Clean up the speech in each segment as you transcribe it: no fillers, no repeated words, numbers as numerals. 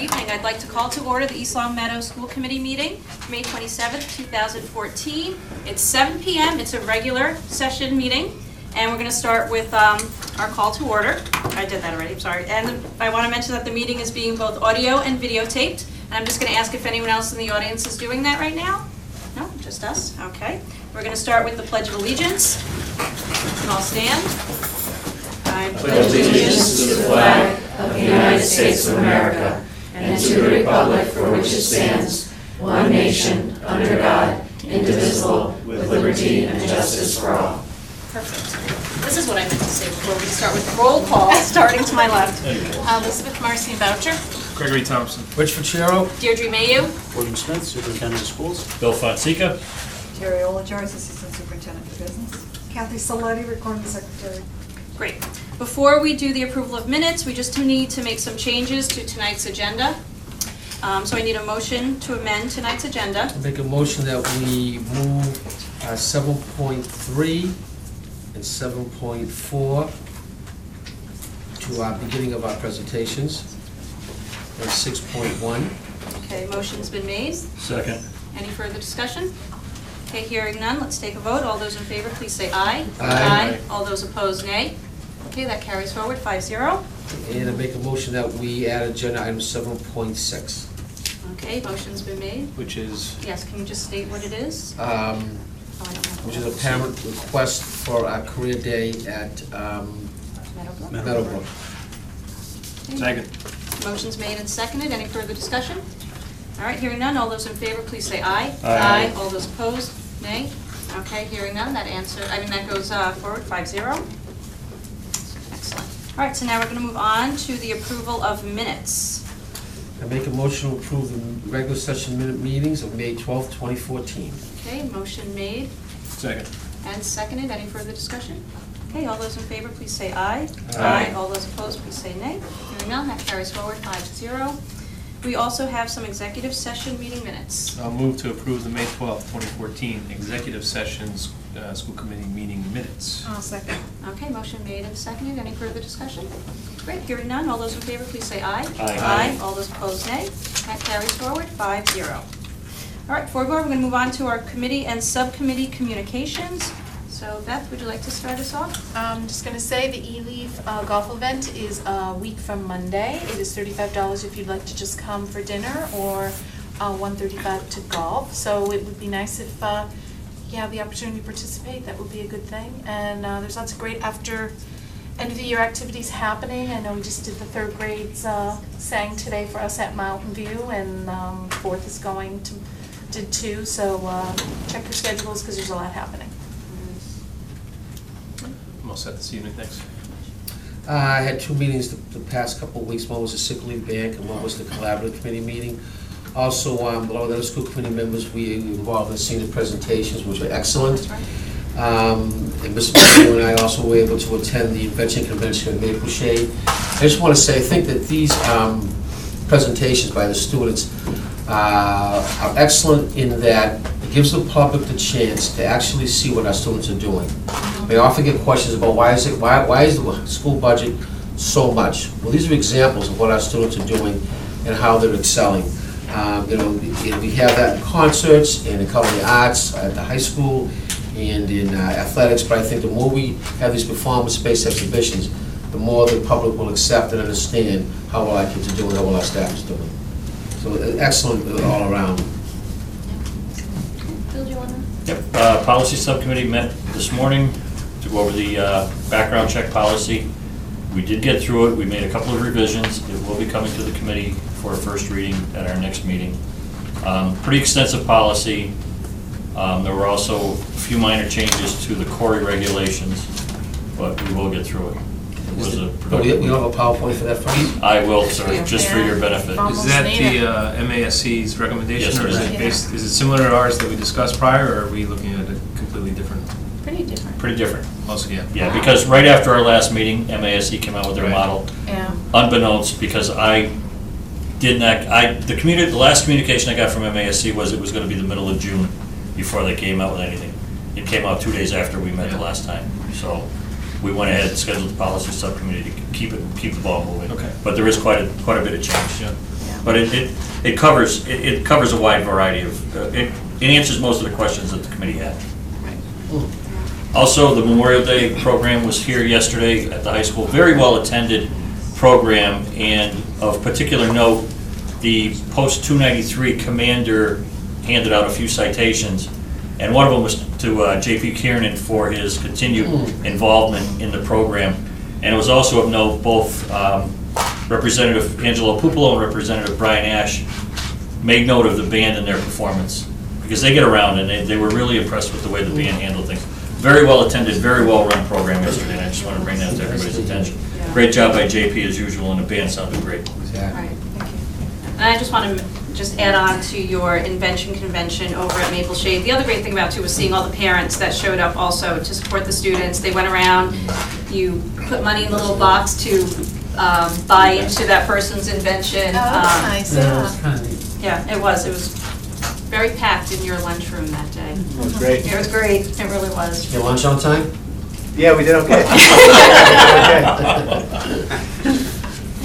evening. I'd like to call to order the East Long Meadow School Committee meeting, May 27th, 2014. It's 7 p.m. It's a regular session meeting, and we're going to start with our call to order. I did that already, I'm sorry. And I want to mention that the meeting is being both audio and videotaped, and I'm just going to ask if anyone else in the audience is doing that right now. No, just us? Okay. We're going to start with the Pledge of Allegiance. And I'll stand. I pledge allegiance to the flag of the United States of America and to the republic for which it stands, one nation, under God, indivisible, with liberty and justice for all. Perfect. This is what I meant to say before we start with the roll call, starting to my left. Elizabeth Marcy Boucher. Gregory Thompson. Rich Ficero. Deirdre Mayu. William Smith, Superintendent of Schools. Bill Fonseca. Terry Olajars, Assistant Superintendent for Business. Kathy Saletti, Recording Secretary. Great. Before we do the approval of minutes, we just need to make some changes to tonight's agenda. So I need a motion to amend tonight's agenda. I make a motion that we move 7.3 and 7.4 to our beginning of our presentations, and 6.1. Okay, motion's been made. Second. Any further discussion? Okay, hearing none, let's take a vote. All those in favor, please say aye. Aye. All those opposed, nay. Okay, that carries forward, 5-0. And I make a motion that we add agenda item 7.6. Okay, motion's been made. Which is, Yes, can you just state what it is? Oh, I don't have Which it. is a parent request for our career day at Meadowbrook? Meadowbrook. second. Motion's made and seconded. Any further discussion? All right, hearing none. All those in favor, please say aye. Aye. All those opposed, nay. Okay, hearing none. That goes forward, 5-0. Excellent. All right, so now we're going to move on to the approval of minutes. I make a motion to approve the regular session minute meetings of May 12th, 2014. Okay, motion made Second. and seconded. Any further discussion? Okay, all those in favor, please say aye. Aye. All those opposed, please say nay. Hearing none, that carries forward, 5-0. We also have some executive session meeting minutes. I'll move to approve the May 12th, 2014 executive sessions school committee meeting minutes. I'll second. Okay, motion made and seconded. Any further discussion? Great, hearing none. All those in favor, please say aye. Aye. All those opposed, nay. That carries forward, 5-0. All right, before we go, we're going to move on to our committee and subcommittee communications. So Beth, would you like to start us off? I'm just going to say the E-Leaf golf event is a week from Monday. It is $35 if you'd like to just come for dinner, or $135 to golf. So it would be nice if you have the opportunity to participate. That would be a good thing. And there's lots of great after end of the year activities happening. I know we just did the third grades sang today for us at Mountain View, and fourth is going to did too. So check your schedules because there's a lot happening. I'm all set this evening, thanks. I had two meetings the past couple of weeks. One was the sick leave bank and one was the collaborative committee meeting. Also, along with other school committee members, we involved in senior presentations, which were excellent. And Mr. Mayor and I also were able to attend the Invention Convention in Maple Shade. I just want to say, I think that these presentations by the students are excellent in that it gives the public the chance to actually see what our students are doing. They often get questions about why is the school budget so much? Well, these are examples of what our students are doing and how they're excelling. We have that in concerts and in culinary arts at the high school and in athletics, but I think the more we have these performance-based exhibitions, the more the public will accept and understand how well our kids are doing, how well our staff is doing. So excellent all around. Bill, do you want to? Yep. Policy subcommittee met this morning to go over the background check policy. We did get through it. We made a couple of revisions. It will be coming to the committee for a first reading at our next meeting. Pretty extensive policy. There were also a few minor changes to the Corey regulations, but we will get through it. It was a productive. We don't have a PowerPoint for that, Frank? I will, sir, just for your benefit. Is that the MASC's recommendation, Yes, or it is is. it similar to ours that we discussed prior, or are we looking at a completely different? Pretty different. Pretty different. Also, yeah. Yeah, because right after our last meeting, MASC came out with their Right. model. Yeah. Unbeknownst, because the last communication I got from MASC was it was going to be the middle of June before they came out with anything. It came out 2 days after we met the last time. So we went ahead and scheduled the policy subcommittee to keep the ball moving. Okay. But there is quite a bit of change. Yeah. Yeah. But it covers a wide variety of, it answers most of the questions that the committee had. Also, the Memorial Day program was here yesterday at the high school. Very well attended program, and of particular note, the post 293 commander handed out a few citations, and one of them was to J.P. Kiernan for his continued involvement in the program. And it was also of note, both Representative Angelo Pupolo and Representative Brian Ash made note of the band and their performance, because they get around, and they were really impressed with the way the band handled things. Very well attended, very well run program yesterday, and I just want to bring that to everybody's attention. Great job by JP as usual, and the band sounded great. Exactly. Right, thank you. And I just want to just add on to your invention convention over at Maple Shade. The other great thing about it too was seeing all the parents that showed up also to support the students. They went around, you put money in the little box to buy into that person's invention. Oh, that's nice, yeah. Yeah, it was very packed in your lunchroom that day. It was great. It was great, it really was. Your lunch on time? Yeah, we did okay.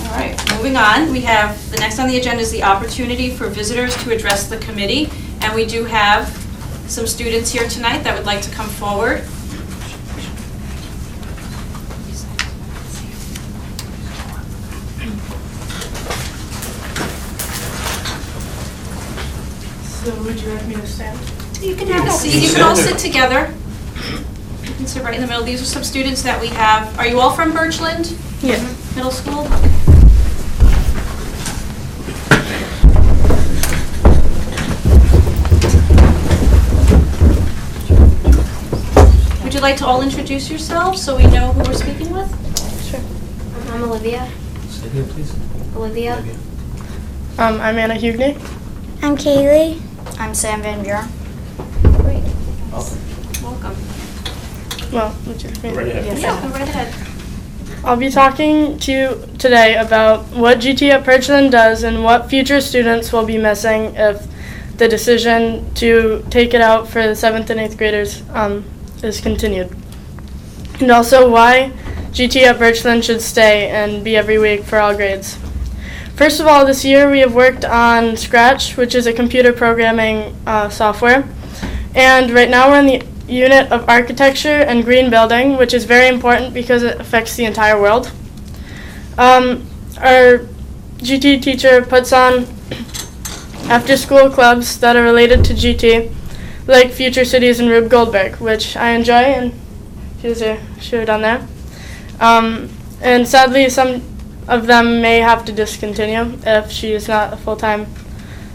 All right, moving on, we have, the next on the agenda is the opportunity for visitors to address the committee, and we do have some students here tonight that would like to come forward. So would you like me to stand? You can have a seat, you can all sit together. You can sit right in the middle. These are some students that we have. Are you all from Birchland? Yes. Middle school? Would you like to all introduce yourselves so we know who we're speaking with? Sure. I'm Olivia. Sit here, please. Olivia. I'm Anna Hugney. I'm Kaylee. I'm Sam Van Buren. Great. Welcome. Well, would you like me? Right ahead. Yeah, go right ahead. I'll be talking to you today about what GT at Birchland does and what future students will be missing if the decision to take it out for the 7th and 8th graders is continued. And also why GT at Birchland should stay and be every week for all grades. First of all, this year we have worked on Scratch, which is a computer programming software. And right now we're in the unit of architecture and green building, which is very important because it affects the entire world. Our GT teacher puts on after-school clubs that are related to GT, like Future Cities and Rube Goldberg, which I enjoy, and she's down there. And sadly, some of them may have to discontinue if she is not a full-time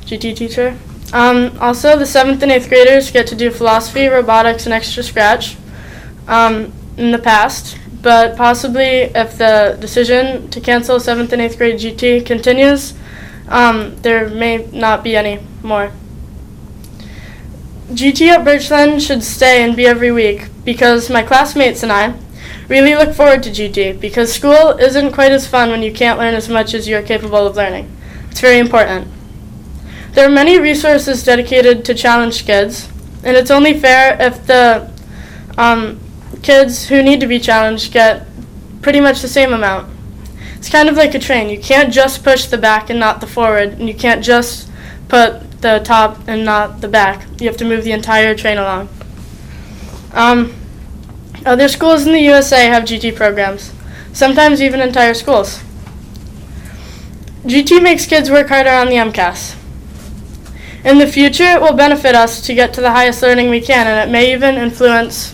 GT teacher. Also, the 7th and 8th graders get to do philosophy, robotics, and extra Scratch in the past, but possibly if the decision to cancel 7th and 8th grade GT continues, there may not be any more. GT at Birchland should stay and be every week because my classmates and I really look forward to GT because school isn't quite as fun when you can't learn as much as you're capable of learning. It's very important. There are many resources dedicated to challenged kids, and it's only fair if the kids who need to be challenged get pretty much the same amount. It's kind of like a train. You can't just push the back and not the forward, and you can't just put the top and not the back. You have to move the entire train along. Other schools in the USA have GT programs, sometimes even entire schools. GT makes kids work harder on the MCAS. In the future, it will benefit us to get to the highest learning we can, and it may even influence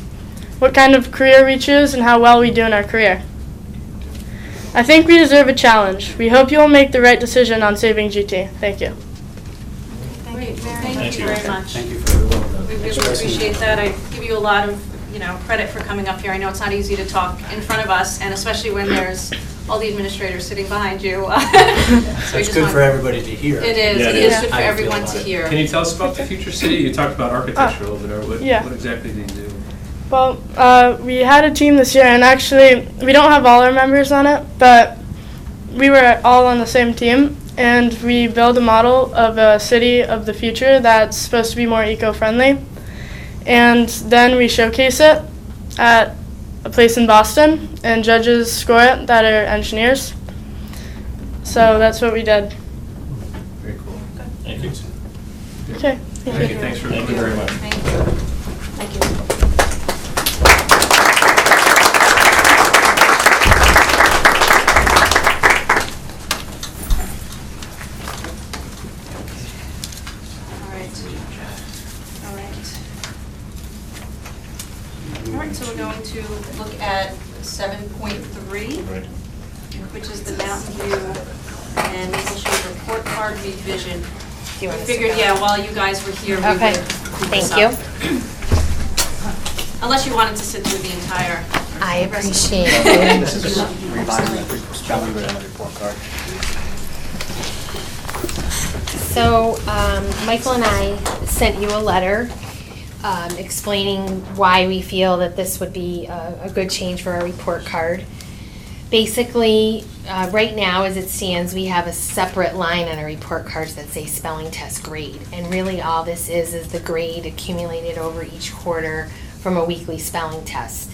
what kind of career we choose and how well we do in our career. I think we deserve a challenge. We hope you will make the right decision on saving GT. Thank you. Great, thank you very much. Thank you for everyone. We really appreciate that. I give you a lot of, credit for coming up here. I know it's not easy to talk in front of us, and especially when there's all the administrators sitting behind you. It's good for everybody to hear. It is. Yeah, It it is is. good for How you feel everyone about to it. hear. Can you tell us about the Future City? You talked about architecture a little bit, or yeah. what exactly do you do? Well, we had a team this year, and actually, we don't have all our members on it, but we were all on the same team, and we built a model of a city of the future that's supposed to be more eco-friendly. And then we showcase it at a place in Boston, and judges score it that are engineers. So that's what we did. Thank you. Okay. Thank you, thanks for Thank you very much. Thank you. Thank you. All right. All right. All right, so we're going to look at 7.3, Right. which is the Mountain View and Maple Shade report card revision. We figured, yeah, while you guys were here, we would Okay. group Thank this you. up. Unless you wanted to sit through the entire. I appreciate it. This is just revising the spelling on the report card. So, Michael and I sent you a letter explaining why we feel that this would be a good change for our report card. Basically, right now, as it stands, we have a separate line on our report cards that say spelling test grade. And really all this is the grade accumulated over each quarter from a weekly spelling test.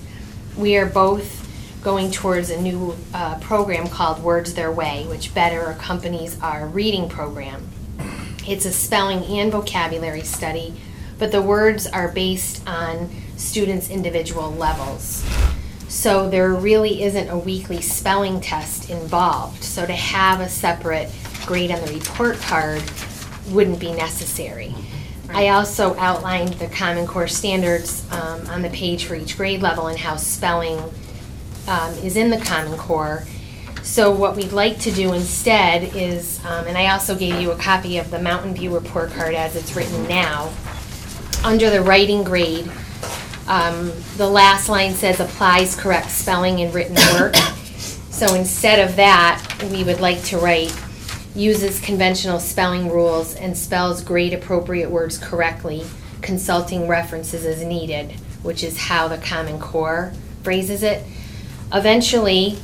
We are both going towards a new program called Words Their Way, which better accompanies our reading program. It's a spelling and vocabulary study, but the words are based on students' individual levels. So there really isn't a weekly spelling test involved. So to have a separate grade on the report card wouldn't be necessary. I also outlined the Common Core standards on the page for each grade level and how spelling is in the Common Core. So what we'd like to do instead is, and I also gave you a copy of the Mountain View report card as it's written now, under the writing grade, the last line says applies correct spelling in written work. So instead of that, we would like to write uses conventional spelling rules and spells grade appropriate words correctly, consulting references as needed, which is how the Common Core phrases it. Eventually,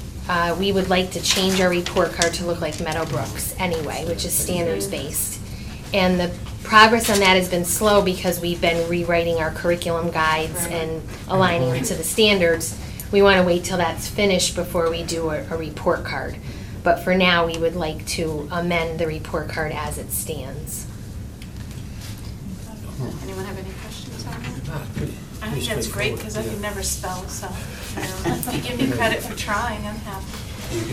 we would like to change our report card to look like Meadowbrook's anyway, which is standards-based. And the progress on that has been slow because we've been rewriting our curriculum guides and aligning them to the standards. We want to wait till that's finished before we do a report card. But for now, we would like to amend the report card as it stands. Anyone have any questions on that? I think that's great because I can never spell, so if you give me credit for trying, I'm happy.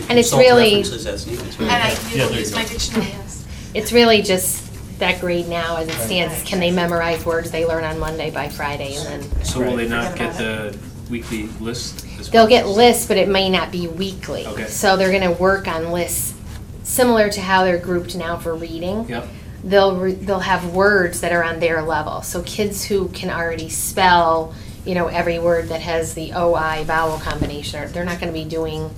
And it's really, And I Yeah, will there use you my go. dictionary, yes. it's really just that grade now as it stands. Can they memorize words they learn on Monday by Friday and then? So will they not get the weekly list? as They'll well? get lists, but it may not be weekly. Okay. So they're gonna work on lists, similar to how they're grouped now for reading. Yep. They'll have words that are on their level. So kids who can already spell, every word that has the OI vowel combination, they're not gonna be doing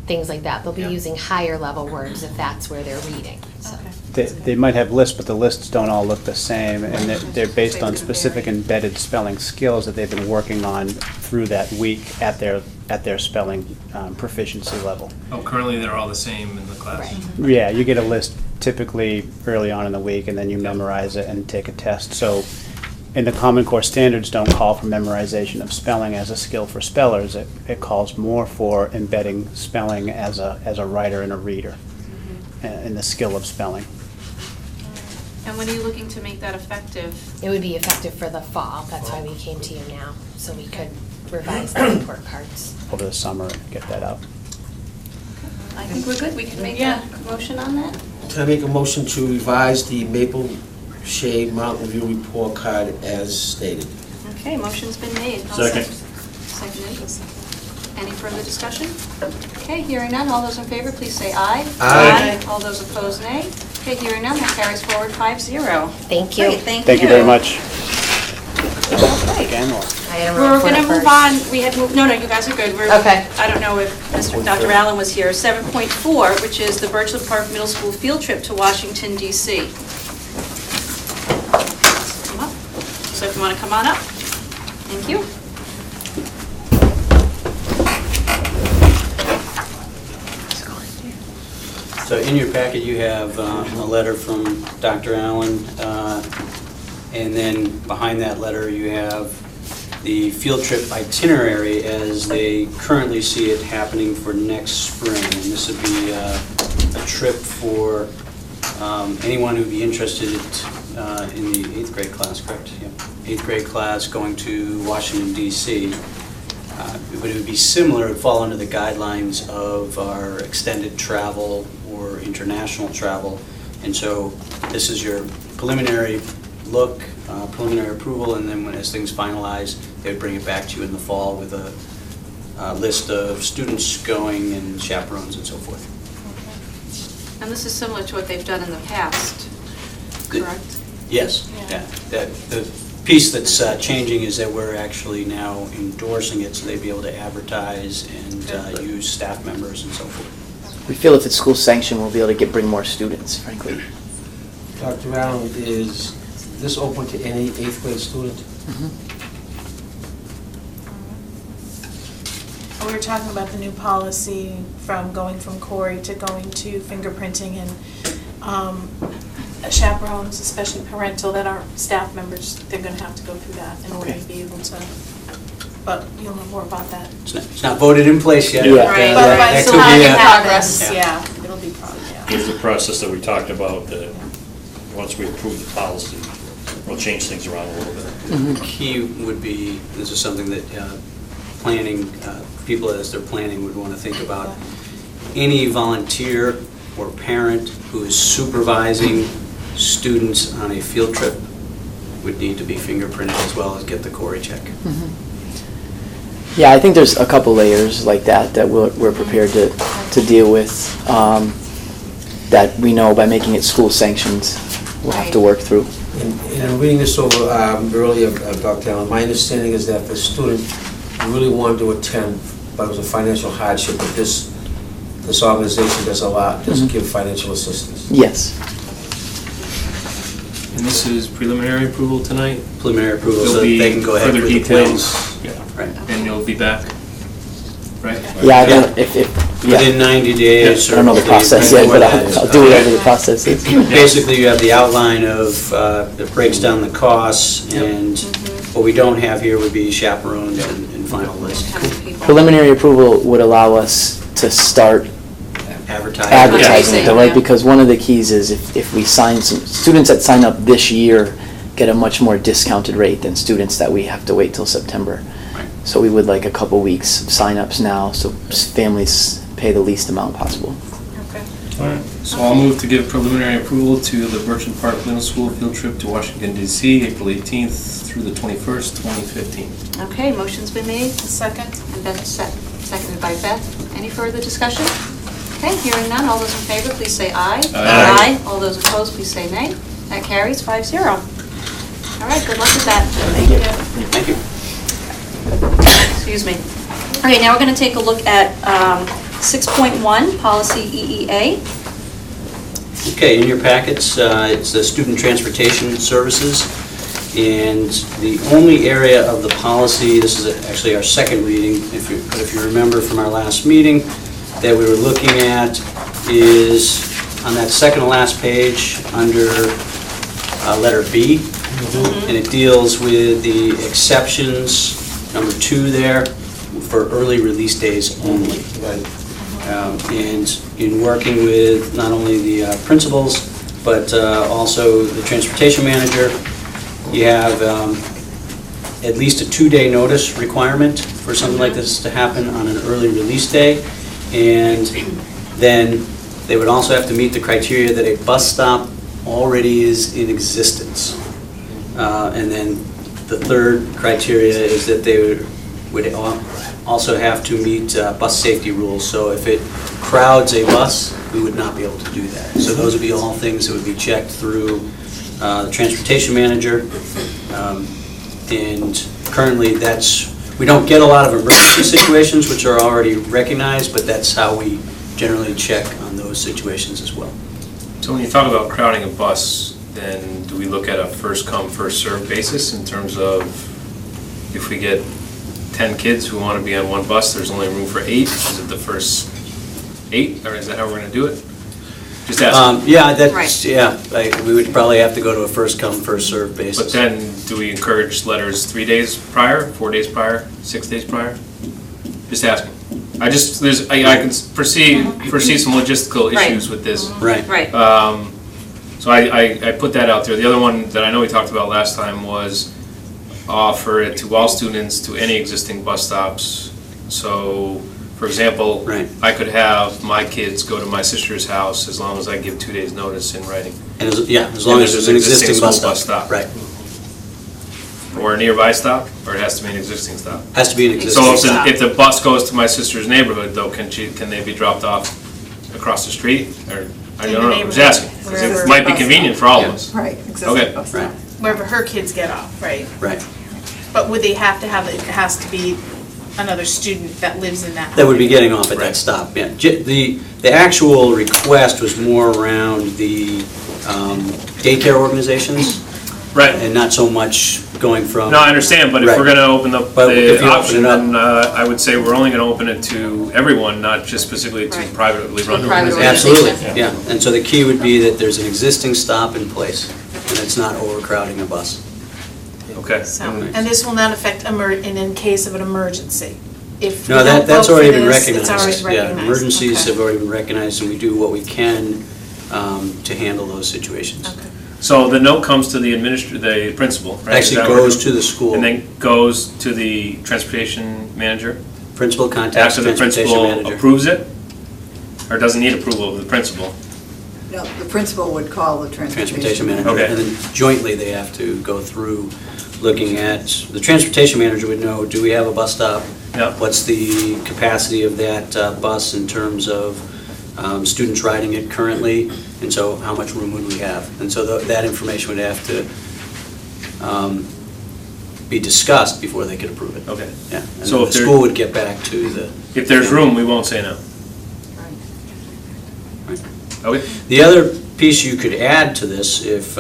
things like that. They'll be Yep. using higher level words if that's where they're reading, so. They might have lists, but the lists don't all look the same, and they're based on specific embedded spelling skills that they've been working on through that week at their spelling proficiency level. Oh, currently they're all the same in the class? Right. Yeah, you get a list typically early on in the week, and then you memorize it and take a test. So, and the Common Core standards don't call for memorization of spelling as a skill for spellers. It calls more for embedding spelling as a writer and a reader, and the skill of spelling. And when are you looking to make that effective? It would be effective for the fall. That's why we came to you now, so we could revise the report cards. Over the summer and get that out. I think we're good. We can make a motion on that? Can I make a motion to revise the Maple Shade Mountain View report card as stated? Okay, motion's been made. I'll Second. Seconded. Any further discussion? Okay, hearing none. All those in favor, please say aye. Aye. All those opposed, nay. Okay, hearing none, that carries forward 5-0. Thank you. Great, thank you. Thank you very much. Okay. Again, or? I had a We're report going to move first. on, we had moved, no, you guys are good. Okay. I don't know if Dr. Allen was here. 7.4, which is the Birchland Park Middle School field trip to Washington DC. Come up. So if you want to come on up. Thank you. So in your packet, you have a letter from Dr. Allen, and then behind that letter, you have the field trip itinerary as they currently see it happening for next spring. And this would be a trip for anyone who'd be interested in the 8th grade class, correct? Yeah. 8th grade class going to Washington DC. But it would be similar, it would fall under the guidelines of our extended travel or international travel. And so this is your preliminary look, preliminary approval, and then as things finalize, they would bring it back to you in the fall with a list of students going and chaperones and so forth. And this is similar to what they've done in the past, correct? Yes, yeah. The piece that's changing is that we're actually now endorsing it, so they'd be able to advertise and use staff members and so forth. We feel if it's school sanctioned, we'll be able to bring more students, frankly. Dr. Allen, is this open to any 8th grade student? We were talking about the new policy from going from Corey to going to fingerprinting and chaperones, especially parental, that are staff members, they're going to have to go through that in order to be able to, but you'll know more about that. It's not voted in place yet. Yeah. Right. But that still could be in a- progress, Yeah. it'll be progress, yeah. There's the process that we talked about, that once we approve the policy, we'll change things around a little bit. Key would be, this is something that planning, people as they're planning would want to think about. Any volunteer or parent who is supervising students on a field trip would need to be fingerprinted as well as get the Corey check. Yeah, I think there's a couple layers like that we're prepared to deal with, that we know by making it school sanctioned, we'll have to work through. And in reading this over earlier, Dr. Allen, my understanding is that if the student really wanted to attend, but it was a financial hardship, that this organization does give financial assistance. Yes. And this is preliminary approval tonight? Preliminary approval, so There'll be they can go ahead further with the details. plans. Yeah. Right. And you'll be back, right? Yeah, I don't, Within 90 days. I don't know the process yet, but I'll do whatever the process is. Basically, you have the outline of, that breaks down the costs, and what we don't have here would be chaperones and final list. Preliminary approval would allow us to start advertising it, right? Because one of the keys is if we sign students that sign up this year get a much more discounted rate than students that we have to wait till September. So we would like a couple weeks of sign-ups now, so families pay the least amount possible. Okay. All right, so I'll move to give preliminary approval to the Birchland Park Middle School field trip to Washington DC, April 18th through the 21st, 2015. Okay, motion's been made. Second? And Beth, seconded by Beth. Any further discussion? Okay, hearing none, all those in favor, please say aye. Aye. All those opposed, please say nay. That carries 5-0. All right, good luck with that. Thank you. Excuse me. Okay, now we're going to take a look at 6.1, Policy EEA. Okay, in your packets, it's the student transportation services. And the only area of the policy, this is actually our second reading, if you remember from our last meeting, that we were looking at is on that second to last page under letter B. And it deals with the exceptions, number 2 there, for early release days only. And in working with not only the principals, but also the transportation manager, you have at least a 2-day notice requirement for something like this to happen on an early release day. And then they would also have to meet the criteria that a bus stop already is in existence. And then the third criteria is that they would also have to meet bus safety rules. So if it crowds a bus, we would not be able to do that. So those would be all things that would be checked through the transportation manager. And currently we don't get a lot of emergency situations, which are already recognized, but that's how we generally check on those situations as well. So when you talk about crowding a bus, then do we look at a first come, first served basis in terms of if we get 10 kids who want to be on one bus, there's only room for 8? Is it the first 8, or is that how we're going to do it? Just asking. Yeah, we would probably have to go to a first come, first served basis. But then, do we encourage letters 3 days prior, 4 days prior, 6 days prior? Just asking. I can foresee some logistical issues with this. Right. So I put that out there. The other one that I know we talked about last time was offer it to all students to any existing bus stops. So, for example, Right. I could have my kids go to my sister's house as long as I give 2 days' notice in writing. And as long as there's an existing bus stop. Right. Or a nearby stop, or it has to be an existing stop? Has to be an existing So stop. if the bus goes to my sister's neighborhood, though, can they be dropped off across the street? Or, I In don't the know, I'm just asking. 'Cause wherever it might be bus convenient for all of us. Right, Okay. existing bus Right. stop. Wherever her kids get off, right? Right. But would they have to have, it has to be another student that lives in that? That would be getting off at that stop, yeah. The actual request was more around the daycare organizations Right. and not so much going from. No, I understand, but if we're Right. gonna open up But if the you open option, it up- then I would say we're only gonna open it to everyone, not just specifically to Right. privately run private organizations. Absolutely, yeah. And so the key would be that there's an existing stop in place, and it's not overcrowding a bus. Okay. So, and this will not affect in case of an emergency. If we No, don't that's vote for already been this, recognized. It's already Yeah, recognized. emergencies Okay. have already been recognized, and we do what we can to handle those situations. Okay. So the note comes to the the principal, right? Is Actually that what we're goes doing? to the school. And then goes to the transportation manager? Principal contacts After the transportation principal manager. approves it? Or doesn't need approval of the principal? No, the principal would call the Transportation manager. Okay. And then jointly, they have to go through looking at, the transportation manager would know, do we have a bus stop? Yep. What's the capacity of that bus in terms of students riding it currently? And so how much room would we have? And so that information would have to be discussed before they could approve it. Okay. Yeah. And So then if the there- school would get back to the. If there's room, we won't say no. Right. Okay. The other piece you could add to this, if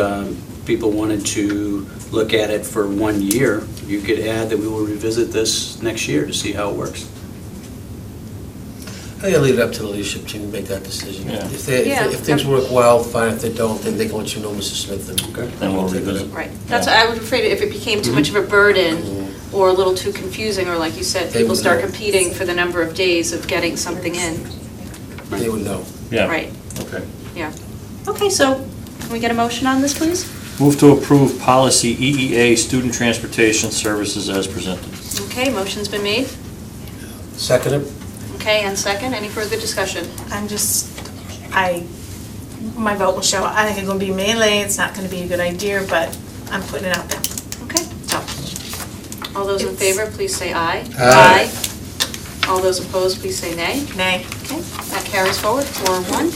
people wanted to look at it for 1 year, you could add that we will revisit this next year to see how it works. I think I'll leave it up to the leadership team to make that decision. Yeah. If things work well, fine. If they don't, then they can let you know, Mrs. Smith. And Then we'll take it revisit. up. Right, that's, I was afraid if it became too much of a burden or a little too confusing, or like you said, They people would start know. competing for the number of days of getting something in. They would know. Yeah. Right, Okay. yeah. Okay, so can we get a motion on this, please? Move to approve policy EEA, student transportation services as presented. Okay, motion's been made. Second it? Okay, and second, any further discussion? My vote will show, I think it's gonna be melee, it's not gonna be a good idea, but I'm putting it out there. Okay, So, all those in It's- favor, please say aye. Aye. All those opposed, please say nay. nay. Okay, that carries forward, 4-1.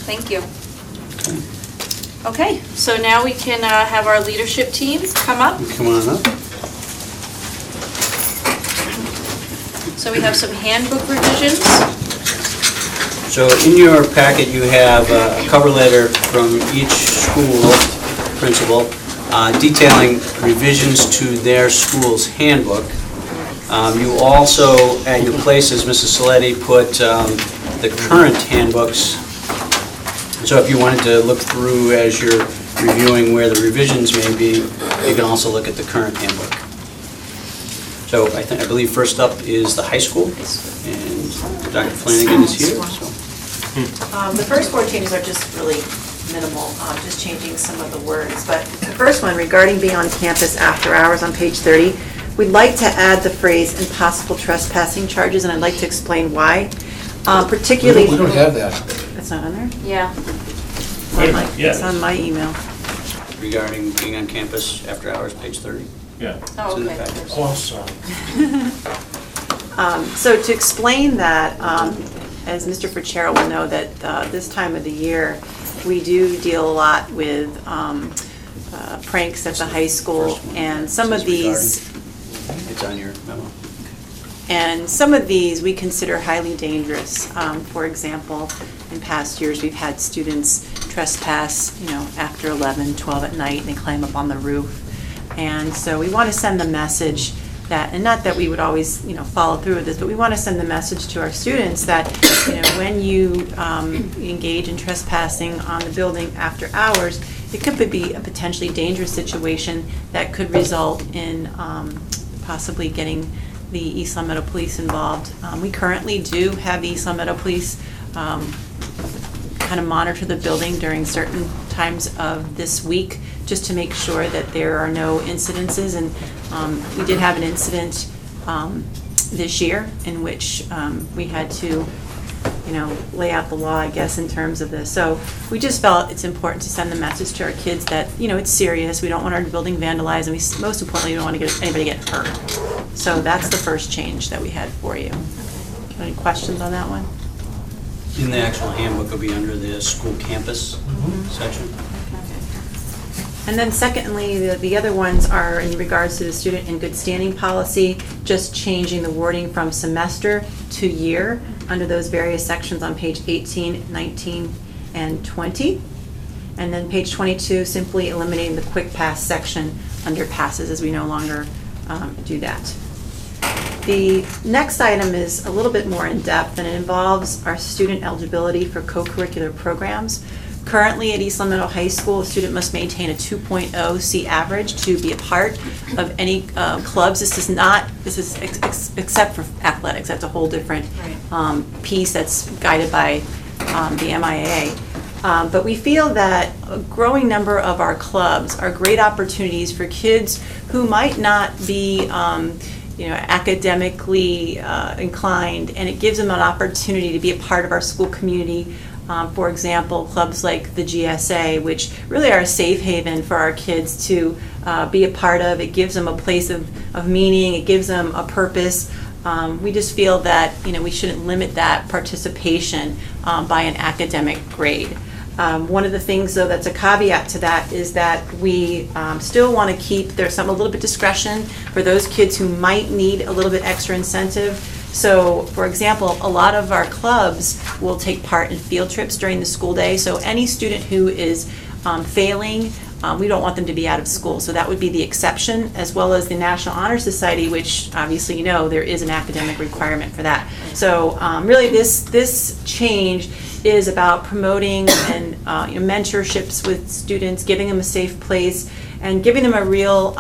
Thank you. Okay, so now we can have our leadership team come up. Come on up. So we have some handbook revisions. So in your packet, you have a cover letter from each school principal detailing revisions to their school's handbook. You also, at your places, Mrs. Saletti put the current handbooks. So if you wanted to look through as you're reviewing where the revisions may be, you can also look at the current handbook. So I believe first up is the high school, and Dr. Flanagan is here, so. The first 4 changes are just really minimal, just changing some of the words. But the first one, regarding being on campus after hours on page 30, we'd like to add the phrase "impossible trespassing charges," and I'd like to explain why. Particularly. We don't have that. It's not on there? Yeah. It's on my email. Regarding being on campus after hours, page 30. Yeah. Oh, It's in the okay. packet. Oh, sorry. So to explain that, as Mr. Ficero will know, that this time of the year, we do deal a lot with pranks at the high school, and some of these, It's on your memo. and some of these we consider highly dangerous. For example, in past years, we've had students trespass, after 11, 12 at night, and they climb up on the roof. And so we want to send the message that, and not that we would always, follow through with this, but we want to send the message to our students that, when you engage in trespassing on the building after hours, it could be a potentially dangerous situation that could result in possibly getting the East Long Meadow Police involved. We currently do have the East Long Meadow Police kind of monitor the building during certain times of this week, just to make sure that there are no incidences. And we did have an incident this year in which we had to, lay out the law, I guess, in terms of this. So we just felt it's important to send the message to our kids that, it's serious. We don't want our building vandalized, and most importantly, we don't want to anybody get hurt. So that's the first change that we had for you. Any questions on that one? In the actual handbook, it'll be under the school campus section. And then secondly, the other ones are in regards to the student in good standing policy, just changing the wording from semester to year under those various sections on page 18, 19, and 20. And then page 22, simply eliminating the quick pass section under passes, as we no longer do that. The next item is a little bit more in depth, and it involves our student eligibility for co-curricular programs. Currently at East Long Meadow High School, a student must maintain a 2.0 C average to be a part of any clubs. This is except for athletics. That's a whole different piece that's guided by the MIAA. But we feel that a growing number of our clubs are great opportunities for kids who might not be academically inclined, and it gives them an opportunity to be a part of our school community. For example, clubs like the GSA, which really are a safe haven for our kids to be a part of. It gives them a place of meaning. It gives them a purpose. We just feel that we shouldn't limit that participation by an academic grade. One of the things, though, that's a caveat to that is that we still want to keep there's a little bit discretion for those kids who might need a little bit extra incentive. So, for example, a lot of our clubs will take part in field trips during the school day. So any student who is failing, we don't want them to be out of school. So that would be the exception, as well as the National Honor Society, which obviously there is an academic requirement for that. So really this change is about promoting and mentorships with students, giving them a safe place, and giving them a real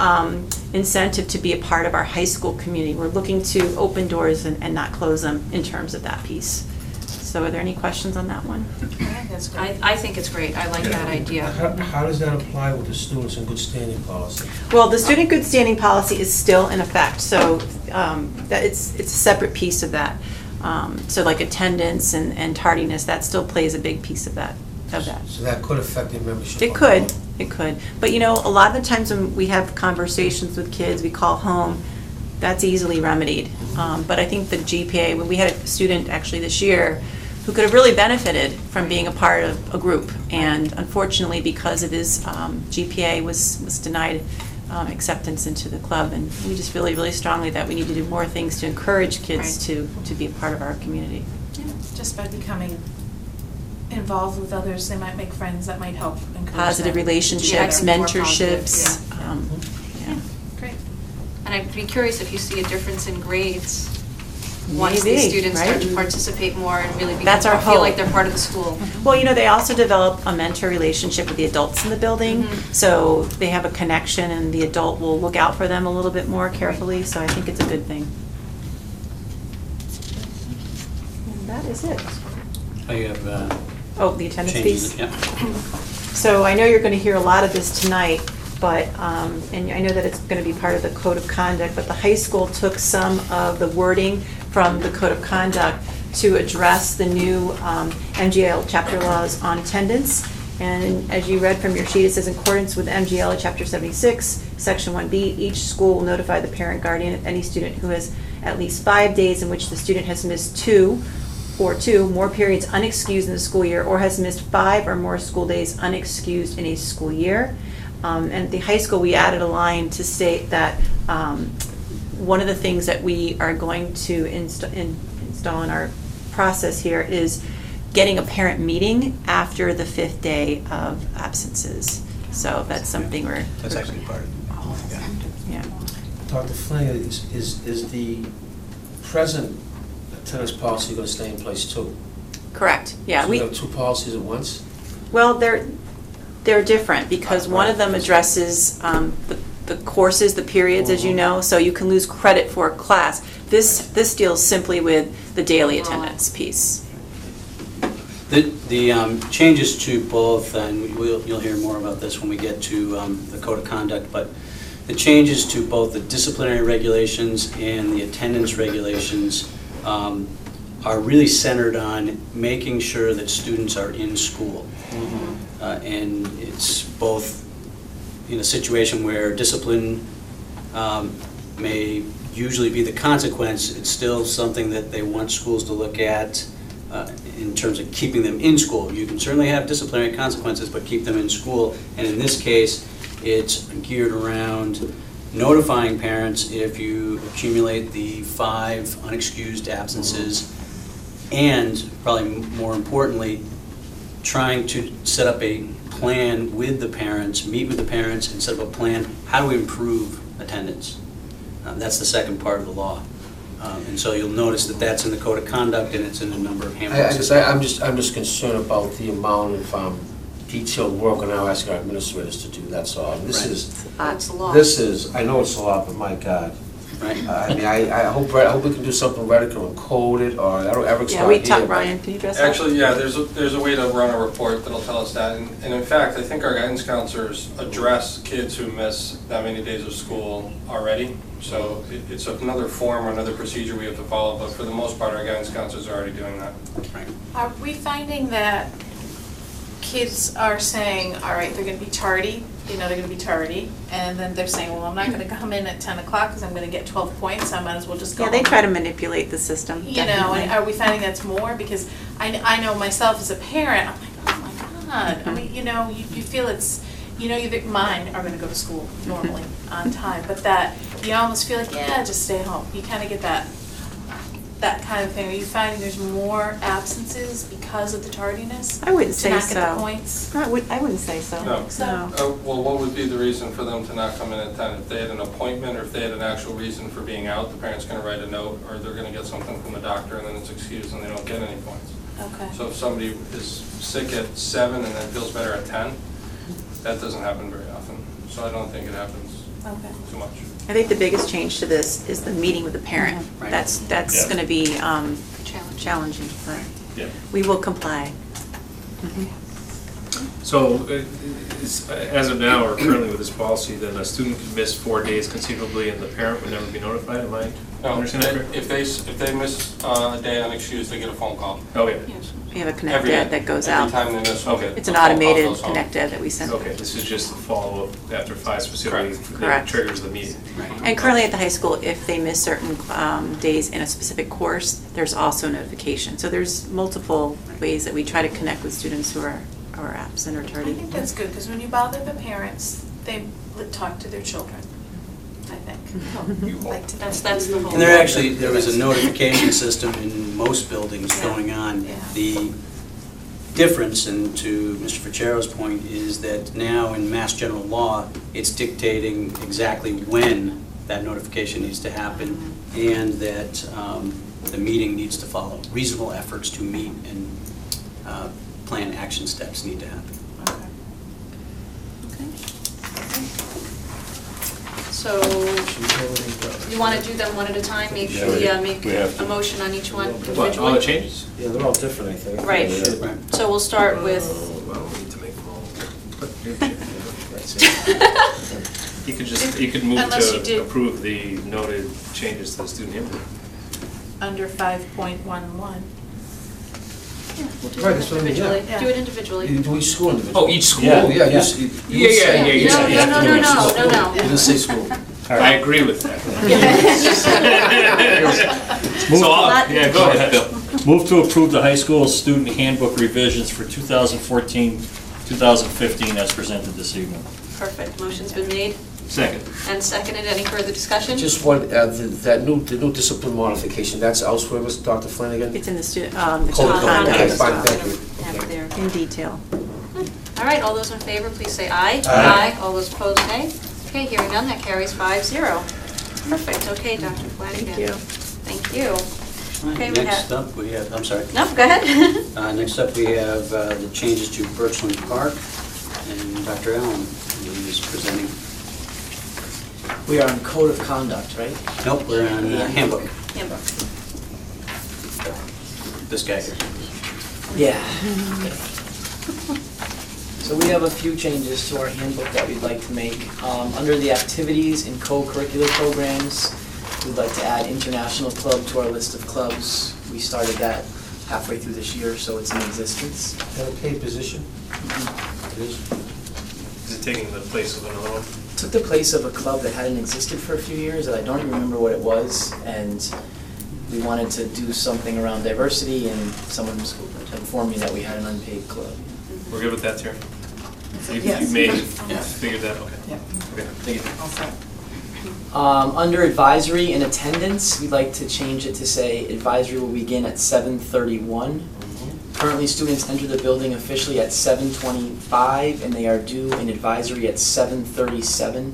incentive to be a part of our high school community. We're looking to open doors and not close them in terms of that piece. So are there any questions on that one? I think it's great. I like that idea. How does that apply with the students in good standing policy? Well, the student good standing policy is still in effect, so that it's a separate piece of that. So like attendance and tardiness, that still plays a big piece of that. So that could affect their membership? It could. But a lot of the times when we have conversations with kids, we call home, that's easily remedied. But I think the GPA, when we had a student actually this year who could have really benefited from being a part of a group, and unfortunately because of his GPA was denied acceptance into the club, and we just feel really strongly that we need to do more things to encourage kids to be a part of our community. Yeah, just by becoming involved with others, they might make friends that might help encourage Positive them relationships, to be more mentorships. positive. Great. And I'd be curious if you see a difference in grades once these Maybe, students start to right? participate more and really That's our feel hope. like they're part of the school. Well, they also develop a mentor relationship with the adults in the building, so they have a connection, and the adult will look out for them a little bit more carefully, so I think it's a good thing. And that is it. I have The attendance changes. piece? Yeah. So I know you're going to hear a lot of this tonight, but, and I know that it's going to be part of the code of conduct, but the high school took some of the wording from the code of conduct to address the new MGL chapter laws on attendance. And as you read from your sheet, it says in accordance with MGL chapter 76, section 1B, each school will notify the parent guardian of any student who has at least 5 days in which the student has missed two more periods unexcused in the school year, or has missed 5 or more school days unexcused in a school year. And at the high school, we added a line to state that one of the things that we are going to install in our process here is getting a parent meeting after the 5th day of absences. So that's something That's actually part of it. Yeah. Dr. Flynn, is the present attendance policy going to stay in place too? Correct, yeah. So we have two policies at once? Well, they're different because one of them addresses the courses, the periods, as you know, so you can lose credit for a class. This deals simply with the daily attendance piece. The changes to both, and you'll hear more about this when we get to the code of conduct, but the changes to both the disciplinary regulations and the attendance regulations are really centered on making sure that students are in school. And it's both in a situation where discipline may usually be the consequence, it's still something that they want schools to look at in terms of keeping them in school. You can certainly have disciplinary consequences, but keep them in school. And in this case, it's geared around notifying parents if you accumulate the 5 unexcused absences, and probably more importantly, trying to set up a plan with the parents, meet with the parents, and set up a plan, how do we improve attendance? That's the second part of the law. And so you'll notice that that's in the code of conduct, and it's in a number of handbooks. I'm just concerned about the amount of detailed work we're now asking our administrators to do, that's all. This Right. is, That's a lot. this is, I know it's a lot, but my God. Right. I mean, I hope we can do something radical and code it, or I don't ever Yeah, start we here. talked, Ryan, can you address that? Actually, yeah, there's a way to run a report that'll tell us that. And in fact, I think our guidance counselors address kids who miss that many days of school already. So it's another form or another procedure we have to follow, but for the most part, our guidance counselors are already doing that. Right. Are we finding that kids are saying, all right, they're gonna be tardy, they're gonna be tardy, and then they're saying, well, I'm not gonna come in at 10 o'clock because I'm gonna get 12 points, I might as well just go Yeah, they home. try to manipulate the system, You know, definitely. and are we finding that's more? Because I know myself as a parent, I'm like, oh my God. I mean, you feel it's, you think mine are gonna go to school normally on time, but that, you almost feel like, yeah, just stay home. You kind of get that kind of thing. Are you finding there's more absences because of the tardiness? I wouldn't say To not get the so. points? I wouldn't say so. No. So, Well, what would be the reason for them to not come in at 10? If they had an appointment or if they had an actual reason for being out, the parent's going to write a note, or they're going to get something from the doctor and then it's excused and they don't get any points. okay. So if somebody is sick at 7 and then feels better at 10, that doesn't happen very often. So I don't think it happens Okay. too much. I think the biggest change to this is the meeting with the parent. Right. That's Yeah. going to be challenging, but Yeah. we will comply. So, as of now, or currently with this policy, then a student could miss 4 days conceivably and the parent would never be notified, am I No, understanding that correct? if they miss a day unexcused, they get a phone call. Oh, yeah. We have a Connect Every Ed that goes Every out. time they miss one. Okay. It's an a phone call automated goes home. Connect Ed that we send. Okay, this is just a follow-up after 5 specifically that Correct. triggers the meeting. And currently at the high school, if they miss certain days in a specific course, there's also notification. So there's multiple ways that we try to connect with students who are absent or I tardy. think that's good, because when you bother the parents, they talk to their children, I think. Like to- That's the whole. And there was a notification system in most buildings going on. Yeah. The difference, and to Mr. Ficero's point, is that now in Mass General Law, it's dictating exactly when that notification needs to happen, and that the meeting needs to follow. Reasonable efforts to meet and plan action steps need to happen. So, you want to do them one at a time? Make we have to. a motion on each one What, all individually? the changes? Yeah, they're all different, I think. Right. Yeah. Right. So we'll start with, Well, we need to make them all. That's it. You could move Unless you to did- approve the noted changes to the student handbook. Under 5.11. yeah, we'll do Right, it that's what I mean, yeah. individually. Yeah. Do it individually. Do each school individually? Oh, each school? Oh, yeah, Yeah. you Yeah. No. You didn't say school. I agree with that. Move So, to- yeah, go ahead, Bill. Move to approve the high school student handbook revisions for 2014-2015 as presented this evening. Perfect, motion's been made Second. and seconded. Any further discussion? Just one, the new discipline modification, that's elsewhere, Mr. Dr. Flanagan? It's in the the Code of code of conduct. conduct Okay, as fine, well. thank you. Have it there. In detail. All right, all those in favor, please say aye. Aye. All those opposed, nay. Okay, hearing none, that carries 5-0. Perfect, okay, Dr. Flanagan. Thank you. Thank you. Okay, we Next have, up, we have, I'm sorry. no, go ahead. Next up, we have the changes to Birchland Park, and Dr. Allen is presenting. We are on code of conduct, right? Nope, we're on handbook, Handbook. this guy here. Yeah. So we have a few changes to our handbook that we'd like to make. Under the activities and co-curricular programs, we'd like to add international club to our list of clubs. We started that halfway through this year, so it's in existence. Is that a paid position? It is. Is it taking the place of another one? Took the place of a club that hadn't existed for a few years, that I don't even remember what it was, and we wanted to do something around diversity, and someone informed me that we had an unpaid club. We're good with that, Terry? Yes. You've made, Yeah. figured that, okay. Yeah. Okay, thank you. Under advisory and attendance, we'd like to change it to say advisory will begin at 7:31. Currently, students enter the building officially at 7:25, and they are due in advisory at 7:37.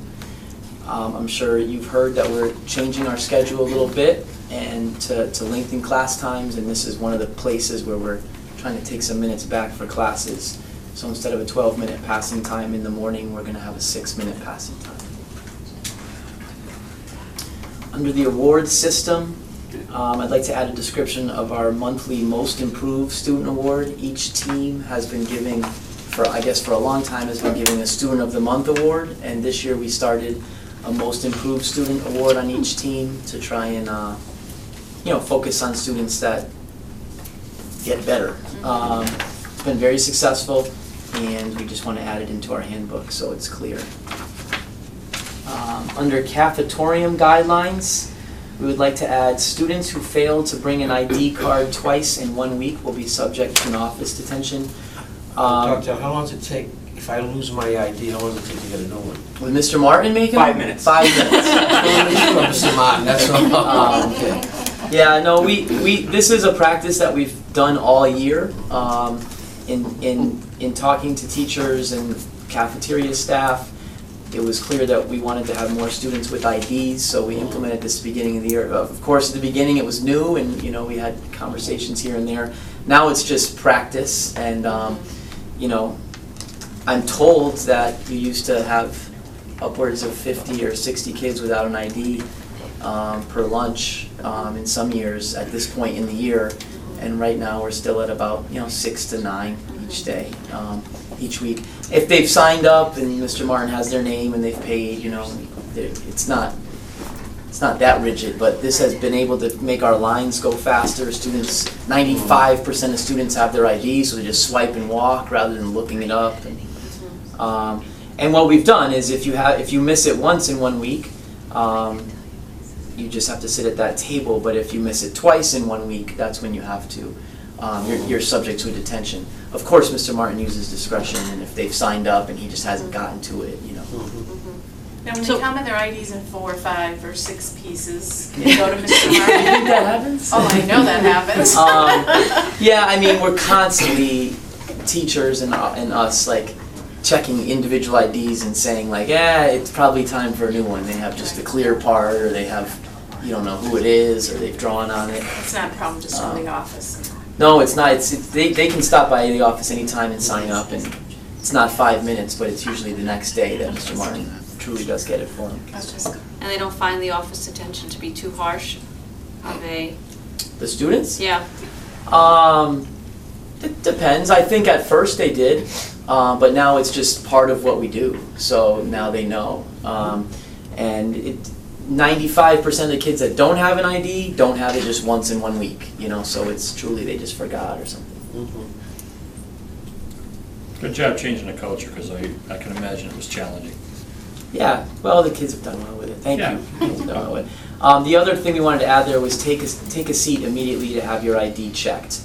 I'm sure you've heard that we're changing our schedule a little bit and to lengthen class times, and this is one of the places where we're trying to take some minutes back for classes. So instead of a 12-minute passing time in the morning, we're going to have a 6-minute passing time. Under the awards system, I'd like to add a description of our monthly Most Improved Student Award. Each team has been giving, for a long time, has been giving a Student of the Month award, and this year we started a Most Improved Student Award on each team to try and focus on students that get better. It's been very successful, and we just want to add it into our handbook so it's clear. Under cafetorium guidelines, we would like to add students who fail to bring an ID card twice in 1 week will be subject to an office detention. Doctor, how long does it take, if I lose my ID, how long does it take to get a new one? Will Mr. Martin make it? 5 minutes. 5 minutes. Mr. Martin, that's all. Okay. Yeah, no, this is a practice that we've done all year. In talking to teachers and cafeteria staff, it was clear that we wanted to have more students with IDs, so we implemented this at the beginning of the year. Of course, at the beginning it was new, and we had conversations here and there. Now it's just practice, and I'm told that you used to have upwards of 50 or 60 kids without an ID per lunch in some years at this point in the year, and right now we're still at about 6 to 9 each day, each week. If they've signed up and Mr. Martin has their name and they've paid, it's not that rigid, but this has been able to make our lines go faster. Students, 95% of students have their ID, so they just swipe and walk rather than looking it up. And what we've done is if you miss it once in 1 week, you just have to sit at that table, but if you miss it twice in 1 week, that's when you have to. You're subject to a detention. Of course, Mr. Martin uses discretion, and if they've signed up and he just hasn't gotten to it, Now, when they come in their IDs in 4 or 5 or 6 pieces, they go to Mr. Martin. You think that happens? Oh, I know that happens. Yeah, I mean, we're constantly, teachers and us, checking individual IDs and saying it's probably time for a new one. They have just the clear part, or they have, you don't know who it is, or they've drawn on it. It's not a problem just from the office. No, it's not. They can stop by the office anytime and sign up, and it's not 5 minutes, but it's usually the next day that Mr. Martin truly does get it for them. And they don't find the office detention to be too harsh of a... The students? Yeah. It depends. I think at first they did, but now it's just part of what we do. So now they know. And 95% of the kids that don't have an ID don't have it just once in 1 week, so it's truly they just forgot or something. Good job changing the culture, because I can imagine it was challenging. Yeah, well, the kids have done well with it. Thank Yeah. you. The kids have done well with it. The other thing we wanted to add there was take a seat immediately to have your ID checked.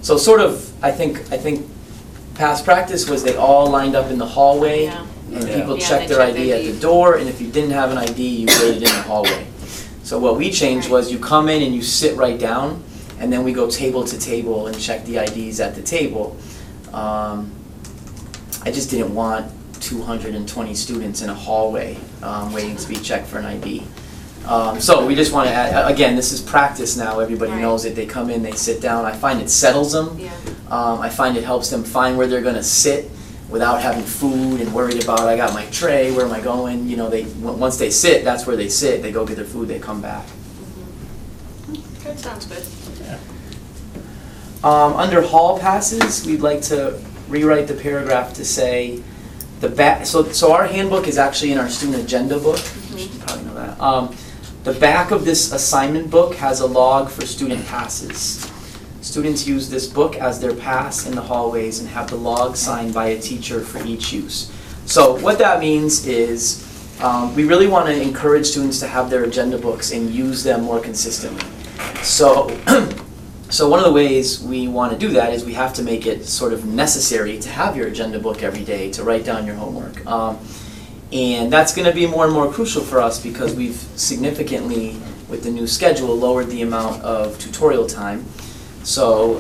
So sort of, I think past practice was they all lined up in the hallway, and people checked their ID at the door, and if you didn't have an ID, you waited in the hallway. So what we changed was you come in and you sit right down, and then we go table to table and check the IDs at the table. I just didn't want 220 students in a hallway waiting to be checked for an ID. So we just want to add, again, this is practice now. Everybody knows it. They come in, they sit down. I find it settles them. I find it helps them find where they're going to sit without having food and worried about, I got my tray, where am I going? Once they sit, that's where they sit. They go get their food, they come back. Good, sounds good. Under hall passes, we'd like to rewrite the paragraph to say the back, so our handbook is actually in our student agenda book. You should probably know that. The back of this assignment book has a log for student passes. Students use this book as their pass in the hallways and have the log signed by a teacher for each use. So what that means is we really want to encourage students to have their agenda books and use them more consistently. So, so one of the ways we want to do that is we have to make it sort of necessary to have your agenda book every day to write down your homework. And that's going to be more and more crucial for us because we've significantly, with the new schedule, lowered the amount of tutorial time. So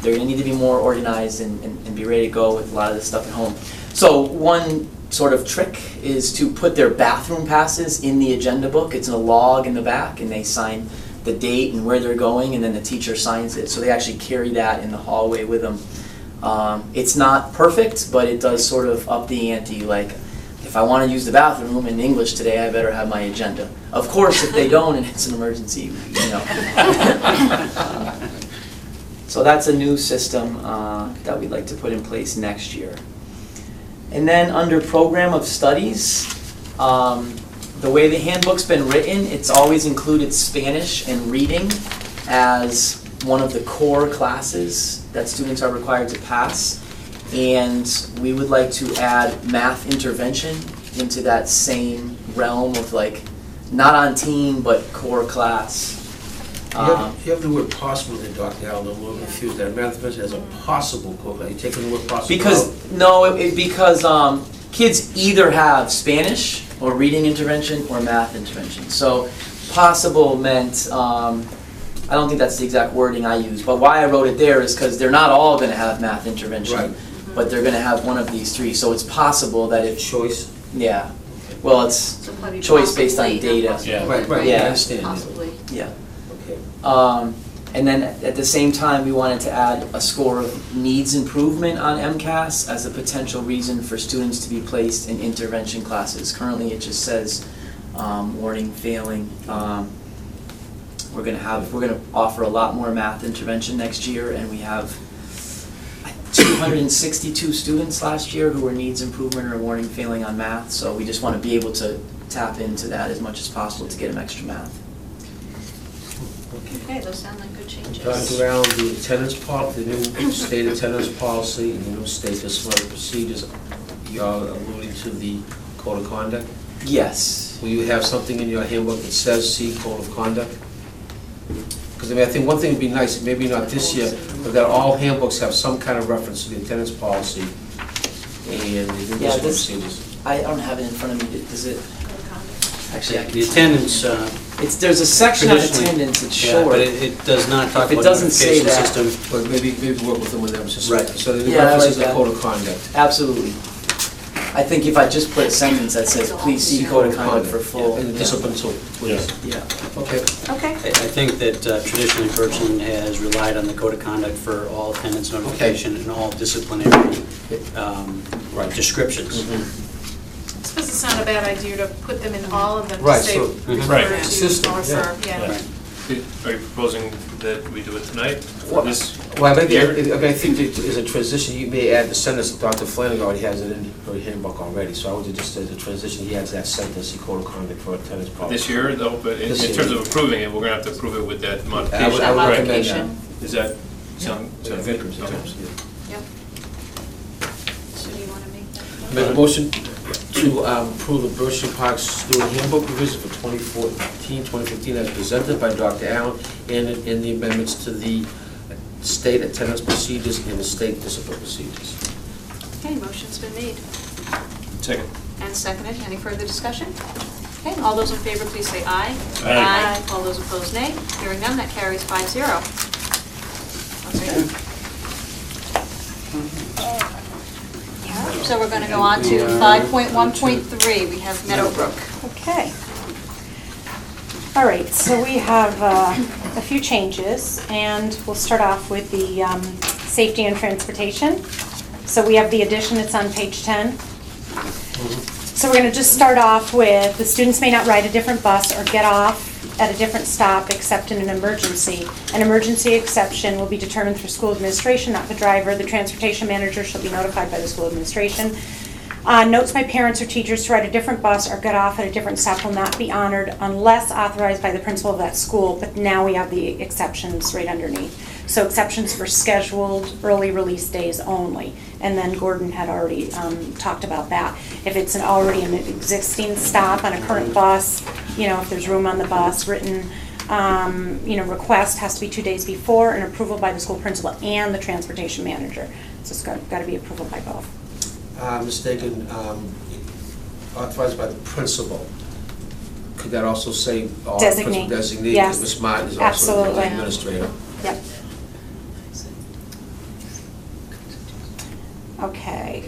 they're going to need to be more organized and be ready to go with a lot of this stuff at home. So one sort of trick is to put their bathroom passes in the agenda book. It's in a log in the back, and they sign the date and where they're going, and then the teacher signs it. So they actually carry that in the hallway with them. It's not perfect, but it does sort of up the ante. Like, if I want to use the bathroom in English today, I better have my agenda. Of course, if they don't and it's an emergency, you know. So that's a new system that we'd like to put in place next year. And then under program of studies, the way the handbook's been written, it's always included Spanish and reading as one of the core classes that students are required to pass. And we would like to add math intervention into that same realm of like, not on team, but core class. You have the word possible in Dr. Allen, I'm a little confused. That math intervention as a possible code. Are you taking the word possible Because, out? no, because kids either have Spanish or reading intervention or math intervention. So possible meant, I don't think that's the exact wording I use, but why I wrote it there is because they're not all going to have math intervention. Right. But they're going to have one of these three. So it's possible that if... Choice? Yeah. Well, it's So probably choice based on possibly, data. not Yeah. Right, Yeah. I understand. Possibly. Yeah. Okay. And then at the same time, we wanted to add a score of needs improvement on MCAS as a potential reason for students to be placed in intervention classes. Currently, it just says warning, failing. We're gonna offer a lot more math intervention next year, and we have 262 students last year who were needs improvement or warning, failing on math. So we just want to be able to tap into that as much as possible to get them extra math. Okay, those sound like good changes. Dr. Allen, the attendance policy, the new state attendance policy, and the new state disciplinary procedures, you're alluding to the code of conduct? Yes. Will you have something in your handbook that says, see, code of conduct? Because I mean, I think one thing would be nice, maybe not this year, but that all handbooks have some kind of reference to the attendance policy and the new Yeah, disciplinary this, procedures. I don't have it in front of me. Does it? Actually, I The can. attendance, There's a section on traditionally- attendance. It's yeah, short. but it does not talk If it about doesn't say notification that- system. But maybe work with them when that was just. Right. So the Yeah, I reference like is the that. code of conduct. Absolutely. I think if I just put a sentence that says, please see code of conduct for full. And the discipline too, please. Yeah. Okay. Okay. I think that traditionally Birchland has relied on the code of conduct for all attendance notification and all disciplinary descriptions. I suppose it's not a bad idea to put them in all of them to Right, say so- refer Right. to Consistent, or yeah. for, yeah. Right. Are you proposing that we do it tonight for Well, this? Well, I year? think that as a transition, you may add the sentence, Dr. Flanagan already has it in her handbook already, so I would just, as a transition, he adds that sentence, the code of conduct for attendance policy. This year, though, but in This year. terms of approving it, we're gonna have to approve it with that I modification. would Right. recommend that. Is that sound? Yeah, sound Vickers, good? Okay. yeah. Yep. So do you want to make that? Make a motion to approve the Birchland Park Student Handbook revision for 2014-2015 as presented by Dr. Allen and in the amendments to the state attendance procedures and the state discipline procedures. Okay, motion's been made Second. and seconded. Any further discussion? Okay, all those in favor, please say aye. Aye. All those opposed, nay. Hearing none, that carries 5-0. Okay. So we're going to go on to 5.1.3. We have Meadowbrook. Okay. All right, so we have a few changes, and we'll start off with the safety and transportation. So we have the addition, it's on page 10. So we're going to just start off with, the students may not ride a different bus or get off at a different stop except in an emergency. An emergency exception will be determined through school administration, not the driver. The transportation manager shall be notified by the school administration. Notes by parents or teachers to ride a different bus or get off at a different stop will not be honored unless authorized by the principal of that school, but now we have the exceptions right underneath. So exceptions for scheduled early release days only. And then Gordon had already talked about that. If it's already an existing stop on a current bus, if there's room on the bus, written request has to be 2 days before and approval by the school principal and the transportation manager. So it's got to be approval by both. Mistaken, authorized by the principal. Could that also say? Designate. Principal designate? Yes. Because Ms. Martin is also Absolutely. the administrator. Yep. Okay.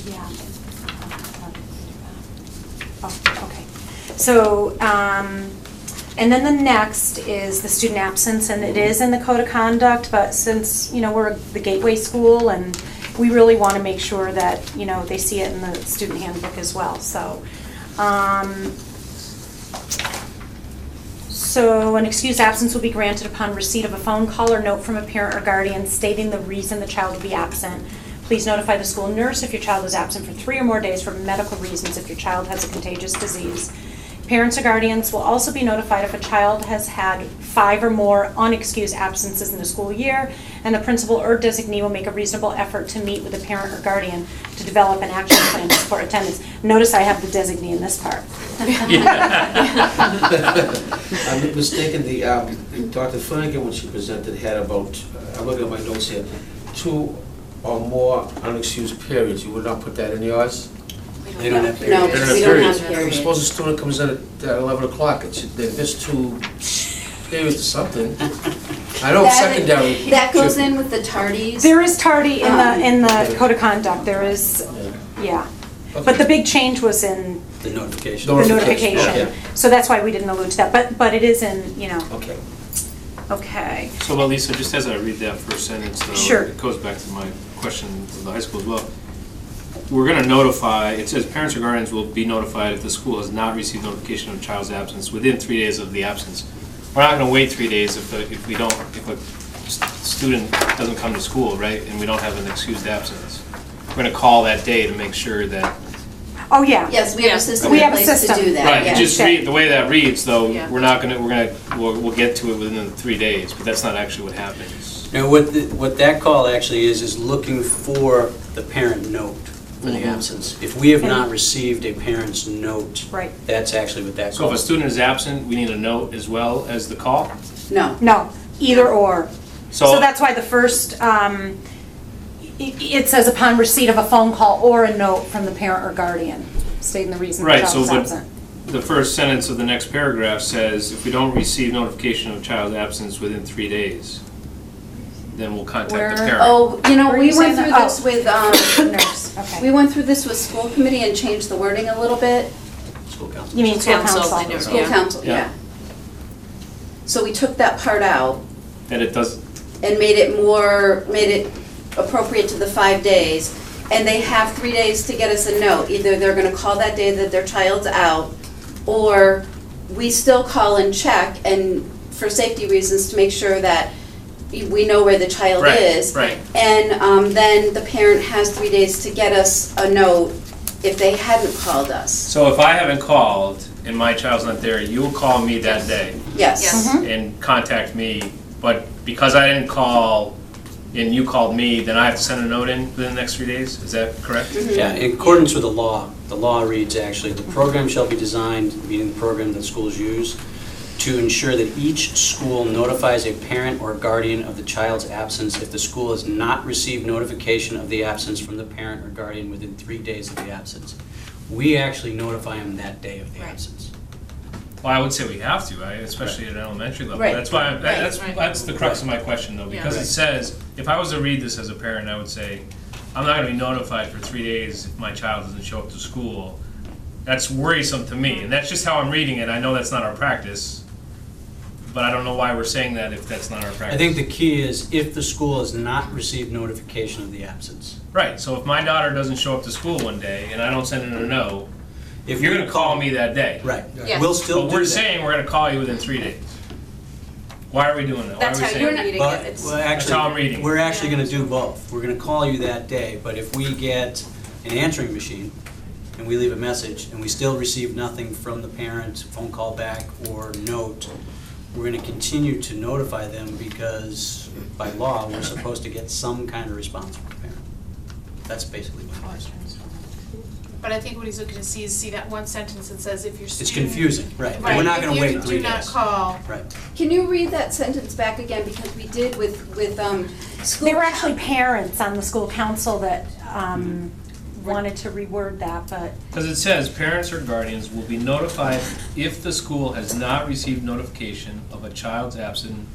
Yeah. Oh, okay. So, and then the next is the student absence, and it is in the code of conduct, but since, we're the gateway school, and we really want to make sure that, they see it in the student handbook as well, so. So an excused absence will be granted upon receipt of a phone call or note from a parent or guardian stating the reason the child will be absent. Please notify the school nurse if your child is absent for 3 or more days for medical reasons if your child has a contagious disease. Parents or guardians will also be notified if a child has had 5 or more unexcused absences in the school year, and the principal or designee will make a reasonable effort to meet with the parent or guardian to develop an action plan to support attendance. Notice I have the designee in this part. I'm mistaken, Dr. Flanagan, when she presented, had about, I'm looking at my notes here, 2 or more unexcused periods. You would not put that in yours? They don't have No, periods. we don't have periods. Suppose a student comes in at 11 o'clock, they missed 2 periods or something. I know secondary. That goes in with the tardies. There is tardy in the code of conduct, there is, yeah. But the big change was in The notification. the notification. Okay. So that's why we didn't allude to that, but it is in, Okay. okay. So, well, Lisa, just as I read that first sentence, though, Sure. it goes back to my question of the high school as well. We're going to notify, it says parents or guardians will be notified if the school has not received notification of a child's absence within 3 days of the absence. We're not going to wait 3 days if a student doesn't come to school, right, and we don't have an excused absence. We're going to call that day to make sure that. Oh, yeah. Yes, we have a system We in have a place to system. do that. Right, yes. just read, the way that reads, though, Yeah. we'll get to it within the 3 days, but that's not actually what happens. Now, what that call actually is looking for the parent note for the absence. If we have not received a parent's note, Right. that's actually what that So if call a is. student is absent, we need a note as well as the call? No. No, either or. So So, that's why the first, it says upon receipt of a phone call or a note from the parent or guardian stating the reason the right, child so is but absent. the first sentence of the next paragraph says, if we don't receive notification of child's absence within 3 days, then we'll contact the Where- parent. Oh, Where are we you went saying through that? this with, Nurse, okay. we went through this with school committee and changed the wording a little bit. School council. You mean school council? School council, Yeah. yeah. So we took that part out That it does, and made it appropriate to the 5 days. And they have 3 days to get us a note. Either they're gonna call that day that their child's out, or we still call and check and for safety reasons to make sure that we know where the child Right, is. right. And then the parent has 3 days to get us a note if they hadn't called us. so if I haven't called and my child's not there, you'll call me that day Yes. and contact me, but because I didn't call and you called me, then I have to send a note in within the next 3 days? Is that correct? Yeah, in accordance with the law reads actually, the program shall be designed, meaning the program that schools use, to ensure that each school notifies a parent or guardian of the child's absence if the school has not received notification of the absence from the parent or guardian within 3 days of the absence. We actually notify them that day of the absence. Well, I would say we have to, right? Especially at an elementary level. Right. That's why, Right. that's the crux of my question though, because it says, if I was to read this as a parent, I would say, I'm not gonna be notified for 3 days if my child doesn't show up to school. That's worrisome to me, and that's just how I'm reading it. I know that's not our practice. but I don't know why we're saying that if that's not our practice. I think the key is if the school has not received notification of the absence. Right, so if my daughter doesn't show up to school one day and I don't send in a note, If you're we gonna call me that day. Right. Yes. We'll still do But that. we're saying we're gonna call you within 3 days. Why are we doing that? Why That's are we how saying you're that? reading But, it. It's- well, That's how I'm reading. We're actually gonna do both. We're gonna call you that day, but if we get an answering machine and we leave a message and we still receive nothing from the parent, phone call back or note, we're gonna continue to notify them because by law, we're supposed to get some kind of response from the parent. That's basically what it is. But I think what he's looking to see is that one sentence that says if your It's student. confusing, right. Right, We're not gonna wait 3 If you do not days. call, Right. Can you read that sentence back again, because we did with school. There were actually parents on the school council that wanted to reword that, but Because it says, parents or guardians will be notified if the school has not received notification of a child's absence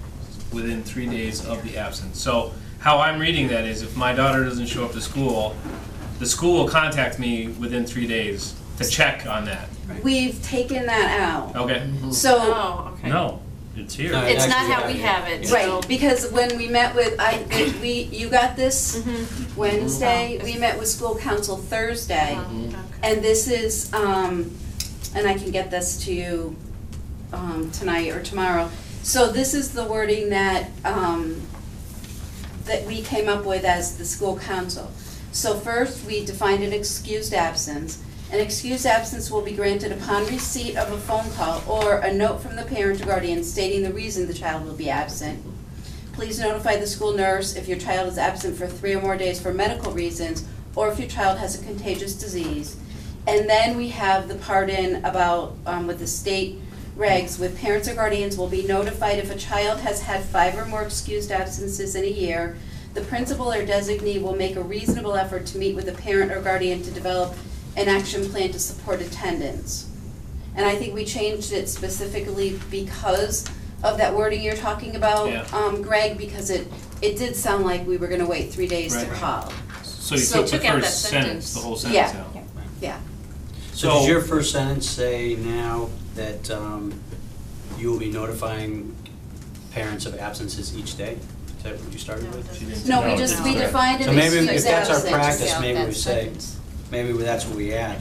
within 3 days of the absence. So how I'm reading that is if my daughter doesn't show up to school, the school will contact me within 3 days to check on that. We've taken that out. Okay? So, Oh, okay. No, it's here. No, It's not actually, how we have it, so. right, because when we met with, you got this Wednesday, we met with school council Thursday, and this is, and I can get this to you tonight or tomorrow. So this is the wording that, that we came up with as the school council. So first, we defined an excused absence. An excused absence will be granted upon receipt of a phone call or a note from the parent or guardian stating the reason the child will be absent. Please notify the school nurse if your child is absent for 3 or more days for medical reasons, or if your child has a contagious disease. And then we have the part in about, with the state regs, with parents or guardians will be notified if a child has had 5 or more excused absences in a year. The principal or designee will make a reasonable effort to meet with the parent or guardian to develop an action plan to support attendance. And I think we changed it specifically because of that wording you're talking about, Yeah. Greg, because it did sound like we were gonna wait 3 days to Right. call. So you So took the took out first that sentence, sentence. the whole sentence Yeah. out. Yeah. So does your first sentence say now that you will be notifying parents of absences each day? Is that what you started with? No, No, we just, no. we defined So an maybe excused if that's our absence. practice, out maybe that we say, sentence. maybe that's what we add.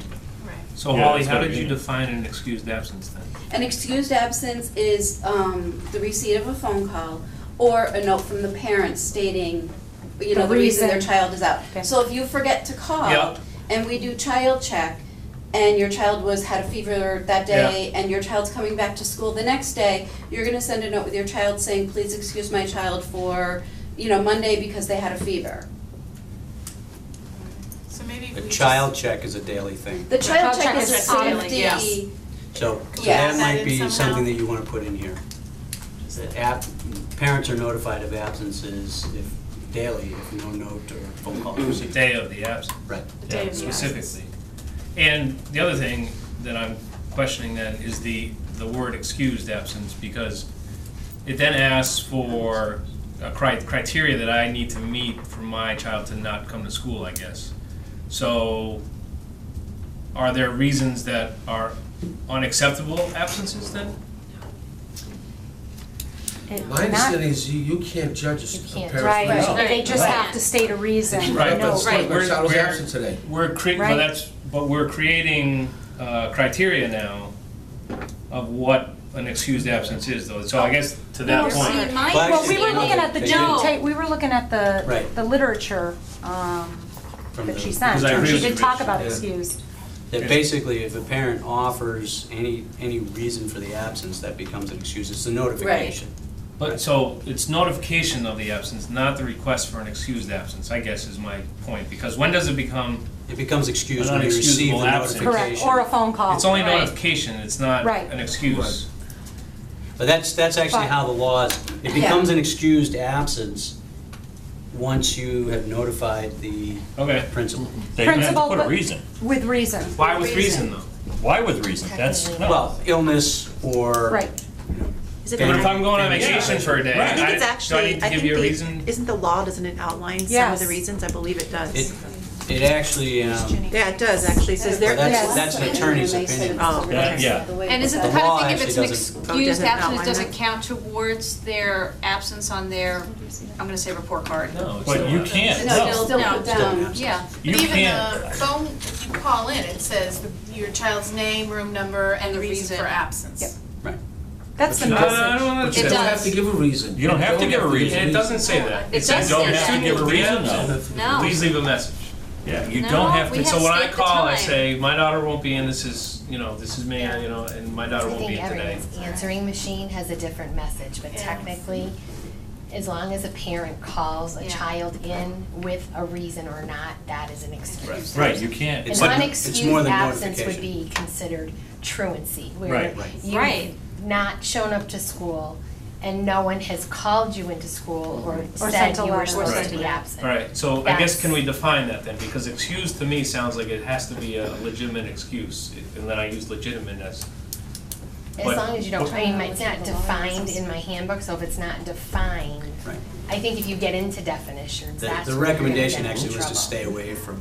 So Yeah, Holly, that's how what did we you mean. define an excused absence then? An excused absence is the receipt of a phone call or a note from the parent stating, you know, The the reason their reason. child is out. Okay. So if you forget to call Yep. and we do child check and your child had a fever that day and your child's coming back to school the next day, you're gonna send a note with your child saying, please excuse my child for, you know, Monday because they had a fever. so maybe A we child check is a daily thing. The child check check is a is daily, safety. yes. So Yeah. that might be Somehow. something that you want to put in here. That parents are notified of absences if daily, if no note or phone call is The received. day of the absence. Right. day of the Specifically. And the other thing that I'm questioning then is the word excused absence, because it then asks for a criteria that I need to meet for my child to not come to school, I guess. So are there reasons that are unacceptable absences then? My understanding is you can't judge a can't. parent's right, reason. they just Right. have to state a reason. Right, No. but Right. My child was absent today. We're Right. but we're creating criteria now of what an excused absence is, though. So I guess to that No, point. see, in my Well, Well, we were No, looking at the they No. dictate, we were looking at Right. the literature From that the- she sent. Because I agree She with you, did talk Rich. about Yeah. excused. That basically, if a parent offers any reason for the absence, that becomes an excuse. It's a notification. But, so, it's notification of the absence, not the request for an excused absence, I guess is my point, because when does it become, It becomes excused An when you receive the unexcusable absence. notification. Correct, or a phone call. it's only Right. notification, it's not Right. an excuse. But that's actually how the law is. It becomes an excused absence once you have notified the Okay. principal. They have to Principal, put a but- reason. With reason. Why with reason, though? Why with reason? That's, no. Well, illness or. Right. Is it But if not- I'm going on Yeah. vacation for a day, I think it's do I actually, need to give you a reason? isn't the law, doesn't it outline some of Yes. the reasons? I believe it does. It- It actually, Yeah, it does, actually, it says there. that's an attorney's opinion. Oh, That- okay. yeah. And is it the The kind law of thing, if actually it's an doesn't- excused doesn't absence, outline it doesn't that? count towards their absence on their, I'm gonna say report card? No, but you can't, No, no. still No, put down, yeah. You But even can't. the phone, if you call in, it says your child's name, room number, and the reason for absence. Yep. Right. That's the No, message. I don't know But that you It don't does. have to give a reason. You don't have to give a reason. It doesn't say that. It says does say your that. student Give a will be reason, absent. No. Please leave a message. Yeah, you No, don't have we to. have So when I state the call, I time. say, my daughter won't be in, this is me, and my daughter I won't be think in today. everyone's answering machine has a different message, but technically, as long as a parent calls a Yeah. child in with a reason or not, that is an excuse. Right, you can't. An It's more unexcused than absence would notification. be considered truancy, where Right. Right. you've not shown up to school and no one has called you into school or Or said sent a you were letter. supposed Right. to be absent. All right, so I guess That's- can we define that then? Because excuse to me sounds like it has to be a legitimate excuse, and then I use legitimate as. As But- long as you don't, I mean, it's not defined in my handbook, so if it's not defined, Right. I think if you get into definitions, The, that's the where you're gonna recommendation get in actually was to trouble. stay away from.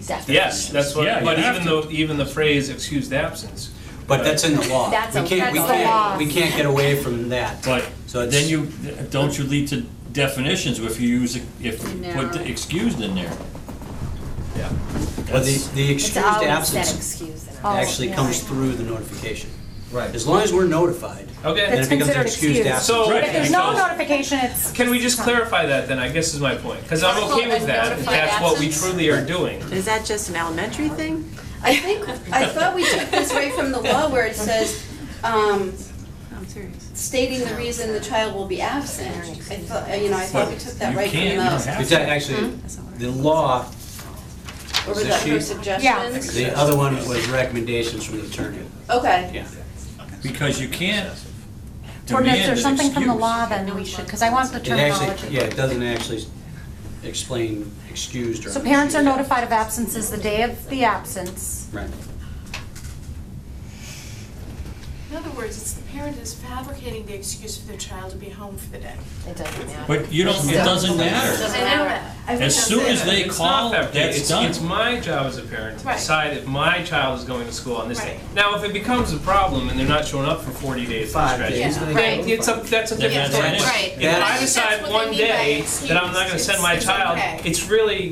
Definitely. Yes, that's what, Yeah, you but have even the phrase excused absence. But that's in the law. That's We a- can't, we that's the can't, law. we can't get away from that. But So it's- then don't you lead to definitions if you use, if you put the excused in there? Yeah. But the It's excused always that absence excuse. in it. actually yeah. comes through the notification. Right. As long as we're notified, Okay. then It's it becomes an considered excused excused. absence. So, Right. If there's no because- notification, it's. Can we just clarify that then, I guess is my point, because I'm okay with that, if that's what we truly are doing. Is that just an elementary thing? I thought we took this right from the law where it says, I'm serious. stating the reason the child will be absent. I thought we took that You right can't, you don't from have It's to. actually, the law, or was Is that she- her suggestion? the other one was recommendations from the attorney. Okay. Yeah. Because you can't Or demand if there's an something from the excuse. law, then we should, because I want the It actually, terminology. yeah, it doesn't actually explain excused or. So parents are unexcused. notified of absences the day of the absence. Right. In other words, it's the parent is fabricating the excuse for their child to be home for the day. It doesn't matter. But you don't, it doesn't matter. I know that. As soon as they It's call, not fabricated. that's It's- done. It's my job as a parent to Right. decide if my child is going to school on this day. Right. Now, if it becomes a problem and they're not showing up for 40 days at a 5 stretch, days, then Right. it's that's a Then different that's story. an Right. If That- I I think decide that's what one they mean by day excuse. that I'm not gonna send my It's child, okay. it's really,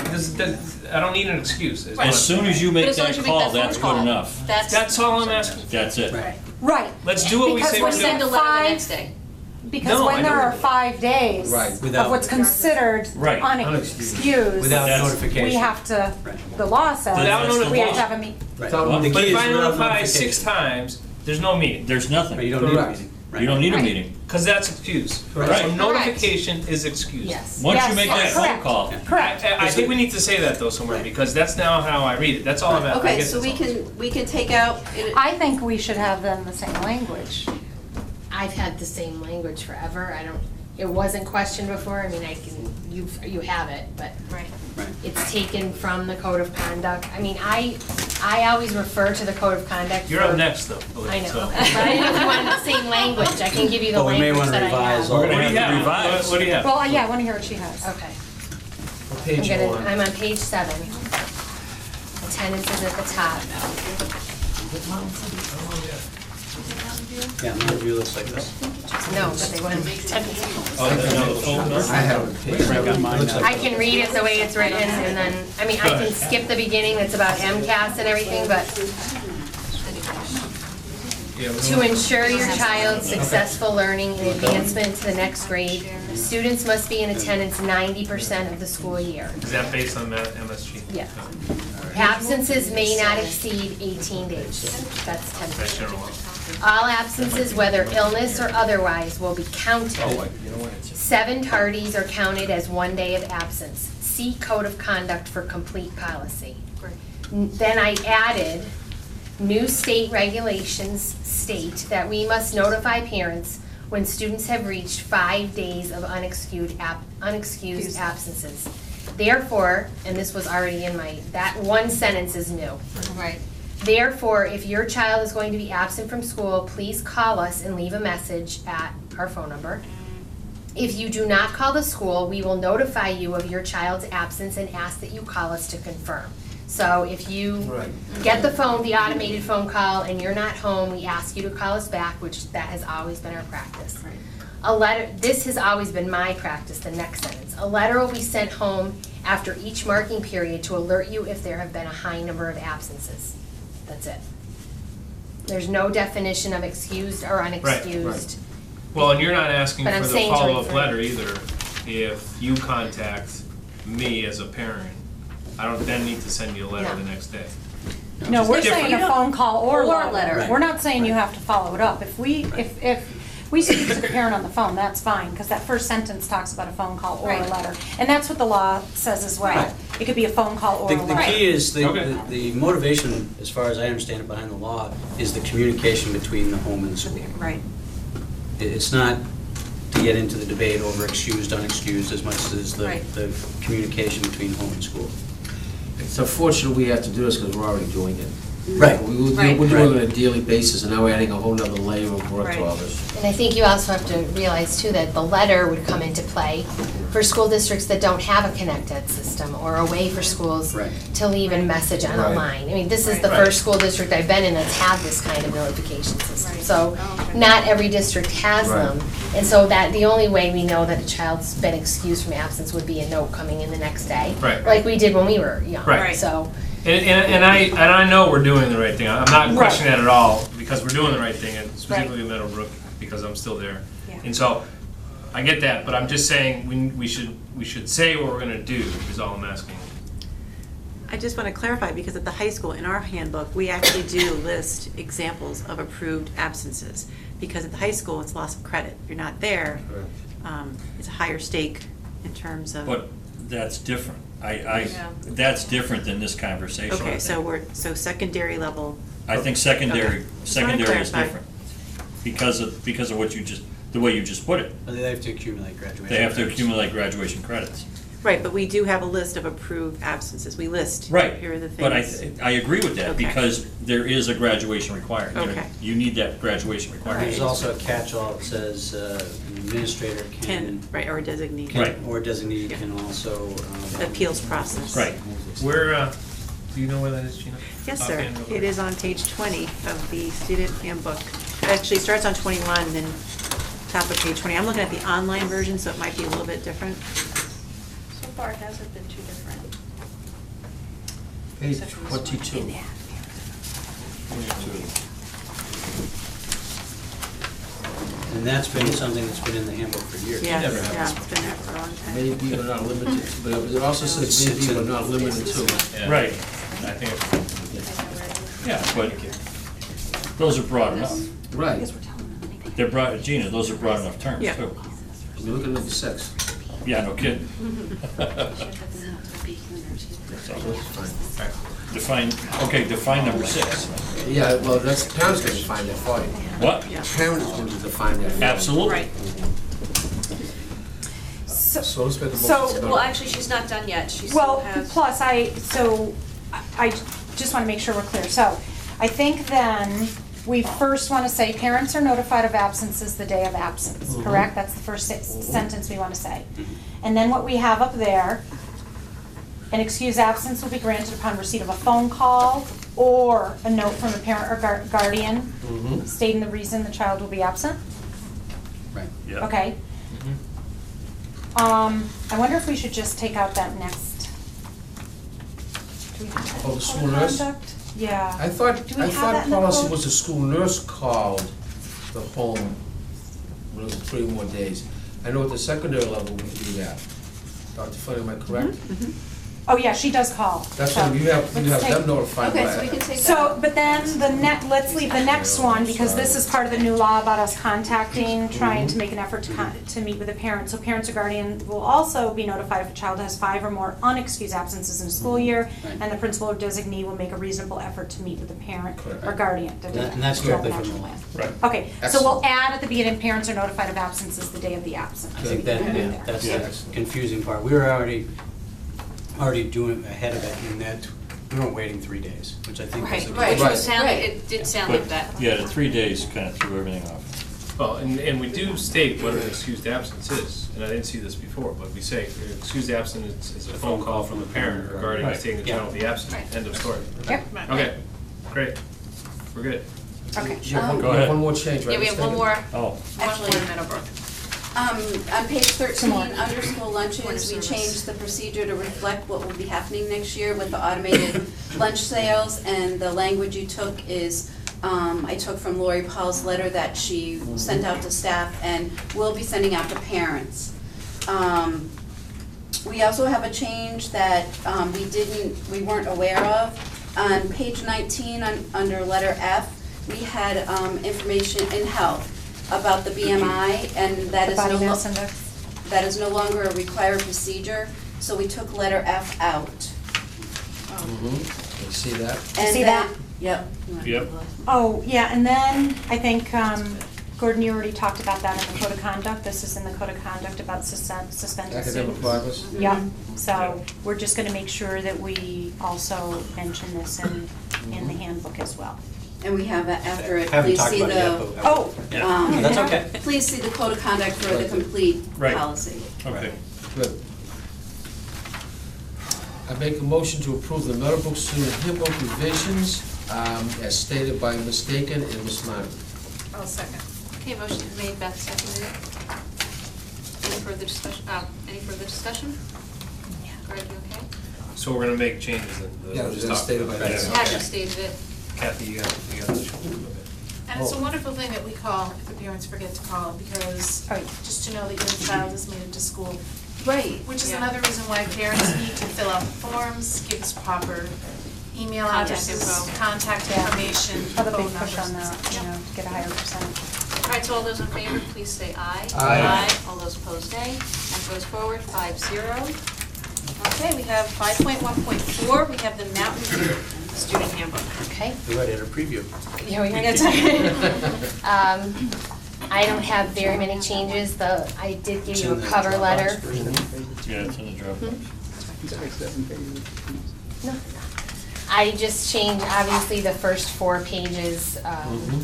I don't need an excuse. is what I'm As soon as you But make as long that as you make call, that phone that's good call, enough. That's all I'm asking. That's it. Right. Right. Let's do what we Because say when we're you doing. Send a letter the next day. Because No, I when there know. are 5 days Right. of Without- what's considered Right. unexcused, Without That's- notification. we have to, Right. the law says, Without we have notification. to have a meet. Right. Without The But key if is I without notify notification. 6 times, there's no meeting, There's Right, nothing. you don't need a Correct. meeting. You don't need a Right. meeting. because that's excused. Right. So notification is excused. Yes. Once you Yes, make that phone correct. call, Correct. I think we need to say that though somewhere, because that's now how I read it, that's all I'm at. I Okay, guess so that's all. we can take out, I think we should have them the same language. I've had the same language forever. It wasn't questioned before. I mean, you have it, but Right. Right. it's taken from the code of conduct. I mean, I always refer to the code of conduct. You're up for- next though. I know, so. but I didn't know if you wanted the same language. I can give you the But we may language wanna that I revise have. all We're gonna What do you have to have? revise. What do you have? Well, yeah, I want to hear what she has. Okay. What page you on? I'm on page 7. Attendance is at the top. Yeah, my view looks like this. No, but they want to make attendance. Oh, no, the phone, no? I have a page. Looks like- I can read it the way it's written, and then, I mean, I can skip the beginning that's about MCAS and everything, but Yeah, we to don't- ensure your child's successful learning and advancement to the next grade, students must be in attendance 90% of the school year. Is that based on that MSG? Yeah. Absences may not exceed 18 days. That's That's 10%. general law. All absences, whether illness or otherwise, will be counted. 7 tardies are counted as 1 day of absence. See Code of Conduct for complete policy. Then I added, new state regulations state that we must notify parents when students have reached 5 days of unexcused absences. Therefore, and this was already in that one sentence is new. Right. Therefore, if your child is going to be absent from school, please call us and leave a message at our phone number. If you do not call the school, we will notify you of your child's absence and ask that you call us to confirm. So if you get the automated phone call, and you're not home, we ask you to call us back, which that has always been our practice. A letter, this has always been my practice, the next sentence. A letter will be sent home after each marking period to alert you if there have been a high number of absences. That's it. There's no definition of excused or unexcused. Well, and you're not asking But I'm for the saying to follow-up refer- letter either. If you contact me as a parent, I don't then need to send you a letter No. the next day. No, we're Different. saying a phone call or Or letter. letter. We're not saying you have to follow it up. If we speak to the parent on the phone, that's fine, because that first sentence talks about a phone call or a Right. letter. And that's what the law says as well. Right. It could be a phone call or a The letter. key is, Okay. the motivation, as far as I understand it behind the law, is the communication between the home and the school. Right. It's not to get into the debate over excused, unexcused, as much as Right. the communication between home and school. It's unfortunate we have to do this because we're already doing it. Right. We're Right. doing it on a daily basis, and now we're adding a whole nother layer of work to Right. all this. And I think you also have to realize too that the letter would come into play for school districts that don't have a connected system, or a way for schools Right. to leave a message on a Right. line. I mean, this is the Right. first school district I've been in that's had this kind of notification system. Right. So Oh, okay. not every district has Right. them. And so that, the only way we know that a child's been excused from absence would be a note coming in the next day. Right. Like we did when we were young. Right. So, And I know we're doing the right thing. I'm not questioning that at all, because we're doing the right thing, and specifically in Meadowbrook, because I'm still there. Yeah. And so, I get that, but I'm just saying, we should say what we're gonna do, is all I'm asking. I just want to clarify, because at the high school, in our handbook, we actually do list examples of approved absences. Because at the high school, it's loss of credit. If you're not there, it's a higher stake in terms of. But that's different. Yeah. That's different than this conversation. I Okay, think. so secondary level. I think secondary Okay. Just wanna is clarify. different. Because of what you just, the way you just put it. They have to accumulate graduation. They have to credits. accumulate graduation credits. Right, but we do have a list of approved absences. We list. Right. Here are the things. But I agree with that, Okay. because there is a graduation required. Okay. You need that graduation requirement. There's also a catch-all that says an administrator Can, right, or designate. Right. or designee Yeah. can also. The appeals process. Right. Where, do you know where that is, Gina? Yes, sir. Offhand, It is on page 20 of the student handbook. It actually starts on 21, and then top of page 20. I'm looking at the online version, so it might be a little bit different. So far, it hasn't been too different. Page Except for this one. 22. And that's been something that's been in the handbook for years. Yes, never yeah, happens. it's been there for a long time. Maybe but not limited, to- but it also says maybe but not limited to. Right. I think, yeah, but those are broad enough. Right. They're broad, Gina, those are broad enough terms, Yeah. too. You're looking at the sex. Yeah, no kidding. So, Define, okay, define number 6. Yeah, well, that's, parents gonna define that for you. What? Parents gonna define that for you. Absolutely. Right. So let's make a So- motion. Well, actually, she's not done yet. She still Well, has. plus I just want to make sure we're clear. So I think then we first want to say parents are notified of absences the day of absence, correct? That's the first sentence we want to say. And then what we have up there, an excused absence will be granted upon receipt of a phone call or a note from a parent or guardian stating the reason the child will be absent. Right. Yeah. Okay. I wonder if we should just take out that next. Do we have that Oh, in the school code of nurse? conduct? Yeah. I thought, Do we I have thought that in the policy code? was the school nurse called the home when it was 3 more days. I know at the secondary level we do that. Dr. Flynn, am I correct? Oh, yeah, she does call. That's So, what, you have let's them take- notified. Okay, by- so we can take that So, out. but then let's leave the next one, because this is part of the new law about us contacting, trying to make an effort to meet with a parent. So parents or guardian will also be notified if a child has 5 or more unexcused absences in a school year, Right. and the principal or designee will make a reasonable effort to meet with the parent Correct. or guardian. And that's directly from the law. Right. Okay, so Excellent. we'll add at the beginning, parents are notified of absences the day of the absence. I think that, We'll do yeah, that. that's Yeah. the confusing part. We were already doing ahead of it in that we weren't waiting 3 days, which I think was. Right, a- right. Right. It did sound like that. But, yeah, the 3 days kind of threw everything off. Well, and we do state what an excused absence is, and I didn't see this before, but we say excused absence is a phone call from the parent regarding Right. stating the child will be absent. Right. End of story. Yep. Okay, great. We're good. Okay. You have Go ahead. one more change, right? Yeah, we have one Miss more, Oh, one more in Meadowbrook. On page 13, Some more. under school lunches, we service. changed the procedure to reflect what will be happening next year with the automated lunch sales, and the language you took is, I took from Lori Paul's letter that she sent out to staff, and will be sending out to parents. We also have a change that we weren't aware of. On page 19, under letter F, we had information in health about the BMI, and that The is body no mass longer. index. That is no longer a required procedure, so we took letter F out. You see that? And See then- that? Yep. Yep. Oh, yeah, and then I think, Gordon, you already talked about that in the code of conduct. This is in the code of conduct about suspended Academic students. progress? Yep, so we're just gonna make sure that we also mention this in the handbook as well. And we have after it, Haven't please talked see about it yet, the, but. Oh, Yeah, that's okay. please see the code of conduct for the complete Right. policy. okay. Good. I make a motion to approve the Meadowbrook student handbook revisions as stated by Ms. Dakin and Ms. Martin. I'll second. Okay, motion is made, Beth seconded. Any further discussion? Greg, you okay? So we're gonna make changes then? Yeah, it was just stated by Okay. that. Patrick stated it. Kathy, you got this. And it's a wonderful thing that we call, if the parents forget to call, because just to know that your child is made it to school. Right. Which is Yeah. another reason why parents need to fill out forms, give us proper email Contact addresses, info. contact Yeah. information, Other phone big push numbers. on that, you know, to get a higher percentage. All right, so all those in favor, please say aye. Aye. All those opposed, nay. And goes forward, 5-0. Okay, we have 5.1.4, we have the Mountain View Student Handbook. Okay. We already had a preview. Yeah, we I don't have very many changes, though I did give It's you in a the cover Dropbox letter. version. Yeah, it's in the Dropbox. No. I just changed, obviously, the first 4 pages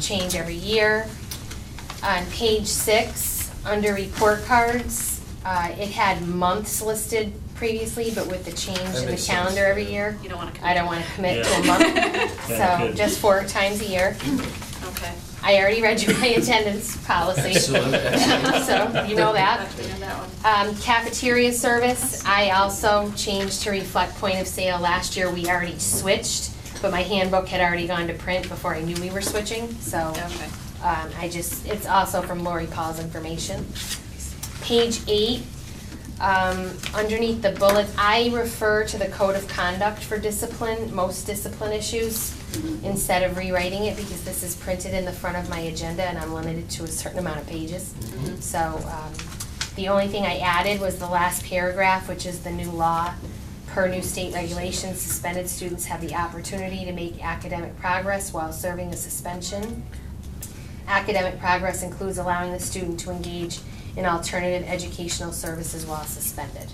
change every year. On page 6, under report cards, it had months listed previously, but with the change in the makes calendar sense. every year, You don't want to I don't want to commit to Yeah. a month. Yeah, So good. just 4 times a year. Okay. I already read you my attendance policy. Excellent, excellent. So you know that. We know that one. Cafeteria service, I also changed to reflect point of sale. Last year, we already switched, but my handbook had already gone to print before I knew we were switching, so Okay. it's also from Lori Paul's information. Page 8, underneath the bullets, I refer to the code of conduct for discipline, most discipline issues, instead of rewriting it, because this is printed in the front of my agenda and I'm limited to a certain amount of pages. So, the only thing I added was the last paragraph, which is the new law. Per new state regulations, suspended students have the opportunity to make academic progress while serving a suspension. Academic progress includes allowing the student to engage in alternative educational services while suspended.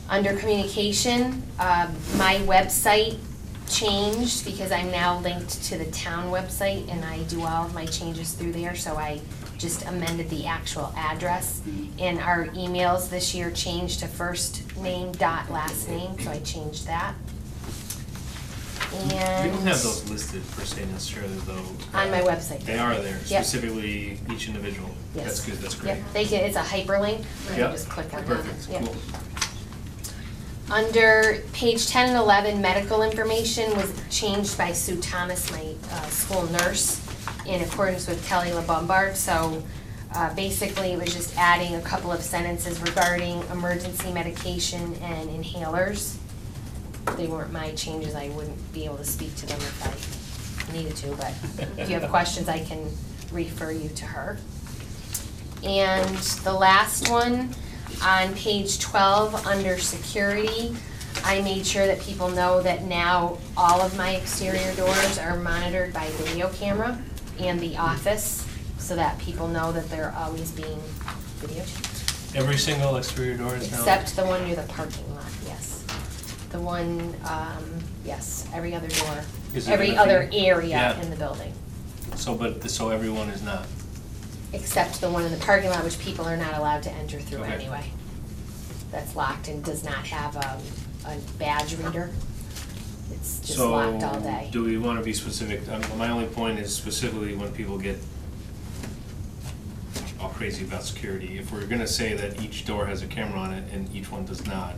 Under communication, my website changed because I'm now linked to the town website and I do all of my changes through there, so I just amended the actual address. And our emails this year changed to first name dot last name, so I changed that. And We don't have those listed per se necessarily though. on my website. They are there, Yep. specifically each individual. Yes. That's good, that's great. Yep, they can, it's a hyperlink, you Yep. just click on that. Perfect, Yep. cool. Under page 10 and 11, medical information was changed by Sue Thomas, my school nurse, in accordance with Kelly LaBombard. So basically, it was just adding a couple of sentences regarding emergency medication and inhalers. They weren't my changes, I wouldn't be able to speak to them if I needed to, but if you have questions, I can refer you to her. And the last one, on page 12, under security, I made sure that people know that now all of my exterior doors are monitored by video camera and the office, so that people know that they're always being videotaped. Every single exterior door is now? Except the one near the parking lot, yes. The one, yes, every other door, Is it every gonna other be- area Yeah. in the building. So everyone is not? Except the one in the parking lot, which people are not allowed to enter through Okay. anyway. That's locked and does not have a badge reader. It's just locked all day. So, do we want to be specific? My only point is specifically when people get all crazy about security. If we're gonna say that each door has a camera on it and each one does not,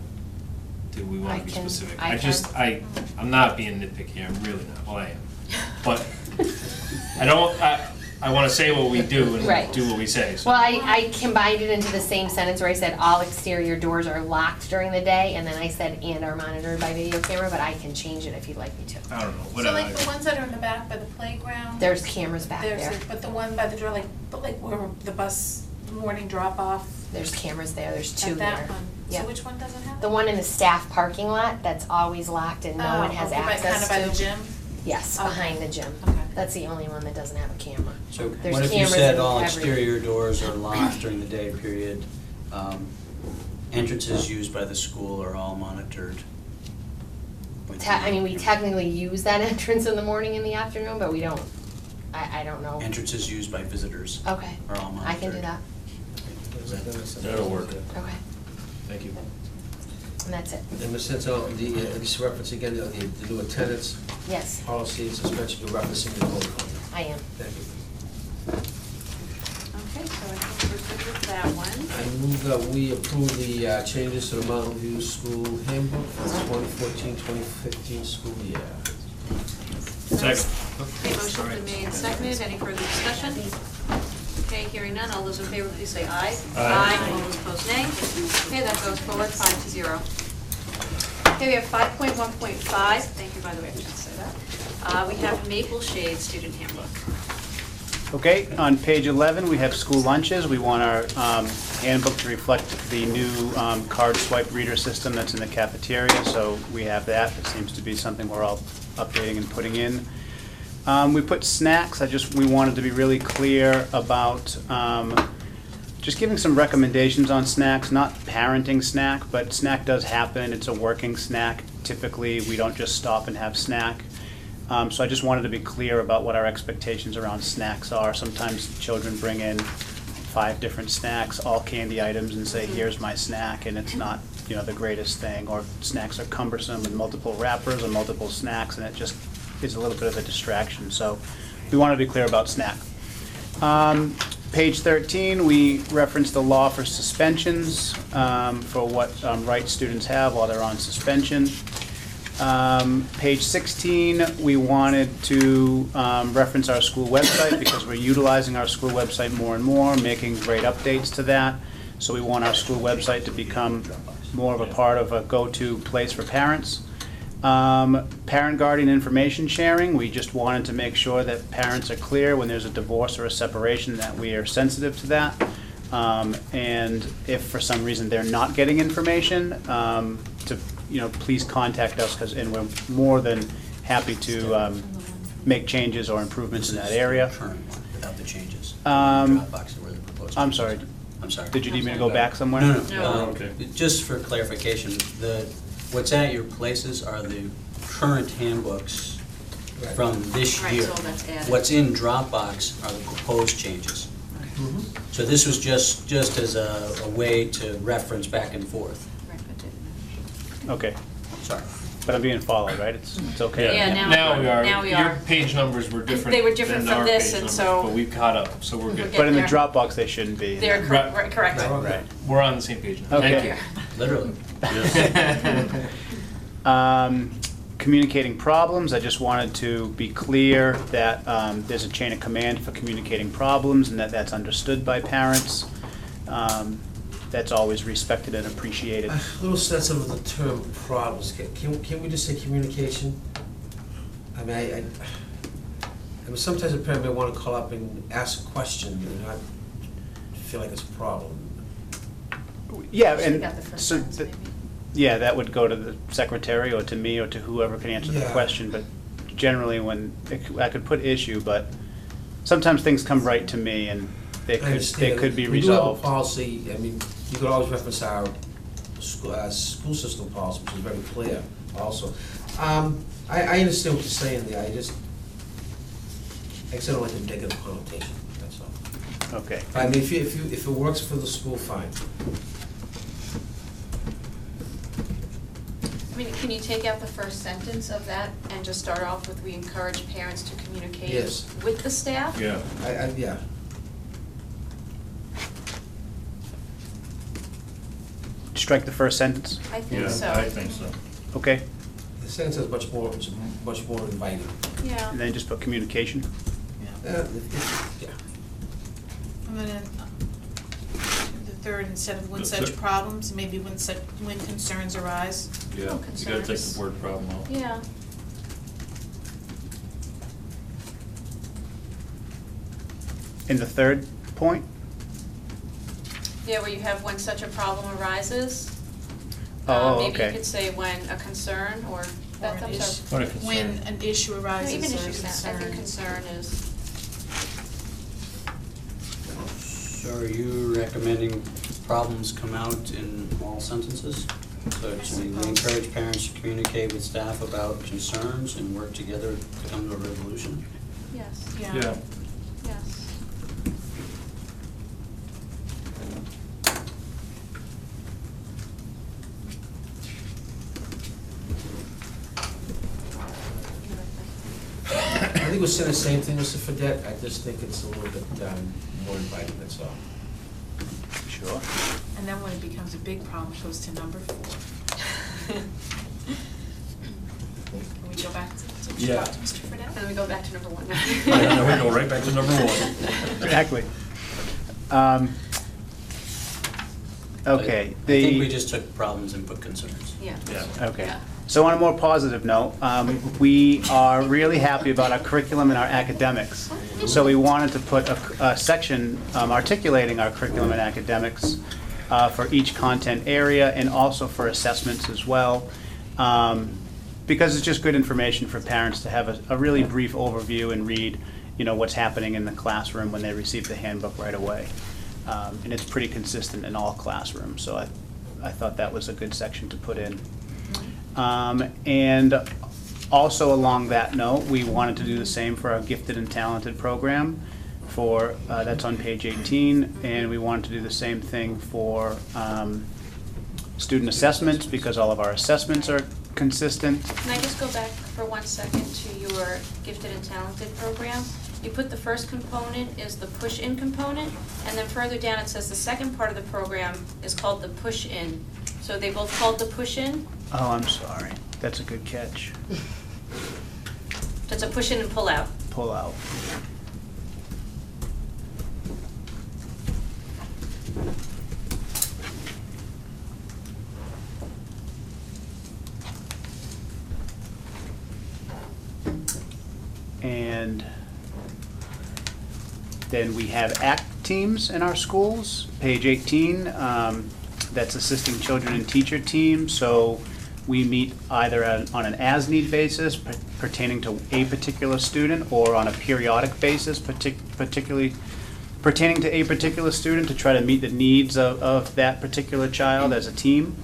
do we want to be specific? I'm not being nitpicky, I'm really not, well, I am. But I want to say what we do and Right. do what we say, so. Well, I combined it into the same sentence where I said all exterior doors are locked during the day, and then I said and are monitored by video camera, but I can change it if you'd like me to. I don't know, So whatever. like the ones that are in the back by the playground? There's cameras back There's there. But the one by the door, like where the bus morning drop off? There's cameras there, there's two At there. that one? Yeah. So which one doesn't have? The one in the staff parking lot, that's always locked and no one has access to. Kind of by the gym? Yes, Okay. behind the gym. Okay. That's the only one that doesn't have a camera. So There's what if you cameras said in all every- exterior doors are locked during the day period? Entrances used by the school are all monitored? I mean, we technically use that entrance in the morning and the afternoon, but we don't, I don't know. Entrances used by visitors Okay, are all monitored? I can do that. That'll work. Okay, Thank you. and that's it. And Ms. Senzo, this reference again, the new attendance Yes, policy and suspension, you're referencing the code. I am. Thank you. Okay, so I think we're good with that one. I move that we approve the changes to the Mountain View School Handbook for the 2014-2015 school year. Second. Okay, motion's been made and seconded. Any further discussion? Okay, hearing none. All those in favor, please say aye. Aye. All those opposed, nay. Okay, that goes forward 5-0. Okay, we have 5.1.5. Thank you, by the way, I should say that. We have Maple Shade Student Handbook. Okay, on page 11, we have school lunches. We want our handbook to reflect the new card swipe reader system that's in the cafeteria, so we have that. It seems to be something we're all updating and putting in. We put snacks. We wanted to be really clear about just giving some recommendations on snacks, not parenting snack, but snack does happen. It's a working snack. Typically, we don't just stop and have snack. So I just wanted to be clear about what our expectations around snacks are. Sometimes children bring in 5 different snacks, all candy items, and say, here's my snack, and it's not, the greatest thing. Or snacks are cumbersome with multiple wrappers and multiple snacks, and it just is a little bit of a distraction. So we want to be clear about snack. Page 13, we reference the law for suspensions, for what rights students have while they're on suspension. Page 16, we wanted to reference our school website because we're utilizing our school website more and more, making great updates to that. So we want our school website to become more of a part of a go-to place for parents. Parent-guardian information sharing, we just wanted to make sure that parents are clear when there's a divorce or a separation that we are sensitive to that. And if for some reason they're not getting information, to please contact us, and we're more than happy to make changes or improvements in that area. Current one, without the changes. Dropbox where the proposed I'm sorry. I'm sorry. Did you need me to go back somewhere? No. Just for clarification, what's at your places are the current handbooks from this Right, year. so that's added. What's in Dropbox are the proposed changes. So this was just as a way to reference back and forth. Okay. Sorry. But I'm being followed, right? It's okay? Yeah, Now we are. now we Your are. page numbers were different. They were different than from our this, page and numbers, so- But we've caught up, so we're good. But in the there. Dropbox, they shouldn't be. They're correct. Right. We're on the same page now. Okay. Thank you. Literally. Communicating problems, I just wanted to be clear that there's a chain of command for communicating problems and that's understood by parents. That's always respected and appreciated. A little sensitive of the term problems. Can we just say communication? I mean, I mean, sometimes a parent may want to call up and ask a question and not feel like it's a problem. Yeah, Should've got the and first so, sentence, maybe. yeah, that would go to the secretary or to me or to whoever can answer the Yeah. question, but generally I could put issue, but sometimes things come right to me and they could be We do have a resolved. policy, I mean, you could always reference our school system policy, which is very clear also. I understand what you're saying there, I just don't like the negative connotation, that's all. Okay. I mean, if it works for the school, fine. I mean, can you take out the first sentence of that and just start off with, we encourage parents to communicate Yes. with the staff? Yeah. Yeah. Strike the first sentence? I think Yeah, so. I think so. Okay. The sentence is much more inviting. Yeah. And then just put communication? Yeah. I'm gonna, the third, instead of when The such third. problems, maybe when concerns arise. Yeah, Oh, you gotta take concerns. the word problem out. Yeah. In the third point? Yeah, where you have when such a problem arises. Oh, Maybe okay. you could say when a concern, or that, Or an I'm issue. sorry. What a concern. When an issue No, arises even or issues, I think concern. concern is, So are you recommending problems come out in all sentences? So it's, we encourage parents to communicate with staff about concerns and work together to come to a resolution? yes, Yeah. Yeah. yes. I think we're saying the same thing, Mr. Fedett, I just think it's a little bit more inviting, that's all. Sure. And then when it becomes a big problem, it goes to number 4. Can we go back to Yeah. Mr. Fredette? And then we go back to number 1. Yeah, then we go right back to number 1. Exactly. Okay, I think we the, just took problems and put concerns. Yeah. Yeah. okay. Yeah. So on a more positive note, we are really happy about our curriculum and our academics. So we wanted to put a section articulating our curriculum and academics for each content area and also for assessments as well. Because it's just good information for parents to have a really brief overview and read, what's happening in the classroom when they receive the handbook right away. And it's pretty consistent in all classrooms, so I thought that was a good section to put in. And also along that note, we wanted to do the same for our gifted and talented program that's on page 18, and we wanted to do the same thing for student assessments, because all of our assessments are consistent. Can I just go back for 1 second to your gifted and talented program? You put the first component is the push-in component, and then further down it says the second part of the program is called the push-in. So they both called the push-in? Oh, I'm sorry. That's a good catch. That's a push-in and pull-out. Pull out. And then we have ACT teams in our schools, page 18. That's assisting children and teacher teams. So we meet either on an as-need basis pertaining to a particular student, or on a periodic basis particularly pertaining to a particular student, to try to meet the needs of that particular child as a team.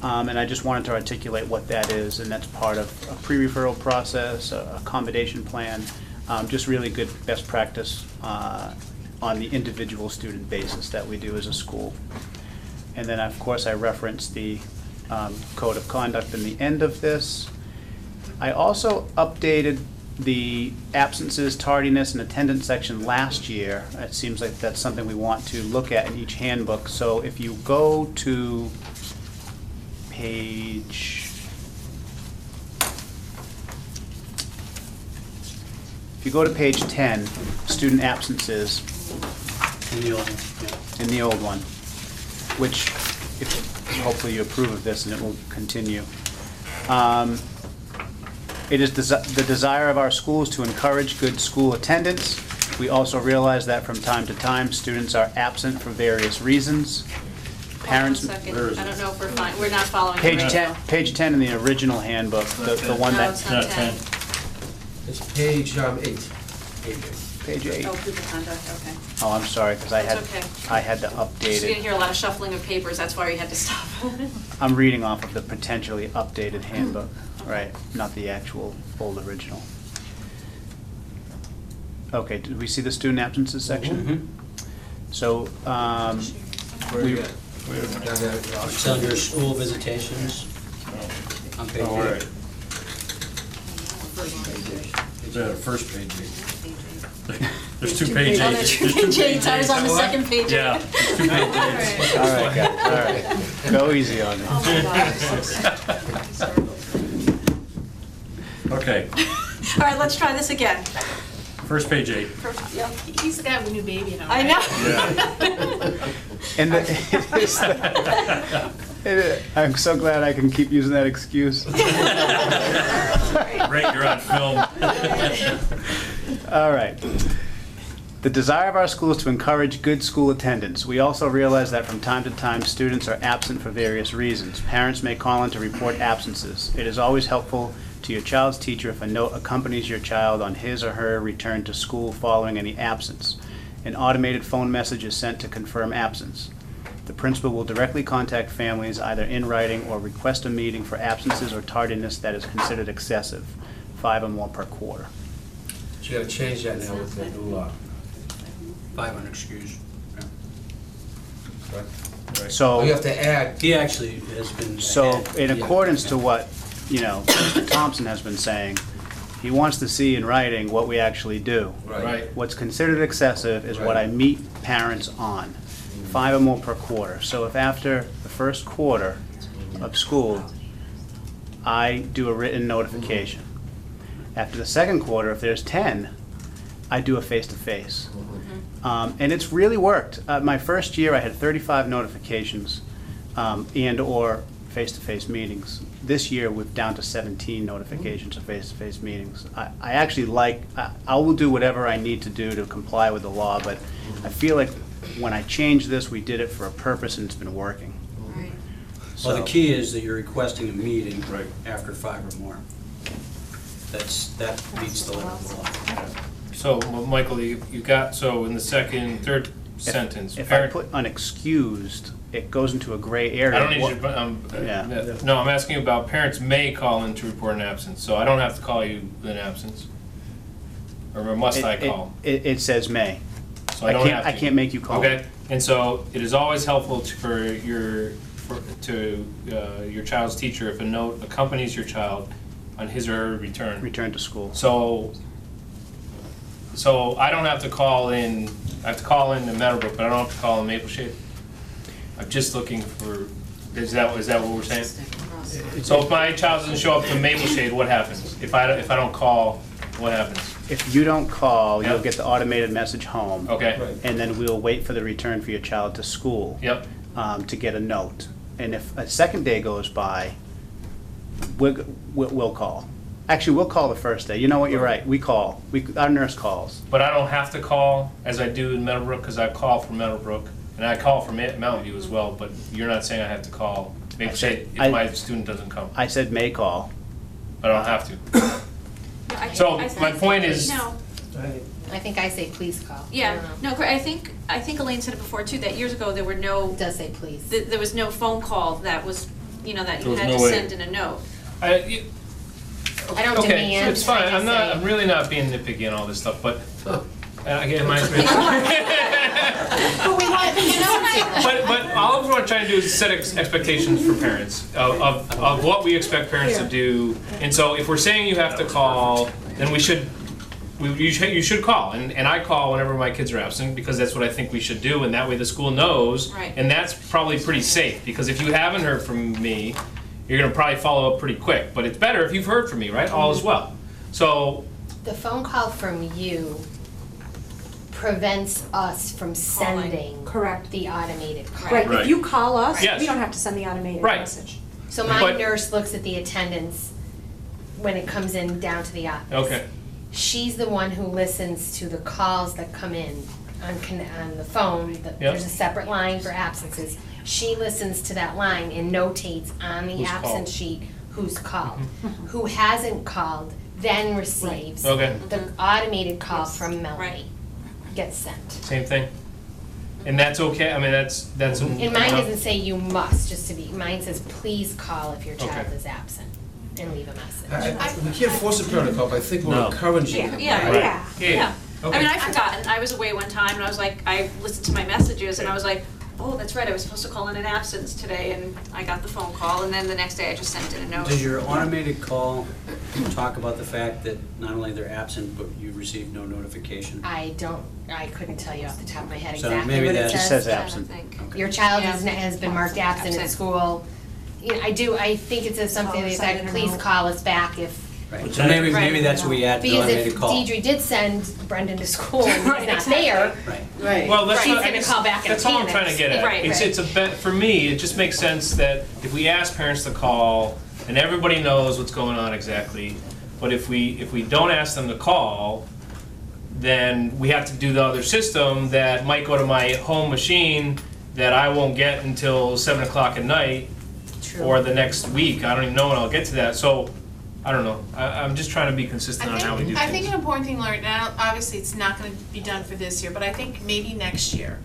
And I just wanted to articulate what that is, and that's part of a pre-referral process, a accommodation plan, just really good best practice on the individual student basis that we do as a school. And then, of course, I referenced the code of conduct in the end of this. I also updated the absences, tardiness, and attendance section last year. It seems like that's something we want to look at in each handbook. So if you go to page, if you go to page 10, student absences. In the old one, yeah. In the old one, which, if hopefully you approve of this and it will continue. It is the desire of our schools to encourage good school attendance. We also realize that from time to time, students are absent for various reasons. Parents. Hold on a second. I don't know if we're fine. We're not following. Page it. 10, page 10 in the original handbook, the one No, that. it's not 10. It's page 8. Page 8. Oh, through the conduct, okay. Oh, I'm sorry, because I That's okay. had to update You're gonna it. hear a lot of shuffling of papers, that's why you had to stop. I'm reading off of the potentially updated handbook, right, not the actual old original. Okay, did we see the student absences section? Mhm. So, Where you we- at? It's under school visitations on page Oh, all right. 8. Is that a first page? There's 2 page Oh, 8. there's 2 page 8, I was on the second page. Yeah, there's 2 page 8. all right, guys, all right. Go easy on me. Okay, All right, let's try this again. first page 8. Yeah. He's got a new baby now. I know. And I'm so glad I can keep using that excuse. Great, you're on film. All right. The desire of our schools to encourage good school attendance. We also realize that from time to time, students are absent for various reasons. Parents may call in to report absences. It is always helpful to your child's teacher if a note accompanies your child on his or her return to school following any absence. An automated phone message is sent to confirm absence. The principal will directly contact families either in writing or request a meeting for absences or tardiness that is considered excessive, 5 or more per quarter. So you gotta change that now with the new law. 5 unexcused. So. Oh, you have to add. He actually has been. So in Yeah. accordance to what, Mr. Thompson has been saying, he wants to see in writing what we actually do. Right. What's considered excessive is what I meet parents on, 5 or more per quarter. So if after the first quarter of school, I do a written notification. After the second quarter, if there's 10, I do a face-to-face. And it's really worked. My first year, I had 35 notifications and/or face-to-face meetings. This year, we're down to 17 notifications of face-to-face meetings. I actually I will do whatever I need to do to comply with the law, but I feel like when I changed this, we did it for a purpose and it's been working. Right. Well, the So- key is that you're requesting a meeting after 5 or more. That meets the letter of the law. So, well, Michael, you got, so in the third sentence, If I parent, put unexcused, it goes into a gray area. I don't need What- you, Yeah. no, I'm asking about parents may call in to report an absence, so I don't have to call you an absence? Or must I call? It says may. So I don't have to. I can't make you call. Okay, and so it is always helpful for your child's teacher if a note accompanies your child on his or her return. Return to school. So I don't have to call in, I have to call in to Meadowbrook, but I don't have to call in Maple Shade? I'm just looking for, is that what we're saying? So if my child doesn't show up to Maple Shade, what happens? If I don't call, what happens? If you don't call, you'll Yep. get the automated message home. Okay. And then we'll wait for the return for your child to school. Yep. To get a note. And if a second day goes by, we'll call. Actually, we'll call the first day. You know what, you're right, we call. Our nurse calls. But I don't have to call as I do in Meadowbrook, because I call from Meadowbrook, and I call from Mountain View as well, but you're not saying I have to call Maple Shade if my student doesn't come. I said may call. I don't have to. So, my point is- No. I think I say please call. I Yeah, don't know. no, I think Elaine said it before too, that years ago, there were no, It does say please. there was no phone call that was, that you There was had no to way. send in a note. I don't Okay, demand, it's fine, I just say- I'm really not being nitpicky and all this stuff, but, again, my. But we want, But all we're trying to do is set expectations for parents of what we expect parents to do. And so if we're saying you have to call, then you should call. And I call whenever my kids are absent because that's what I think we should do. And that way the school knows. Right. And that's probably pretty safe because if you haven't heard from me, you're going to probably follow up pretty quick. But it's better if you've heard from me, right? All is well. So the phone call from you prevents us from sending the automated call. Right, if you call us, Yes. we don't have to send the automated Right. message. So my But- nurse looks at the attendance when it comes in down to the office. Okay. She's the one who listens to the calls that come in on the phone. There's a separate line for absences. She listens to that line and notates on the Who's absence called. sheet who's called. Who hasn't called then receives Okay. the automated call from Melanie. Gets sent. Same thing. And that's okay. I mean, that's. And mine enough. doesn't say you must, just to be, mine says please call if your child Okay. is absent and leave a message. We can't force a parent to call, but I think we're No. encouraging them. Yeah, Right. yeah. I mean, I've forgotten, I was away one time, and I was like, I listened to my messages, and I was like, oh, that's right, I was supposed to call in an absence today, and I got the phone call, and then the next day I just sent in a note. Does your automated call talk about the fact that not only they're absent, but you received no notification? I couldn't tell you off the top of my head So exactly maybe what that it just says. says absent. Okay. Your child has been marked absent at school. You know, I think it says something to the effect, please call us back if. Right, so maybe that's what we add to the Because automated if call. Deidre did send Brendan to school and Right, he's not exactly. there, Right. Well, that's she's what, I gonna guess, call back in a that's all I'm panic. trying to get at. Right, It's a bet, for me, it just makes sense that if we ask parents to call, and everybody knows what's going on exactly, but if we don't ask them to call, then we have to do the other system that might go to my home machine that I won't get until 7 o'clock at night, or the next week. I don't even know when I'll get to that, so, I don't know. I'm just trying to be consistent on how we do I think things. an important thing, Lauren, and obviously it's not gonna be done for this year, but I think maybe next year,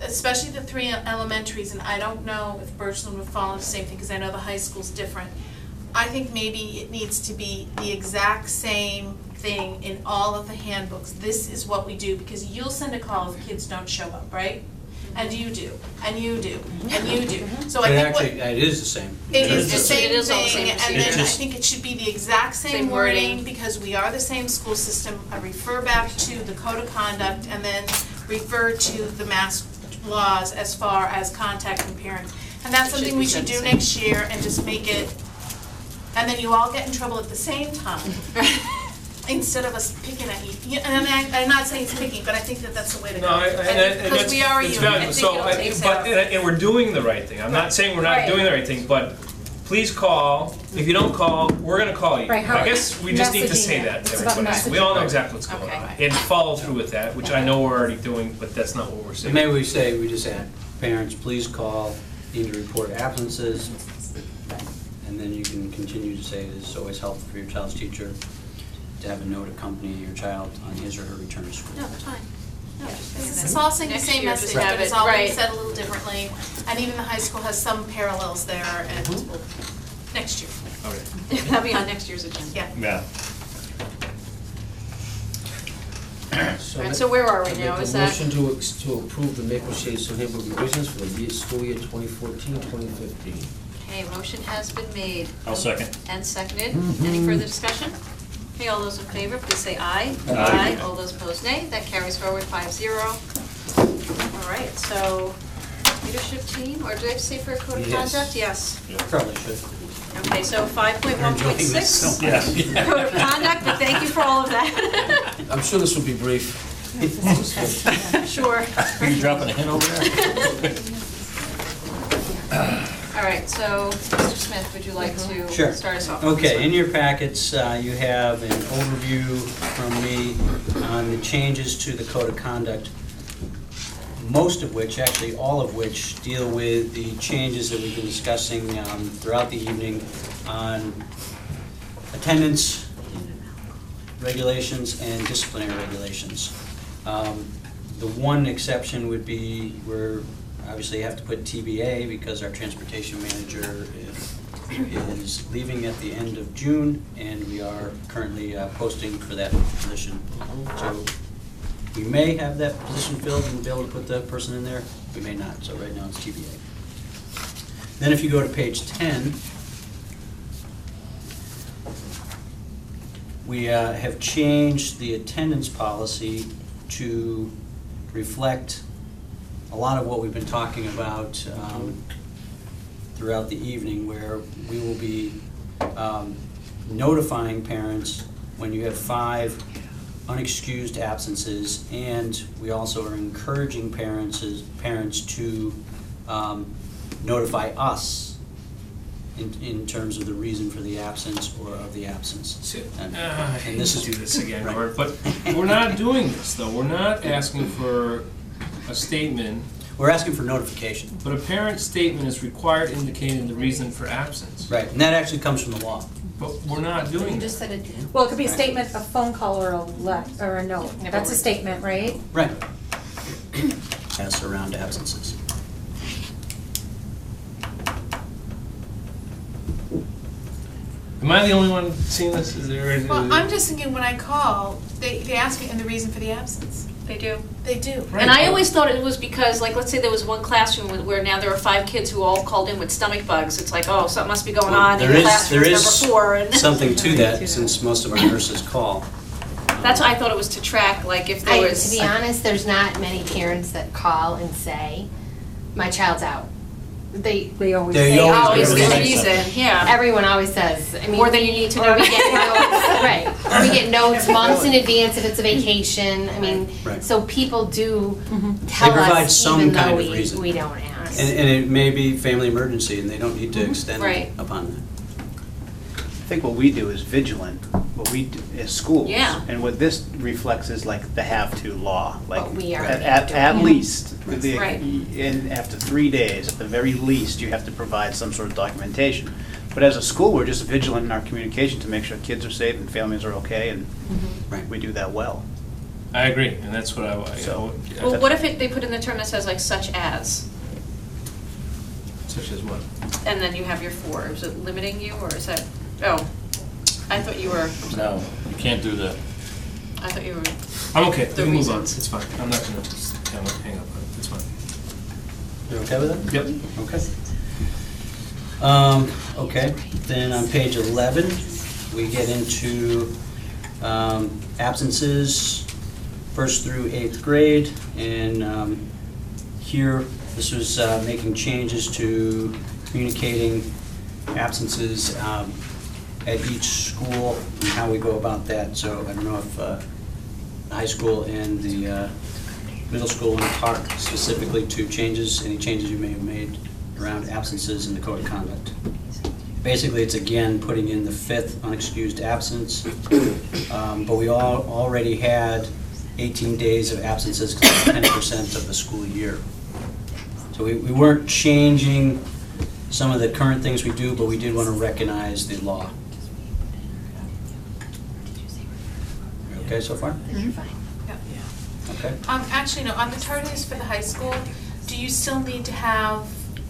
especially the 3 elementaries, and I don't know if Birchland would fall into the same thing, because I know the high school's different. I think maybe it needs to be the exact same thing in all of the handbooks. This is what we do, because you'll send a call if kids don't show up, right? And you do, and you do, and you do. So I It think what. actually, it is the same. It is the It same is all the same thing, and procedure. then I think it should be the exact same Same wording, wording. because we are the same school system. I refer back to the code of conduct, and then refer to the mass laws as far as contacting parents. And that's It should something be we should the do same. next year, and just make it, and then you all get in trouble at the same time, instead of us picking at you. And I'm not saying it's picking, but I think that that's the way to go. No, and Because that's, we are a it's union. valuable, so, and we're doing the right thing, I'm not saying we're not Right. doing the right thing, but please call, if you don't call, we're gonna call you. Right, how- I guess we just need to say messaging that it. to It's about everybody, we all know messaging. exactly what's going Okay. on, and follow through with that, which I know we're already doing, but that's not what we're So saying. maybe we say, we just add, parents, please call, need to report absences, and then you can continue to say, it's always helpful for your child's teacher to have a note accompany your child on his or her return to school. No, that's fine. No, just saying It's that all saying the next same year, message, just have but it's it- all being right. said a little differently. And even the high school has some parallels there, and we'll- next year. Okay. That'll be on next year's agenda. Yeah. Yeah. Alright, so where are we now? I make Is a that- motion to approve the Maple Shade Zone handbook revisions for the school year 2014-2015. Okay, motion has been made. I'll second. And seconded. Any further discussion? Okay, all those in favor, please say aye. Aye. All those opposed, nay. That carries forward 5-0. All right, so leadership team, or do I have to say for a code of Yes. conduct? Yes. Probably should. Okay, so You're enjoying 5.1.6. this so Yes. much. Code of conduct, but thank you for all of that. I'm sure this will be brief. Sure. You dropping a hint over there? All right, so Mr. Smith, would you like to Sure. start us off? on this Okay, one? in your packets, you have an overview from me on the changes to the code of conduct, most of which, actually all of which, deal with the changes that we've been discussing throughout the evening on attendance regulations and disciplinary regulations. The one exception would be where obviously you have to put TBA because our transportation manager is leaving at the end of June, and we are currently posting for that position. So we may have that position filled and be able to put that person in there, we may not, so right now it's TBA. Then if you go to page 10, we have changed the attendance policy to reflect a lot of what we've been talking about throughout the evening, where we will be notifying parents when you have 5 unexcused absences, and we also are encouraging parents to notify us in terms of the reason for the absence or of the absence. I hate this to is do this again, right. Gord, but we're not doing this, though. We're not asking for a statement. We're asking for notification. But a parent's statement is required indicating the reason for absence. Right, and that actually comes from the law. But we're not doing that. said it. Well, it could be a statement, a phone call, or or a note. That's a statement, right? Right. As around absences. Am I the only one seeing this? Is there? Well, I'm just thinking when I call, they ask me, and the reason for the absence. They do. They do. And I always thought it was because, like, let's say there was one classroom where now there are 5 kids who all called in with stomach bugs. It's like, oh, something must be going on in classroom number 4. And something to that, since most of our nurses call. that's why I thought it was to track, like, if there was. To be honest, there's not many parents that call and say, my child's out. They always give a reason, yeah. Everyone always says, I mean. More than you need to know. Or we get notes, right, or we get notes months in advance if it's a vacation, I mean, Right. so people do tell They provide us some even kind though of reason. we don't ask. And it may be family emergency, and they don't need to extend Right. upon that. I think what we do is vigilant, what we do is schools. Yeah. And what this reflects is like the have-to law, like But we are at least, Right. and after 3 days, at the very least, you have to provide some sort of documentation. But as a school, we're just vigilant in our communication to make sure kids are safe and families are okay, and we do that well. I agree, and that's what I. So- Well, what if they put in the term that says, like, such as, Such as what? and then you have your 4? Is it limiting you, or is that, oh, I thought you were, No, you can't do that. I thought you were. I'm okay. The We can move on. reasons. It's fine. I'm not gonna just hang up on it. It's fine. You okay with that? Yep. Okay. Okay, then on page 11, we get into absences, 1st through 8th grade, and here, this was making changes to communicating absences at each school and how we go about that. So I don't know if the high school and the middle school want to talk specifically to changes, any changes you may have made around absences in the code of conduct. Basically, it's again putting in the 5th unexcused absence, but we already had 18 days of absences, 10% of the school year. So we weren't changing some of the current things we do, but we did want to recognize the law. You okay so far? Okay. Actually, no, on the tardiness for the high school, do you still need to have,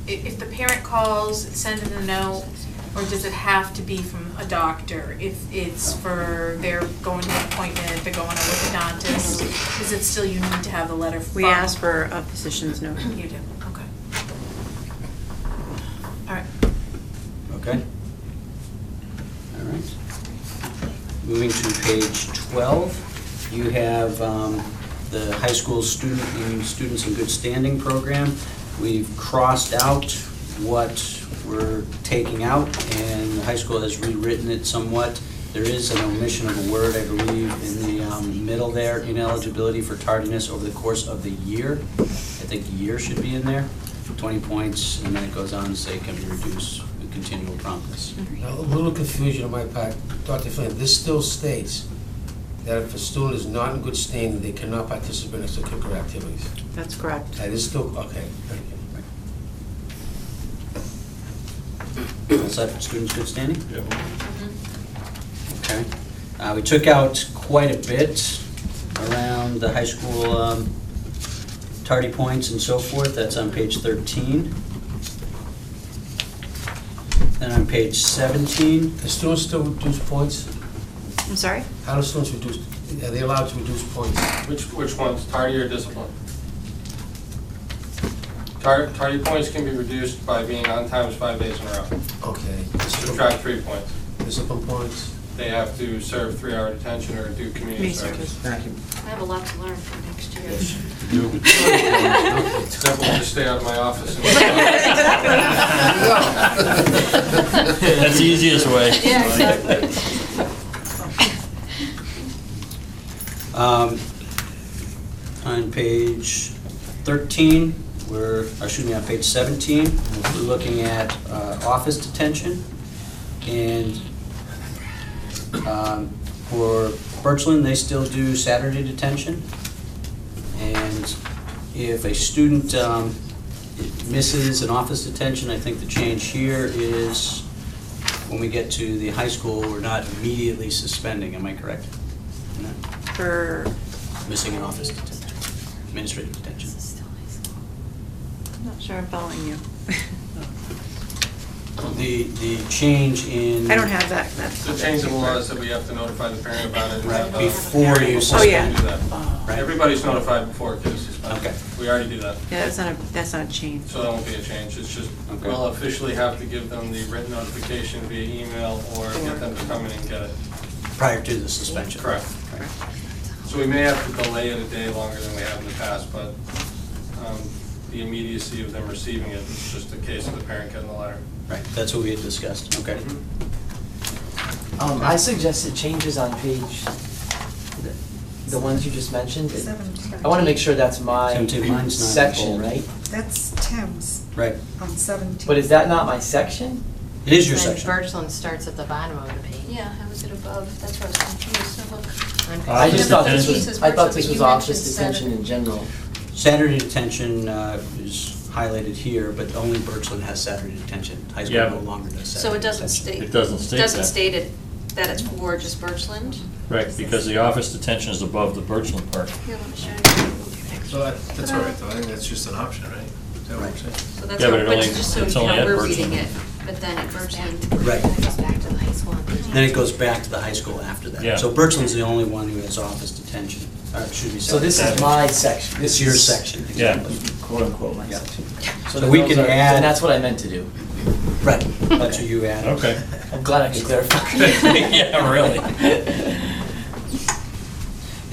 if the parent calls, send in a note, or does it have to be from a doctor? If it's for, they're going to an appointment, they're going to orthodontist, is it still you need to have the letter from? We ask for a physician's note. You do, okay. All right. Okay. All right. Moving to page 12, you have the high school Students in Good Standing program. We've crossed out what we're taking out, and the high school has rewritten it somewhat. There is an omission of a word, I believe, in the middle there, ineligibility for tardiness over the course of the year. I think year should be in there, 20 points, and then it goes on to say can be reduced with continual promptness. Now, a little confusion on my part. Dr. Flynn, this still states that if a student is not in good standing, they cannot participate in extracurricular activities. That's correct. That is still, okay. All set for students' good standing? Okay. We took out quite a bit around the high school tardy points and so forth. That's on page 13. Then on page 17. The students still reduce points? I'm sorry? How do students reduce, are they allowed to reduce points? Which ones, tardy or discipline? Tardy points can be reduced by being on time 5 days in a row. Okay. Subtract 3 points. Discipline points? They have to serve 3-hour detention or do community service. Thank you. I have a lot to learn for next year. Except we'll just stay out of my office. That's the easiest way. Yeah, exactly. On page 13, on page 17, we're looking at office detention. And for Birchland, they still do Saturday detention. And if a student misses an office detention, I think the change here is when we get to the high school, we're not immediately suspending, am I correct? No. For Missing an office detention, administrative detention. I'm not sure I'm following you. The change in. I don't have that. That's The change in the law is that we have to notify the parent about it. and have a Before you hearing suspend. we do that. Everybody's notified before a kid is suspended. Okay. We already do that. Yeah, that's not a change. So that won't be a change, it's just, Okay. we'll officially have to give them the written notification via email or get them to come in and get it. Prior to the suspension. Correct. So we may have to delay it a day longer than we have in the past, but the immediacy of them receiving it is just a case of the parent getting the letter. Right, that's what we had discussed, okay. I suggested changes on page, the ones you just mentioned. I want to make sure that's my 17, mine's not section, bold. right? That's Tim's Right, on 17. But is that not my section? it is your And section. Birchland starts at the bottom of the page. Yeah, how is it above? That's what I was confused, so look. On page I just thought this It says was, I thought this Birchland, was but you office mentioned detention in general. Saturday detention is highlighted here, but only Birchland has Saturday detention. High school Yeah, no but- longer does So Saturday it doesn't detention. state. It doesn't state that. state it, that it's for just Birchland? Right, because the office detention is above the Birchland part. Here, let me show you. So that's all right, though, I think that's just an option, right? Is that what you're saying? So that's Yeah, how, but it but only- just so it's you only know, at we're Birchland. reading it, but then at Birchland. Right. It goes back to the high school on page Then it goes back to the high school after that. Yeah. So Birchland's the only one who has office detention, should be. So this is my section. It's your section, Yeah. exactly. Quote unquote my Yeah. section. So then we those can are- add- Then that's what I meant to do. Right, that's what you added. Okay. I'm glad I could clarify. Yeah, really.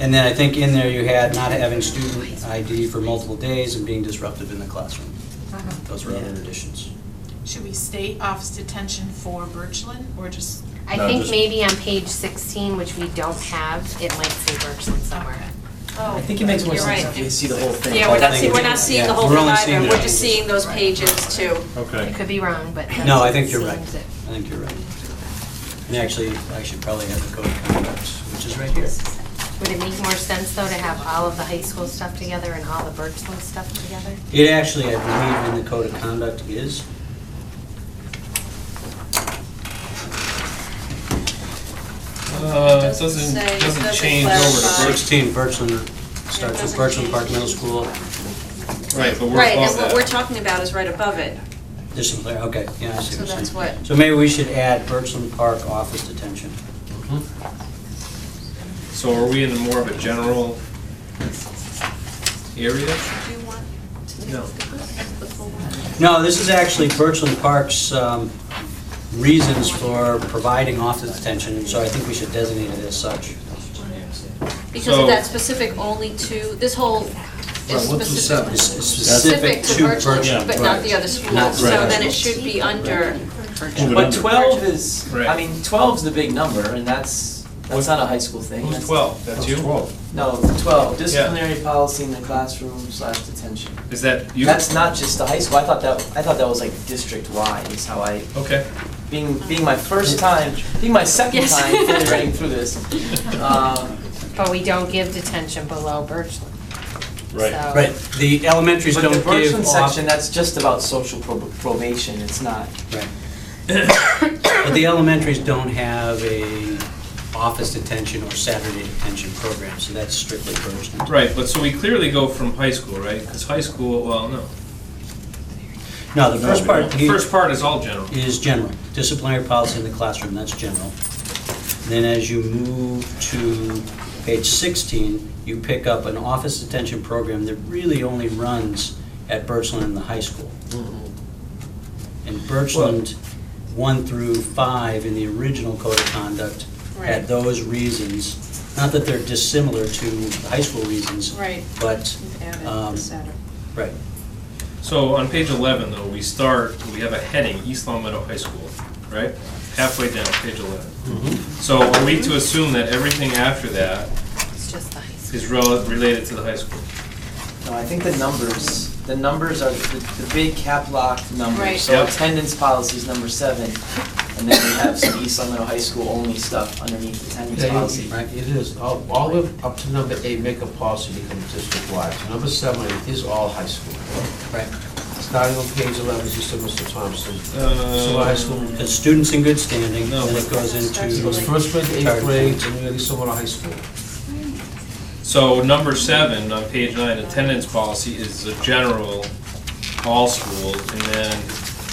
And then I think in there you had not having student ID for multiple days and being disruptive in the classroom. Those were other additions. Should we state office detention for Birchland, or just? I No, think just- maybe on page 16, which we don't have, it might say Birchland somewhere. Oh, I think it makes more you're sense right. if you see the whole thing. Yeah, we're not I seeing, think we're not seeing the yeah, whole we're thing only seeing either, the we're just changes. seeing those pages too. Okay. It could be wrong, but that's No, I what think it you're right. seems it. I think you're right. And actually, I should probably have the code of conduct, which is right here. Would it make more sense, though, to have all of the high school stuff together and all the Birchland stuff together? It actually, I believe, in the code of conduct is. It Doesn't say, it doesn't doesn't change over to clarify. Birch. 16, Birchland, starts with doesn't Birchland change. Park Middle School. Right, but we're Right, and above what we're that. talking about is right above it, Disciplinary, okay, yeah, I see so what you're that's saying. what. So maybe we should add Birchland Park office detention. So are we in more of a general area? Do you want to No. look at this, the full one? No, this is actually Birchland Park's reasons for providing office detention, and so I think we should designate it as such. Because So- of that specific only to, this whole is Right, 1 through 7. It's specific to Birchland, Yeah, but not right. the other schools, Not- so right. then it should be under. But 12 is, I Right. mean, 12's the big number, and that's not a high school thing. Who's That's- 12? That's you? No, 12, disciplinary policy in the classroom / detention. Is that you? That's not just the high school, I thought that was like district-wide is how I, Okay. being my first time, being my second Yes. time fully reading through this. But we don't give detention below Birchland. Right. So- Right, the elementaries But don't the give Birchland off. section, that's just about social probation, it's not. Right. But the elementaries don't have a office detention or Saturday detention program, so that's strictly Birchland. Right, but so we clearly go from high school, right? Because high school, well, no. No, the first part The first part is all general. is general. Disciplinary policy in the classroom, that's general. Then as you move to page 16, you pick up an office detention program that really only runs at Birchland and the high school. And Birchland 1 through 5 in the original code of conduct had those reasons. Not that they're dissimilar to the high school reasons. Right. But, right. So on page 11, though, we have a heading, East Long Meadow High School, right? Halfway down, page 11. So are we to assume that everything after that It's just the high school. is related to the high school? No, I think the numbers are the big cap lock numbers. Right. So Yep. attendance policy is number 7, and then we have some East Long Meadow High School only stuff underneath attendance Yeah, policy. Right, it is. All the way up to number 8, make a policy become district-wide. So number 7 is all high school. Right. Starting on page 11, you said, Mr. Thompson. Uh, So high school, The students in good standing, No, then it goes it goes into. first grade to 8th grade, and nearly somewhat high school. So number 7 on page 9, attendance policy is a general all schools, and then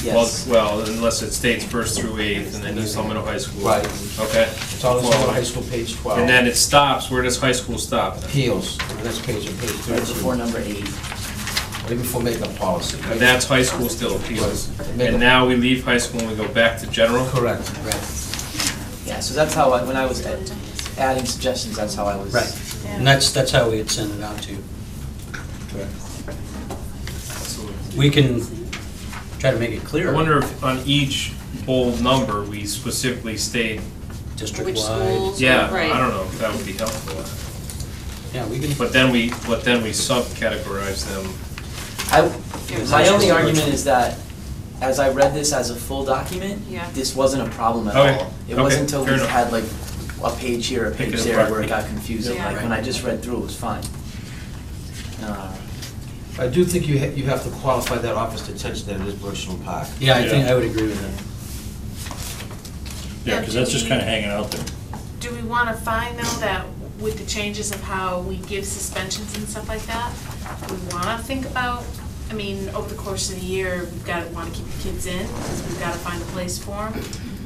Yes. Well, unless it states first through eighth, and then East Long Meadow High School. Right. Okay. It's all in high school, page 12. And then it stops, where does high school stop? Appeals, the next page on page 13. Right before number 8. Right before makeup policy. And that's high school still appeals. And now we leave high school and we go back to general? Correct. Yeah, so that's how when I was adding suggestions, that's how I was. Right. And that's how we had sent it out to you. We can try to make it clearer. I wonder if on each bold number, we specifically state. District-wide. Which schools, Yeah, right. I don't know if that would be helpful. Yeah, we can. But then we subcategorize them. My only argument is that, as I read this as a full document, Yeah. this wasn't a problem at Okay. all. It Okay, wasn't until fair we enough. had like a page here, a Pick page it there, apart. where it got confusing. Yeah. Like, when I just read through, it was fine. I do think you have to qualify that office detention that it is Birchland Park. Yeah, I think I would agree with that. Yeah, because that's just kind of hanging out there. Do we want to find though that with the changes of how we give suspensions and stuff like that, we want to think about, I mean, over the course of the year, we've got to want to keep the kids in because we've got to find a place for them.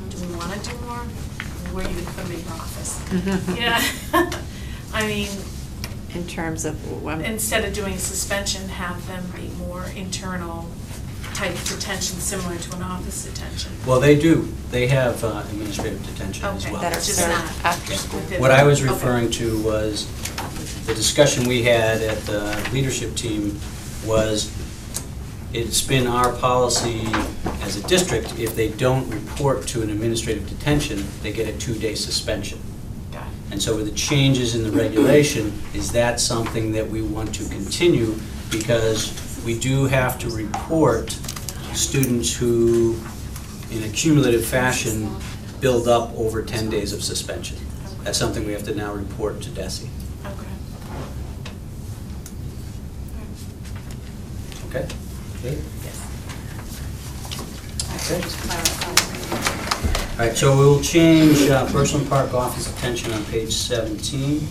Do we want to do more? Where are you going to put them in your office? Yeah. I mean, In terms of, instead of doing suspension, have them be more internal type of detention, similar to an office detention. Well, they do. They have administrative detention as Okay, well. that are just not after school. within What I was okay. referring to was, the discussion we had at the leadership team was, it's been our policy as a district, if they don't report to an administrative detention, they get a 2-day suspension. Got it. And so with the changes in the regulation, is that something that we want to continue? Because we do have to report students who, in a cumulative fashion, build up over 10 days of suspension. That's something we have to now report to DESI. Okay. Okay? Okay. Okay. All right, so we'll change Birchland Park office detention on page 17.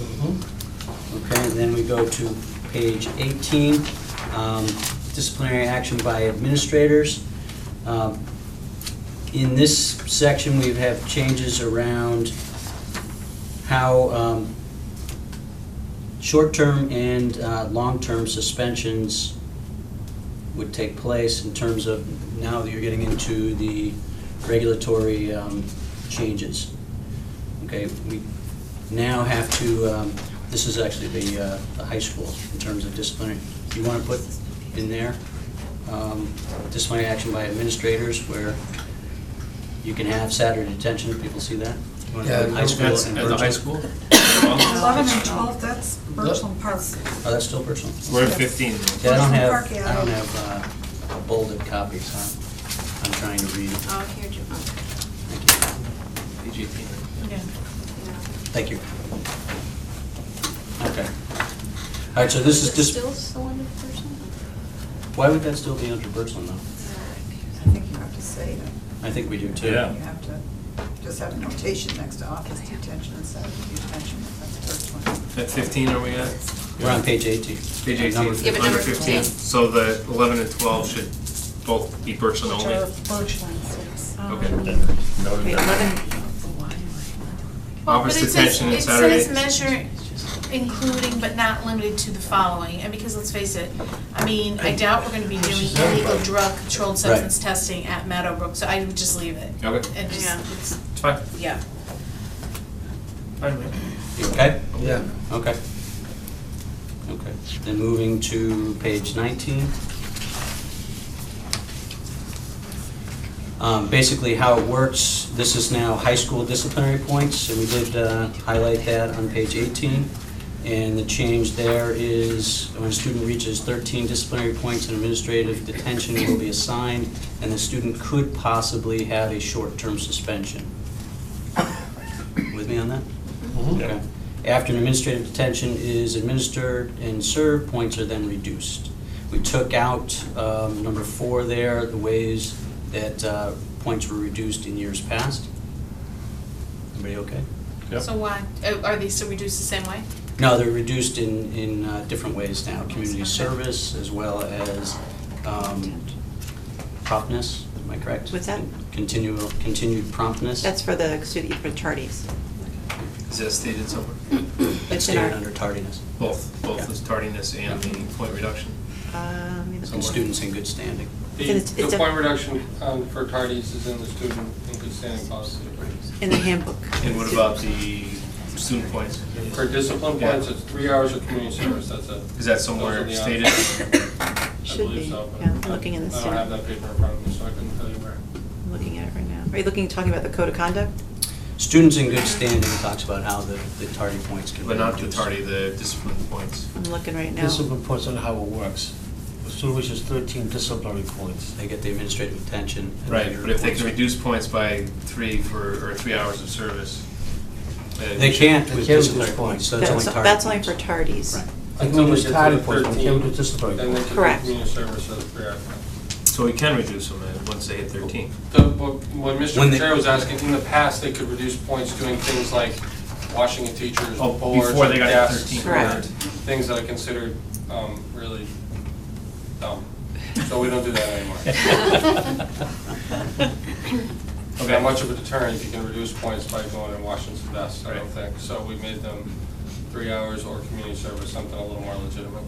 Okay, and then we go to page 18, disciplinary action by administrators. In this section, we have changes around how short-term and long-term suspensions would take place in terms of, now that you're getting into the regulatory changes. Okay, we now have to, this is actually the high school in terms of disciplinary. Do you want to put in there disciplinary action by administrators where you can have Saturday detention, if people see that? You want to put high school That's and at the high Birchland? school? 11 and 12, that's Birchland Park. Oh, that's still Birchland? We're at 15. Yeah, I don't Birchland have, Park, yeah. I don't have bolded copies, so I'm trying to read. Oh, here, Jim. Page 18. Yeah. Thank you. Okay. All right, so this is just, Still under person? why would that still be under Birchland though? I think you have to say that. I think we do too. Yeah. You have to just have a notation next to office detention instead of detention, that's Birchland. At 15 are we at? We're on page 18. Page 18, Number Yeah, but under number 15. 15. So the 11 and 12 should both be Birchland Which only? are Birchland's, yes. Okay. Noted Okay, that. 11. Well, Office but it detention and says, Saturday. it says measure including but not limited to the following, and because let's face it, I mean, I doubt we're gonna be doing illegal drug controlled substance testing at Meadowbrook, so I would just leave it. Okay. And just, It's fine. yeah. Fine, man. You okay? Yeah. Okay. Okay. Then moving to page 19. Basically how it works, this is now high school disciplinary points, and we did highlight that on page 18. And the change there is when a student reaches 13 disciplinary points, an administrative detention will be assigned, and the student could possibly have a short-term suspension. With me on that? Okay. After an administrative detention is administered and served, points are then reduced. We took out number 4 there, the ways that points were reduced in years past. Everybody okay? Yep. So why, are they still reduced the same way? No, they're reduced in different ways now. Community service as well as promptness, am I correct? What's that? Continued promptness? That's for the student, for tardies. Is that stated somewhere? It's in Stated our, under tardiness. Both the tardiness and the point reduction. And students in good standing. The point reduction for tardies is in the student in good standing policy. in the handbook. And what about the student points? For discipline points, it's 3 hours of community service, that's it. Is that somewhere Those are the stated? I Should believe be, so, but yeah, I'm looking in the I don't have that paper in front of me, so I couldn't tell you where. I'm looking at it right now. Are you talking about the code of conduct? Students in good standing talks about how the tardy points can be But not the reduced. tardy, the discipline points. I'm looking right now. Discipline points on how it works. A student which is 13 disciplinary points. They get the administrative detention. and Right, then but if they points can are- reduce points by 3 hours of service. They can't They with can't disciplinary reduce points, points. so it's only tardy That's only points. for tardies. Right. They can Until reduce they get tardy to points, but they 13, can't reduce disciplinary Then they points. can do Correct. community service at 3 hours. So we can reduce them once they hit 13. When Mr. When they- Patera was asking, in the past, they could reduce points doing things like washing a teacher's Oh, boards before they and got to desks, 13. Correct. things that are considered really dumb. So we don't do that anymore. Okay. Not much of a deterrent if you can reduce points by going and washing some desks, I don't think. So we made them 3 hours or community service, something a little more legitimate.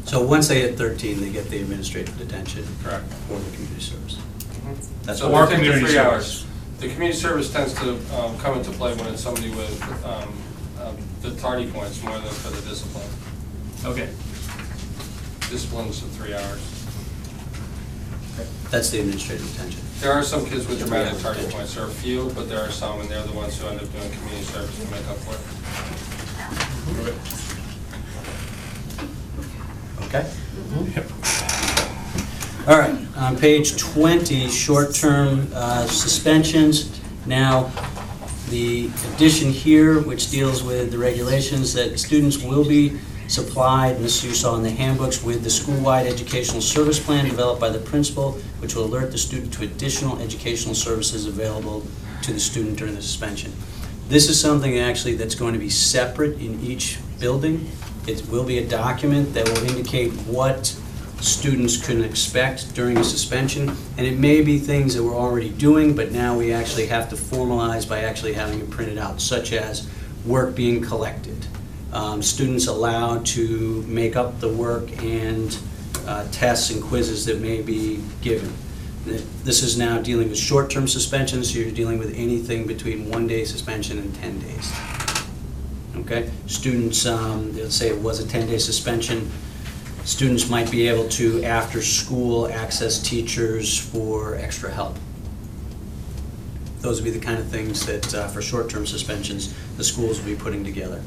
So once they hit 13, they get the administrative detention. Correct. For the community service. That's So what- they take the community 3 service. hours. The community service tends to come into play when it's somebody with the tardy points more than for the discipline. Okay. Discipline's at 3 hours. That's the administrative detention. There are some kids with dramatic tardy points. There are a few, but there are some, and they're the ones who end up doing community service to make up for it. Okay? All right, on page 20, short-term suspensions. Now, the addition here, which deals with the regulations, that students will be supplied, and this you saw in the handbooks, with the school-wide educational service plan developed by the principal, which will alert the student to additional educational services available to the student during the suspension. This is something actually that's going to be separate in each building. It will be a document that will indicate what students can expect during a suspension, and it may be things that we're already doing, but now we actually have to formalize by actually having it printed out, such as work being collected, students allowed to make up the work, and tests and quizzes that may be given. This is now dealing with short-term suspensions, so you're dealing with anything between 1-day suspension and 10 days. Okay? Students, let's say it was a 10-day suspension, students might be able to, after school, access teachers for extra help. Those would be the kind of things that, for short-term suspensions, the schools will be putting together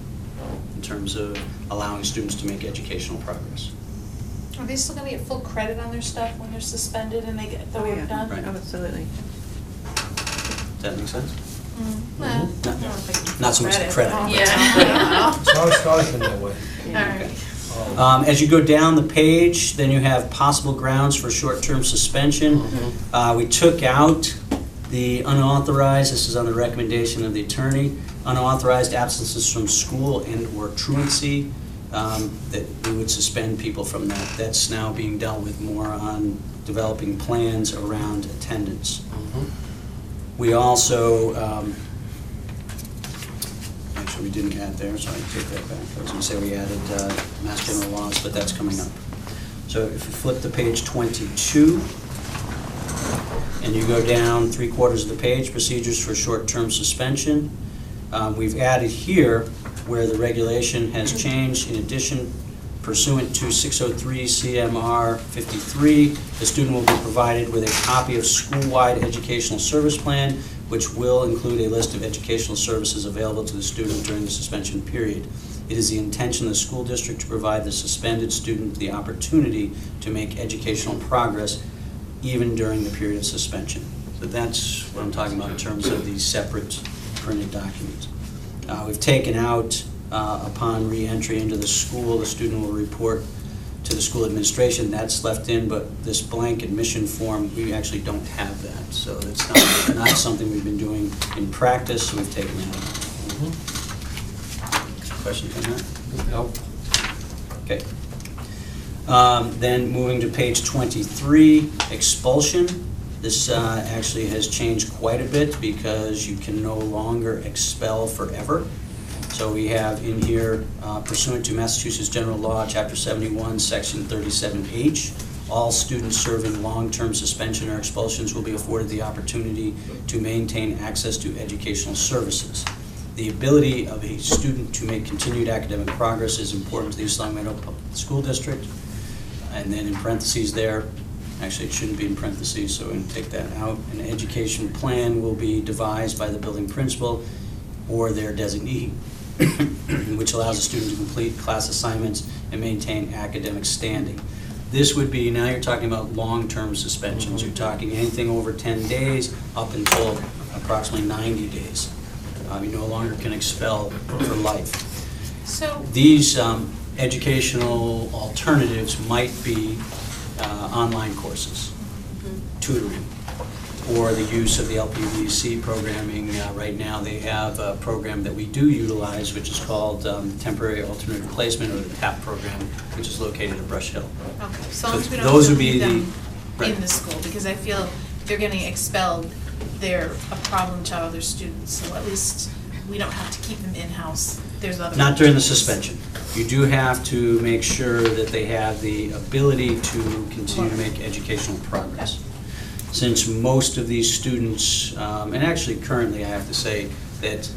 in terms of allowing students to make educational progress. Are they still gonna get full credit on their stuff when they're suspended and they get the Oh, work yeah. done? Right. Absolutely. Does that make sense? Well, I don't think Not so much the credit. Oh, It's always started in that way. Alright. As you go down the page, then you have possible grounds for short-term suspension. We took out the unauthorized, this is on the recommendation of the attorney, unauthorized absences from school and/or truancy, that we would suspend people from that. That's now being dealt with more on developing plans around attendance. We also, actually, we didn't add there, so I take that back. I was going to say we added Mass General laws, but that's coming up. So if you flip to page 22, and you go down 3/4 of the page, procedures for short-term suspension, we've added here where the regulation has changed. In addition, pursuant to 603 CMR 53, the student will be provided with a copy of school-wide educational service plan, which will include a list of educational services available to the student during the suspension period. It is the intention of the school district to provide the suspended student the opportunity to make educational progress even during the period of suspension. So that's what I'm talking about in terms of these separate printed documents. We've taken out, upon re-entry into the school, the student will report to the school administration. That's left in, but this blank admission form, we actually don't have that. So it's not something we've been doing in practice, so we've taken it out. Questions on that? No. Okay. Then moving to page 23, expulsion. This actually has changed quite a bit because you can no longer expel forever. So we have in here, pursuant to Massachusetts General Law, Chapter 71, Section 37H, all students serving long-term suspension or expulsions will be afforded the opportunity to maintain access to educational services. The ability of a student to make continued academic progress is important to the East Long Meadow Public School District. And then in parentheses there, actually it shouldn't be in parentheses, so we're going to take that out. An education plan will be devised by the building principal or their designee, which allows a student to complete class assignments and maintain academic standing. This would be, now you're talking about long-term suspensions. You're talking anything over 10 days up until approximately 90 days. You no longer can expel for life. So These educational alternatives might be online courses, tutoring, or the use of the LPVC programming. Right now they have a program that we do utilize, which is called Temporary Alternative Placement, or the TAP program, which is located at Brush Hill. Okay, so long as we don't Those have would to be leave the, them in the school, because I feel they're getting expelled, they're a problem child, they're students, so at least we don't have to keep them in-house. There's other. not during the suspension. You do have to make sure that they have the ability to continue to make educational progress. Since most of these students, and actually currently I have to say that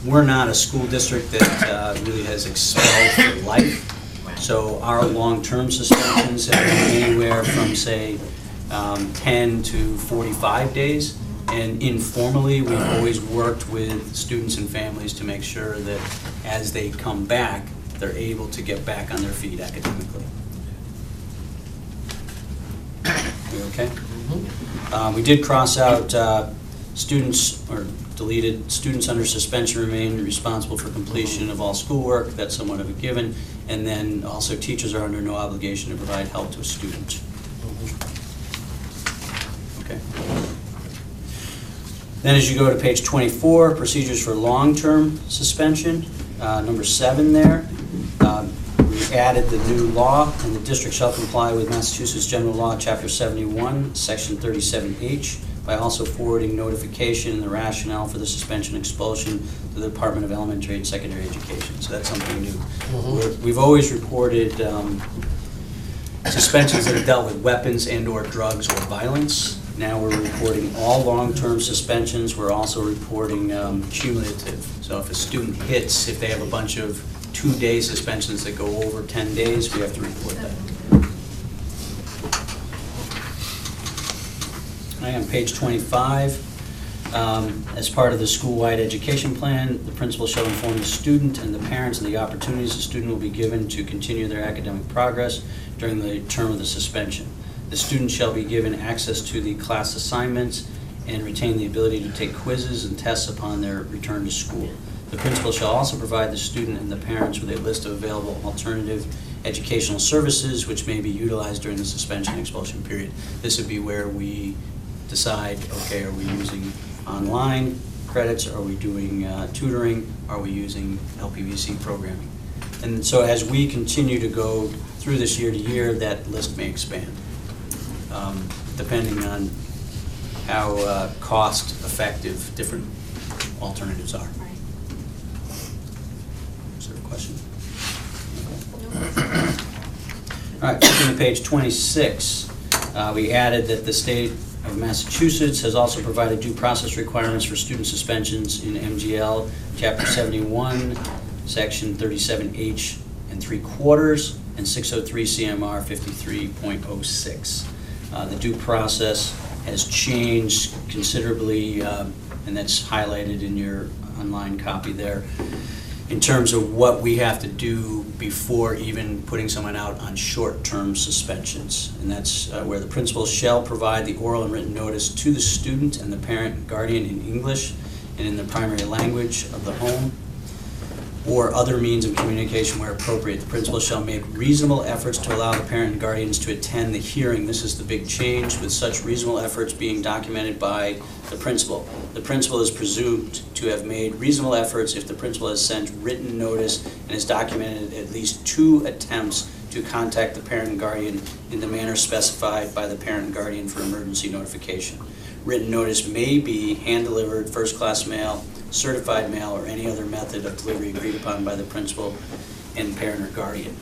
we're not a school district that really has expelled for life. So our long-term suspensions have been anywhere from, say, 10 to 45 days. And informally, we've always worked with students and families to make sure that as they come back, they're able to get back on their feet academically. You okay? We did cross out students, or deleted, students under suspension remain responsible for completion of all schoolwork. That's somewhat of a given. And then also teachers are under no obligation to provide help to a student. Okay. Then as you go to page 24, procedures for long-term suspension, number 7 there. We added the new law, and the district shall comply with Massachusetts General Law, Chapter 71, Section 37H, by also forwarding notification and the rationale for the suspension and expulsion to the Department of Elementary and Secondary Education. So that's something new. We've always reported suspensions that have dealt with weapons and/or drugs or violence. Now we're reporting all long-term suspensions. We're also reporting cumulative. So if a student hits, if they have a bunch of 2-day suspensions that go over 10 days, we have to report that. On page 25, as part of the school-wide education plan, the principal shall inform the student and the parents of the opportunities the student will be given to continue their academic progress during the term of the suspension. The student shall be given access to the class assignments and retain the ability to take quizzes and tests upon their return to school. The principal shall also provide the student and the parents with a list of available alternative educational services which may be utilized during the suspension and expulsion period. This would be where we decide, okay, are we using online credits, are we doing tutoring, are we using LPVC programming? And so as we continue to go through this year to year, that list may expand, depending on how cost-effective different alternatives are. Is there a question? All right, flipping to page 26, we added that the state of Massachusetts has also provided due process requirements for student suspensions in MGL, Chapter 71, Section 37H and 3/4, and 603 CMR 53.06. The due process has changed considerably, and that's highlighted in your online copy there, in terms of what we have to do before even putting someone out on short-term suspensions. And that's where the principal shall provide the oral and written notice to the student and the parent and guardian in English and in the primary language of the home, or other means of communication where appropriate. The principal shall make reasonable efforts to allow the parent and guardians to attend the hearing. This is the big change, with such reasonable efforts being documented by the principal. The principal is presumed to have made reasonable efforts if the principal has sent written notice and has documented at least 2 attempts to to contact the parent and guardian in the manner specified by the parent and guardian for emergency notification. Written notice may be hand-delivered, first-class mail, certified mail, or any other method of delivery agreed upon by the principal and parent or guardian.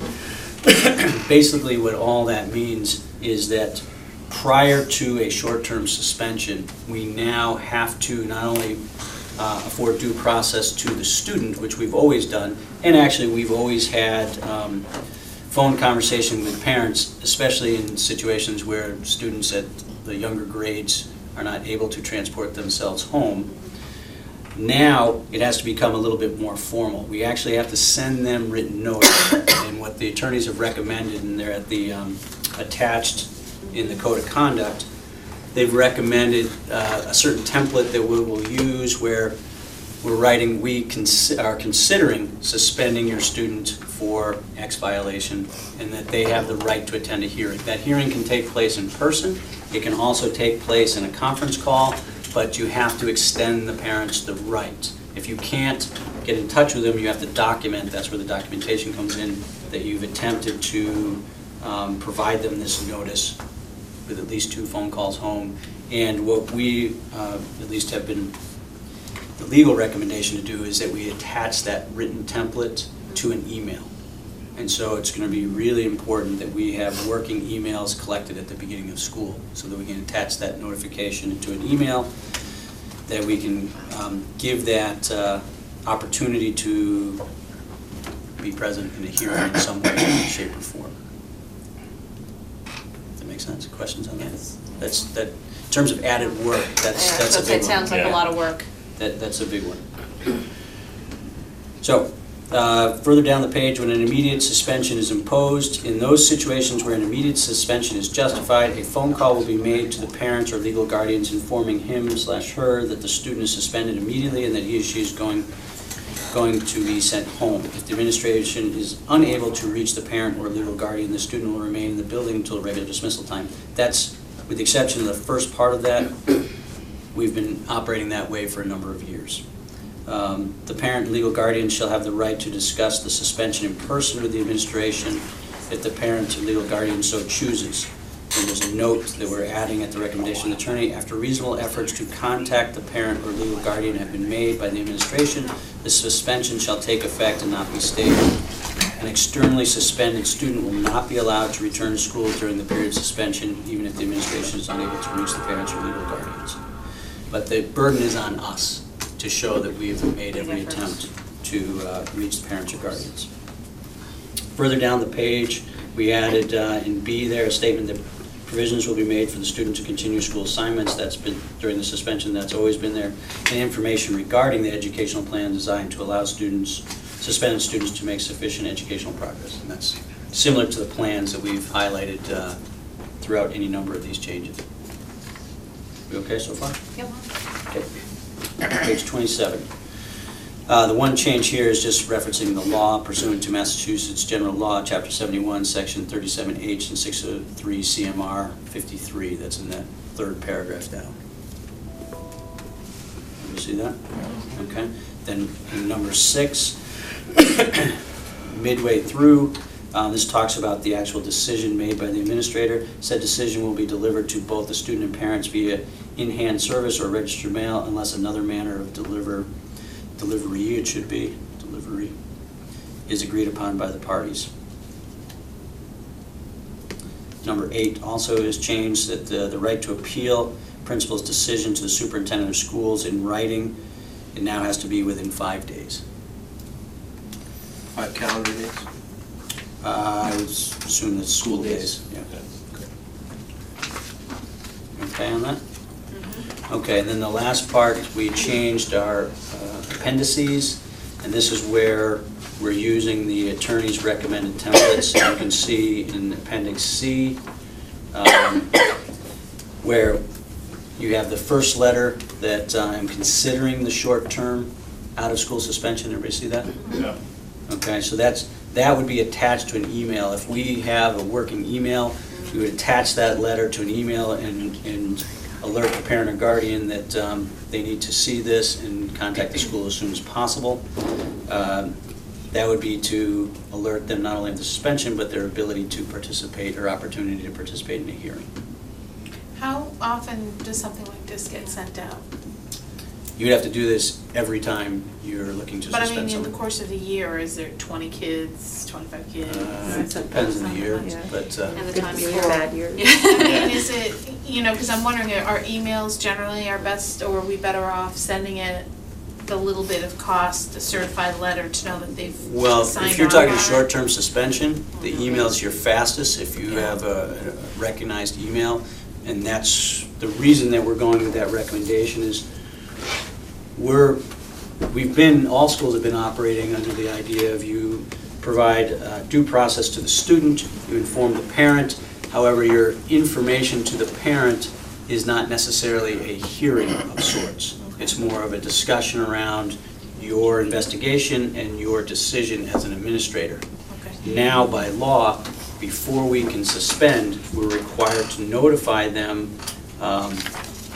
Basically, what all that means is that prior to a short-term suspension, we now have to not only afford due process to the student, which we've always done, and actually we've always had phone conversation with parents, especially in situations where students at the younger grades are not able to transport themselves home. Now, it has to become a little bit more formal. We actually have to send them written notice, and what the attorneys have recommended, and they're at the attached in the Code of Conduct, they've recommended a certain template that we will use where we're writing, we are considering suspending your student for X violation, and that they have the right to attend a hearing. That hearing can take place in person. It can also take place in a conference call, but you have to extend the parents the right. If you can't get in touch with them, you have to document, that's where the documentation comes in, that you've attempted to provide them this notice with at least 2 phone calls home. And what we at least have been, the legal recommendation to do is that we attach that written template to an email. And so it's going to be really important that we have working emails collected at the beginning of school so that we can attach that notification to an email, that we can give that opportunity to be present in a hearing in some way, shape, or form. Does that make sense? Questions on that? That in terms of added work, that's a big one. It sounds like a lot of work. That's a big one. So, further down the page, when an immediate suspension is imposed, in those situations where an immediate suspension is justified, a phone call will be made to the parents or legal guardians informing him/her that the student is suspended immediately and that he or she is going to be sent home. If the administration is unable to reach the parent or legal guardian, the student will remain in the building until regular dismissal time. That's, with the exception of the first part of that, we've been operating that way for a number of years. The parent and legal guardian shall have the right to discuss the suspension in person with the administration if the parent and legal guardian so chooses. And there's a note that we're adding at the recommendation of the attorney. After reasonable efforts to contact the parent or legal guardian have been made by the administration, the suspension shall take effect and not be stayed. An externally suspended student will not be allowed to return to school during the period of suspension, even if the administration is unable to reach the parents or legal guardians. But the burden is on us to show that we've made every attempt to reach the parents or guardians. Further down the page, we added in B there a statement that provisions will be made for the student to continue school assignments. That's been, during the suspension, that's always been there. And information regarding the educational plan designed to allow suspended students to make sufficient educational progress. And that's similar to the plans that we've highlighted throughout any number of these changes. We okay so far? Yep. Okay. Page 27. The one change here is just referencing the law pursuant to Massachusetts General Law, Chapter 71, Section 37H and 603 CMR 53. That's in that third paragraph down. You see that? Okay. Then in number 6, midway through, this talks about the actual decision made by the administrator. Said decision will be delivered to both the student and parents via in-hand service or registered mail unless another manner of delivery, it should be, delivery, is agreed upon by the parties. Number 8 also is changed, that the right to appeal principal's decision to the superintendent of schools in writing, it now has to be within 5 days. 5 calendar days? I would assume that's school days. Yeah. Okay on that? Okay, and then the last part, we changed our appendices, and this is where we're using the attorney's recommended templates. You can see in Appendix C, where you have the first letter that I'm considering the short-term out-of-school suspension. Everybody see that? Yeah. Okay, so that would be attached to an email. If we have a working email, we would attach that letter to an email and alert the parent or guardian that That would be to alert them not only of the suspension, but their ability to participate or opportunity to participate in a hearing. How often does something like this get sent out? You'd have to do this every time you're looking to But I suspend mean, in the someone. course of the year, is there 20 kids, 25 kids? It depends on the year, but. And the time of year. I mean, is it, you know, because I'm wondering, are emails generally our best, or are we better off sending it the little bit of cost, a certified letter to know that they've signed on? Well, if you're talking on it? short-term suspension, the email's your fastest if you have a recognized email. And that's the reason that we're going with that recommendation is all schools have been operating under the idea of you provide due process to the student, you inform the parent. However, your information to the parent is not necessarily a hearing of sorts. It's more of a discussion around your investigation and your decision as an administrator. Now, by law, before we can suspend, we're required to notify them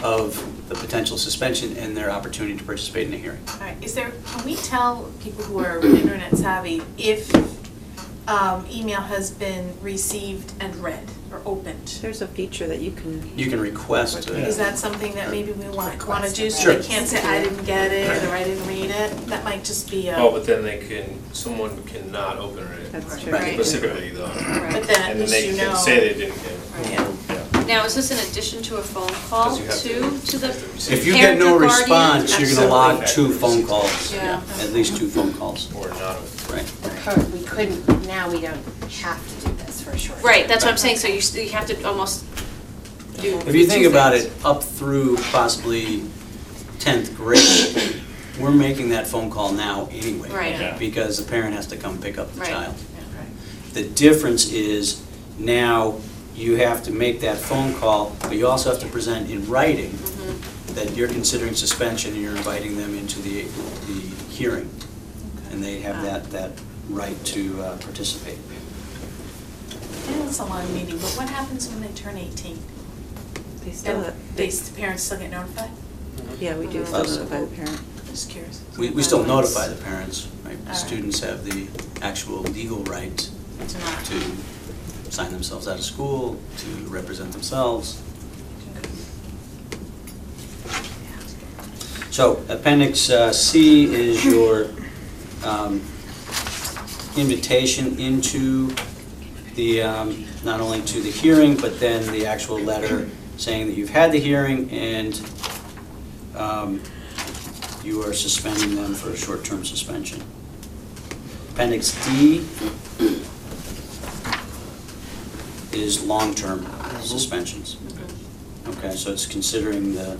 of the potential suspension and their opportunity to participate in a hearing. All right, can we tell people who are internet savvy if email has been received and read or opened? There's a feature that you can. You can request. Is that something that maybe we want to do, so Sure. they can't say, I didn't get it, or I didn't read it? That might just be a. Oh, but then someone cannot open it. That's true. Right. Specifically though. But then at And then least they you can know. say they didn't get it. Yeah. Now, is this in addition to a phone call Because you have to the If you get parent no or guardian? response, you're gonna log 2 phone calls. Yeah. At least 2 phone calls. Or not. Right. We couldn't, now we don't have to do this for sure. Right, that's what I'm saying, so you have to almost do. If you think two about things. it, up through possibly 10th grade, we're making that phone call now anyway. Right. Yeah. Because the parent has to come pick up the Right. child. The difference is now you have to make that phone call, but you also have to present in writing that you're considering suspension and you're inviting them into the hearing. And they have that right to participate. I know it's a long meeting, but what happens when they turn 18? They still, Parents still get notified? yeah, we do still notify the parent. Just curious. We still notify the parents, right? All right. Students have the actual legal right to sign themselves out of school, to represent themselves. So Appendix C is your invitation into the, not only to the hearing, but then the actual letter saying that you've had the hearing and you are suspending them for a short-term suspension. Appendix D is long-term suspensions. Okay, so it's considering the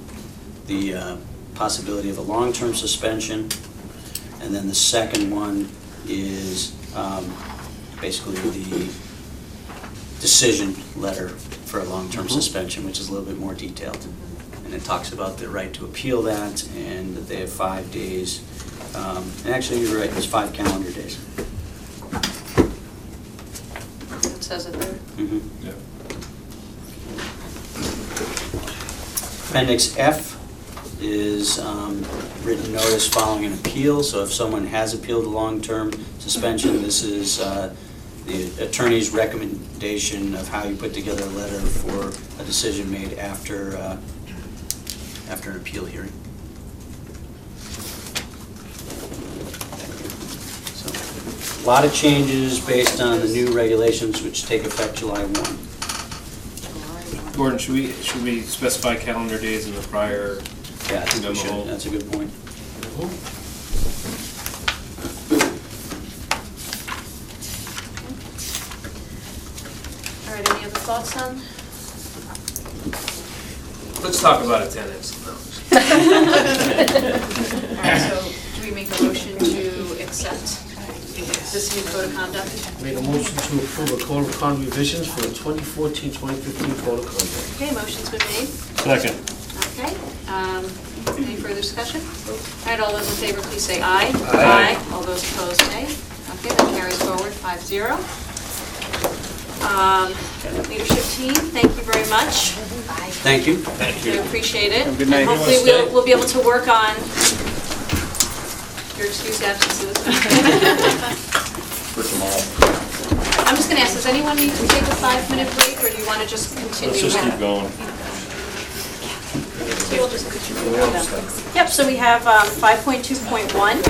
possibility of a long-term suspension. And then the second one is basically the decision letter for a long-term suspension, which is a little bit more detailed. And it talks about the right to appeal that and that they have 5 days. And actually, you're right, it's 5 calendar days. It says it there. Yeah. Appendix F is written notice following an appeal. So if someone has appealed a long-term suspension, this is the attorney's recommendation of how you put together a letter for a decision made after an appeal hearing. So, a lot of changes based on the new regulations which take effect July 1. Gordon, should we specify calendar days in the prior? Yeah, I think we should. That's a good point. All right, any other thoughts on? Let's talk about attendance. All right, so do we make a motion to accept this new code of conduct? Make a motion to approve a code of conduct revisions for the 2014-2015 code of conduct. Okay, motion's been made. Second. Okay, any further discussion? All right, all those in favor, please say aye. Aye. All those opposed, nay. Okay, that carries forward 5-0. Leadership team, thank you very much. Thank you. Thank We appreciate it. Good night. And hopefully we'll be able to work on Your excused absences. For tomorrow. I'm just gonna ask, does anyone need to take a 5-minute break, or do you wanna just continue? Let's just keep going. So we'll just continue with them. Yep, so we have 5.2.1.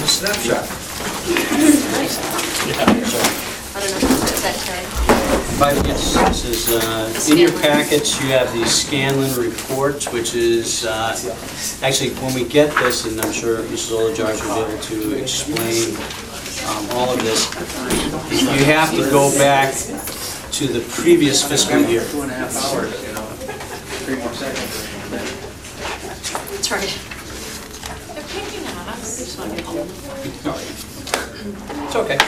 Snapshot. I don't know, is that Terry? Yes, this is, in your packets, you have the Scanlon report, which is, actually, when we get this, and I'm sure Mrs. Olajarz will be able to explain all of this, you have to go back to the previous fiscal year. 2.5 hours, you know, 3 more seconds. That's right. They're picking on us. I just wanna get home. It's okay.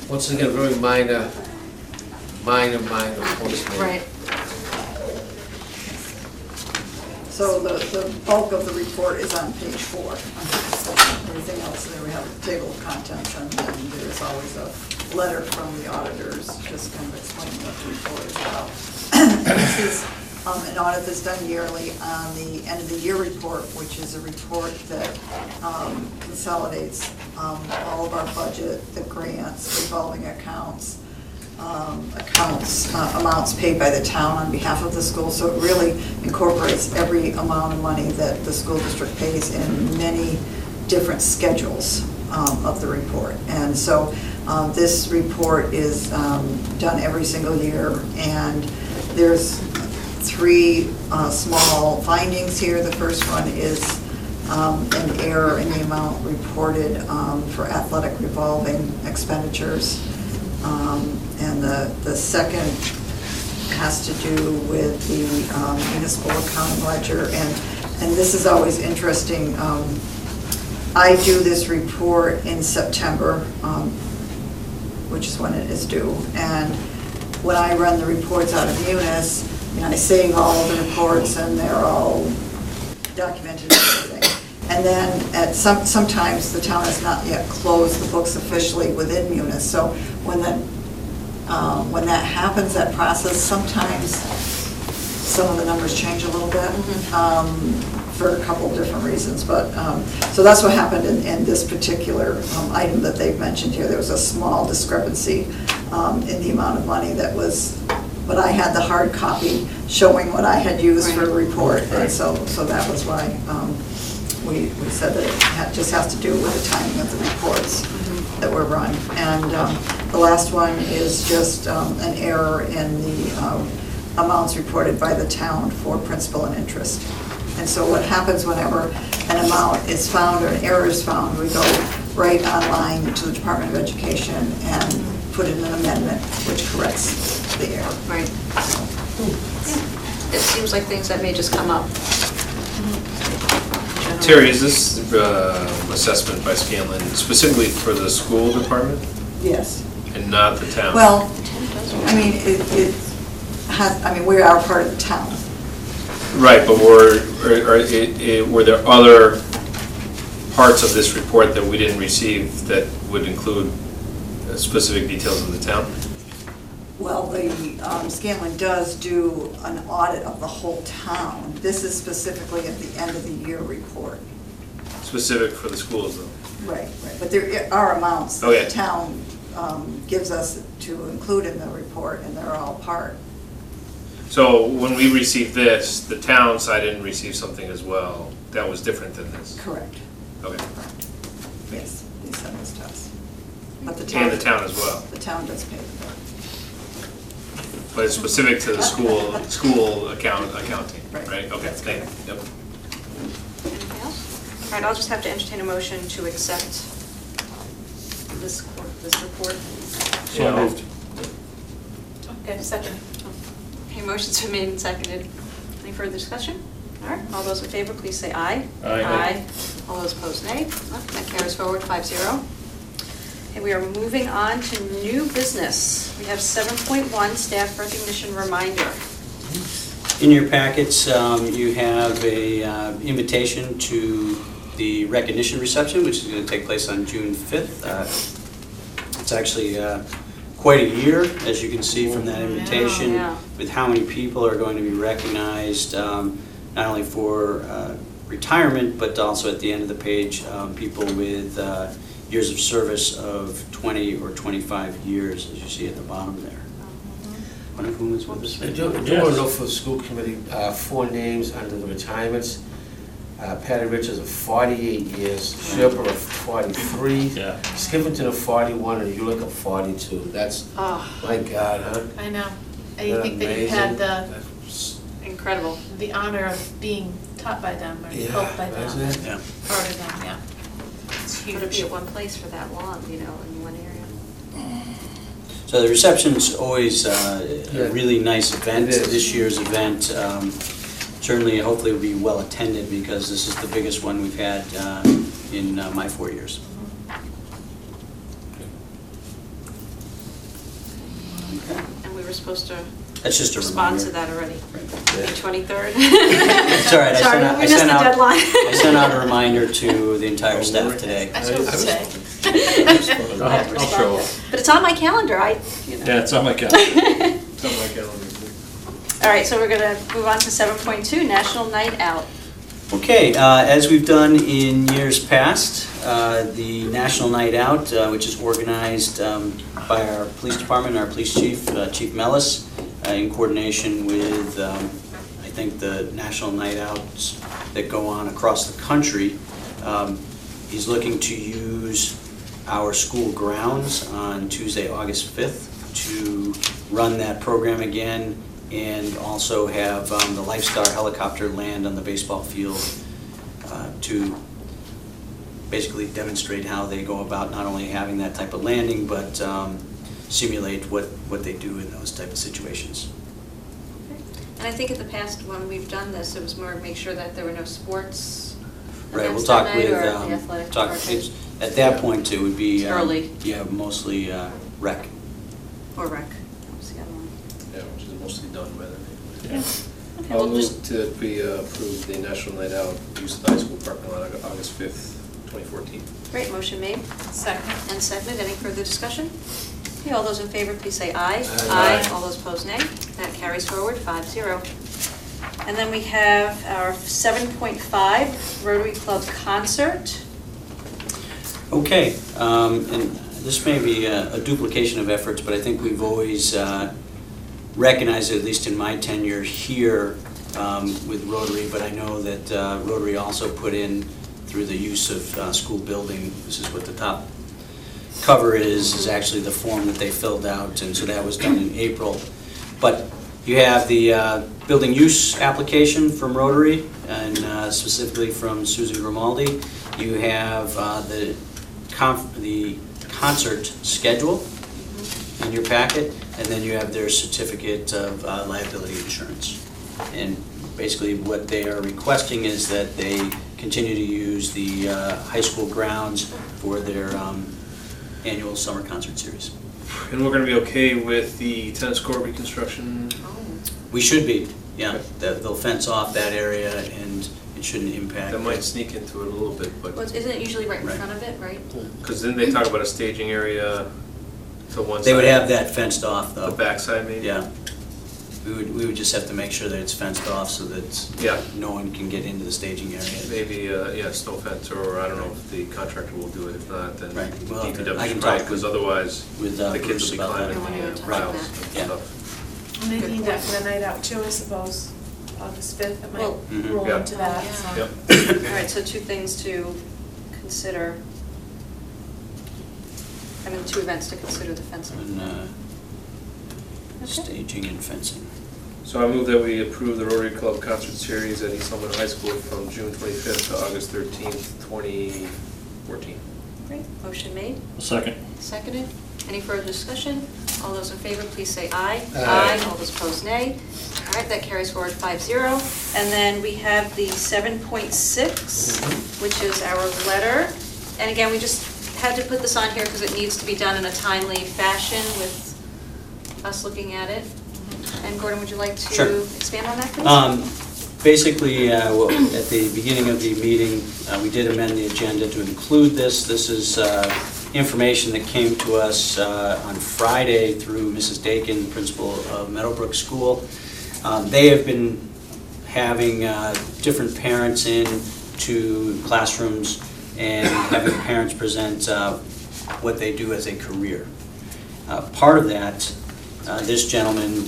Once again, very minor points made. Right. So the bulk of the report is on page 4. Everything else, there we have a table of contents, and then there's always a letter from the auditors, just kind of explaining what the report is about. This is an audit that's done yearly on the end of the year report, which is a report that consolidates all of our budget, the grants, revolving accounts, amounts paid by the town on behalf of the school. So it really incorporates every amount of money that the school district pays in many different schedules of the report. And so this report is done every single year, and there's 3 small findings here. The first one is an error in the amount reported for athletic revolving expenditures. And the second has to do with the municipal accounting ledger. And this is always interesting. I do this report in September, which is when it is due. And when I run the reports out of Munis, I save all of the reports, and they're all documented and everything. And then sometimes the town has not yet closed the books officially within Munis. So when that happens, that process, sometimes some of the numbers change a little bit for a couple of different reasons. But so that's what happened in this particular item that they've mentioned here. There was a small discrepancy in the amount of money that was, but I had the hard copy showing what I had used for a report. And so that was why we said that it just has to do with the timing of the reports that were run. And the last one is just an error in the amounts reported by the town for principal and interest. And so what happens whenever an amount is found or an error is found, we go right online to the Department of Education and put in an amendment which corrects the error. Right. It seems like things that may just come up. Terry, is this assessment by Scanlon specifically for the school department Yes. and not the town? Well, I mean, it has, I mean, we are part of the town. Right, but were there other parts of this report that we didn't receive that would include specific details of the town? Well, the Scanlon does do an audit of the whole town. This is specifically at the end of the year report. Specific for the schools, though? Right. But there are amounts that Okay. the town gives us to include in the report, and they're all part. So when we received this, the town side didn't receive something as well that was different than this? Correct. Okay. Yes, they send this to us. But the And the town as well? The town does pay the bill. But it's specific to the school accounting, right? Okay, thank you. Yep. Anything else? All right, I'll just have to entertain a motion to accept this report. So moved. Okay, second. Okay, motion's been made and seconded. Any further discussion? All right, all those in favor, please say aye. Aye. All those opposed, nay. That carries forward 5-0. Okay, we are moving on to new business. We have 7.1, staff recognition reminder. In your packets, you have a invitation to the recognition reception, which is going to take place on June 5th. It's actually quite a year, as you can see from that invitation, Yeah. with how many people are going to be recognized, not only for retirement, but also at the end of the page, people with years of service of 20 or 25 years, as you see at the bottom there. One of whom is with us? I do want to know for the school committee, 4 names under the retirements. Patty Richards of 48 years, Sherpa of 43, Skivington of 41, and Ulick of 42. That's, my God, huh? I know. I Isn't think that that you had amazing? Incredible. the honor of being taught by them or Yeah, helped by them. isn't it? Yeah. Part of them, yeah. It's But to be huge. at one place for that long, you know, in one area. So the reception's always a Yeah. really nice event. It is. This year's event, certainly, hopefully will be well attended because this is the biggest one we've had in my 4 years. And we were supposed to That's just a respond reminder. to that already. Yeah. May 23rd. It's all right. Sorry, we missed the deadline. I sent out a reminder to the entire staff today. I suppose to say. I'll show up. But it's on my calendar, you know. Yeah, it's on my calendar. It's on my calendar too. All right, so we're gonna move on to 7.2, National Night Out. Okay, as we've done in years past, the National Night Out, which is organized by our police department, our police chief, Chief Mellis, in coordination with, I think, the National Night Outs that go on across the country. He's looking to use our school grounds on Tuesday, August 5th, to run that program again, and also have the Lifestar helicopter land on the baseball field to basically demonstrate how they go about not only having that type of landing, but simulate what they do in those type of situations. And I think in the past, when we've done this, it was more make sure that there were no sports Right, we'll events talk that night, with, or the athletic department. at that point, it would be. Early. Yeah, mostly rec. Or rec. What was the other one? Yeah, which is mostly done by the Okay, I'll we'll move just, to be approve the National Night Out, use of the high school parking lot, August 5th, 2014. great, motion made Second. and seconded. Any further discussion? Okay, all those in favor, please say aye. Aye. All those opposed, nay. That carries forward, 5-0. And then we have our 7.5 Rotary Club concert. Okay, and this may be a duplication of efforts, but I think we've always recognized, at least in my tenure here with Rotary, but I know that Rotary also put in, through the use of school building, this is what the top cover is actually the form that they filled out, and so that was done in April. But you have the building use application from Rotary, and specifically from Susan Grimaldi. You have the concert schedule in your packet, and then you have their certificate of liability insurance. And basically what they are requesting is that they continue to use the high school grounds for their annual summer concert series. And we're gonna be okay with the tennis court reconstruction? We should be, yeah. They'll fence off that area and it shouldn't impact. That might sneak into it a little bit, but, Well, isn't it usually right in Right. front of it, right? because then they talk about a staging area to one side. They would have that fenced off though. The backside maybe? Yeah. We would just have to make sure that it's fenced off so that Yeah. no one can get into the staging area. Maybe, snow fence, or I don't know if the contractor will do it. If not, then Right. We'll have to- I DPW can should probably, talk because otherwise with, the kids Bruce will be about that. climbing Yeah. the piles Yeah. and stuff. And they need that for the night out too, I suppose, August 5th, it might Well, roll Yeah. into that, Yeah. so. Yep. All right, so two things to consider. I mean, two events to consider, the fencing. And Okay. staging and fencing. So I move that we approve the Rotary Club concert series at East Long High School from June 25th to August 13th, 2014. Great, motion made, Second. seconded. Any further discussion? All those in favor, please say aye. Aye. All those opposed, nay. All right, that carries forward 5-0. And then we have the 7.6, which is our letter. And again, we just had to put this on here because it needs to be done in a timely fashion with us looking at it. And Gordon, would you like Sure. to expand on that, please? Basically, well, at the beginning of the meeting, we did amend the agenda to include this. This is information that came to us on Friday through Mrs. Dakin, principal of Meadowbrook School. They have been having different parents in to classrooms and having parents present what they do as a career. Part of that, this gentleman,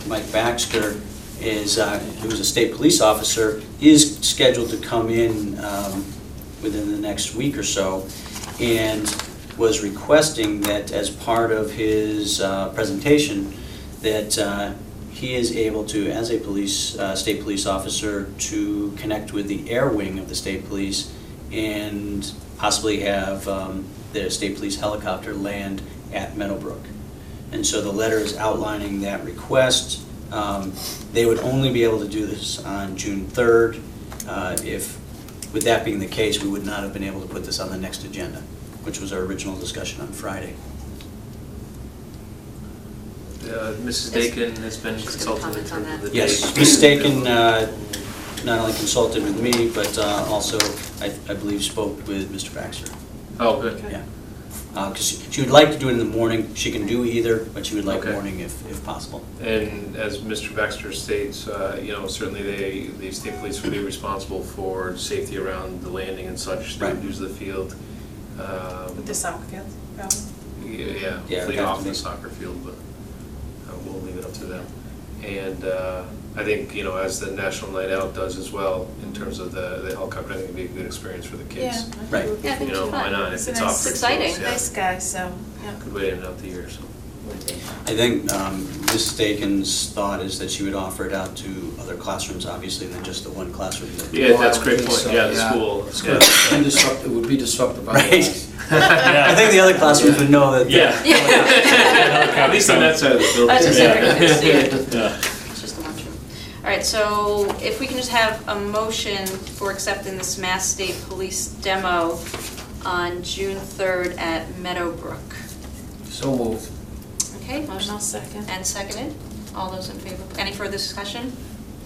Mike Baxter, who was a state police officer, is scheduled to come in within the next week or so, and was requesting that as part of his presentation, that he is able to, as a state police officer, to connect with the air wing of the state police and possibly have the state police helicopter land at Meadowbrook. And so the letter is outlining that request. They would only be able to do this on June 3rd. With that being the case, we would not have been able to put this on the next agenda, which was our original discussion on Friday. Mrs. Dakin has been consulted in terms of the date. Yes, Mrs. Dakin not only consulted with me, but also, I believe, spoke with Mr. Baxter. Oh, good. Yeah. Because she would like to do it in the morning. She can do either, but she would like morning if possible. And as Mr. Baxter states, certainly the state police would be responsible for safety around the landing and such. They would use the field. With the soccer field, probably? Yeah, fleet off the soccer field, but we'll leave it up to them. And I think, as the National Night Out does as well, in terms of the helicopter, I think it'd be a good experience for the kids. Yeah, right. Yeah, I think it's fun. Why not? It's If it's nice, offered to exciting. us, yeah. Nice guy, so, yeah. Good way to end out the year, so. I think Mrs. Dakin's thought is that she would offer it out to other classrooms, obviously, than just the one classroom. Yeah, that's a great point. Yeah, the school. It's Yeah. good. It would be disruptive. Right. otherwise. I think the other classrooms would know that. Yeah. At least on that side of the building. That's just Yeah. It's just a lunchroom. All right, so if we can just have a motion for accepting this Mass State Police demo on June 3rd at Meadowbrook. So moved. Okay, And motion I'll second. and seconded. All those in favor? Any further discussion?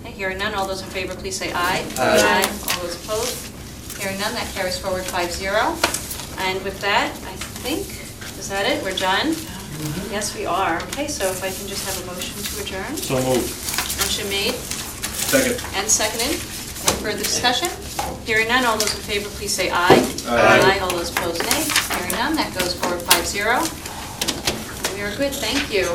Okay, hearing none. All those in favor, please say aye. Aye. All those opposed? Hearing none, that carries forward 5-0. And with that, I think, is that it? We're done? Yes, we are. Okay, so if I can just have a motion to adjourn. So moved. Motion made Second. and seconded. Any further discussion? Hearing none, all those in favor, please say aye. Aye. All those opposed, nay. Hearing none, that goes forward 5-0. We are good, thank you.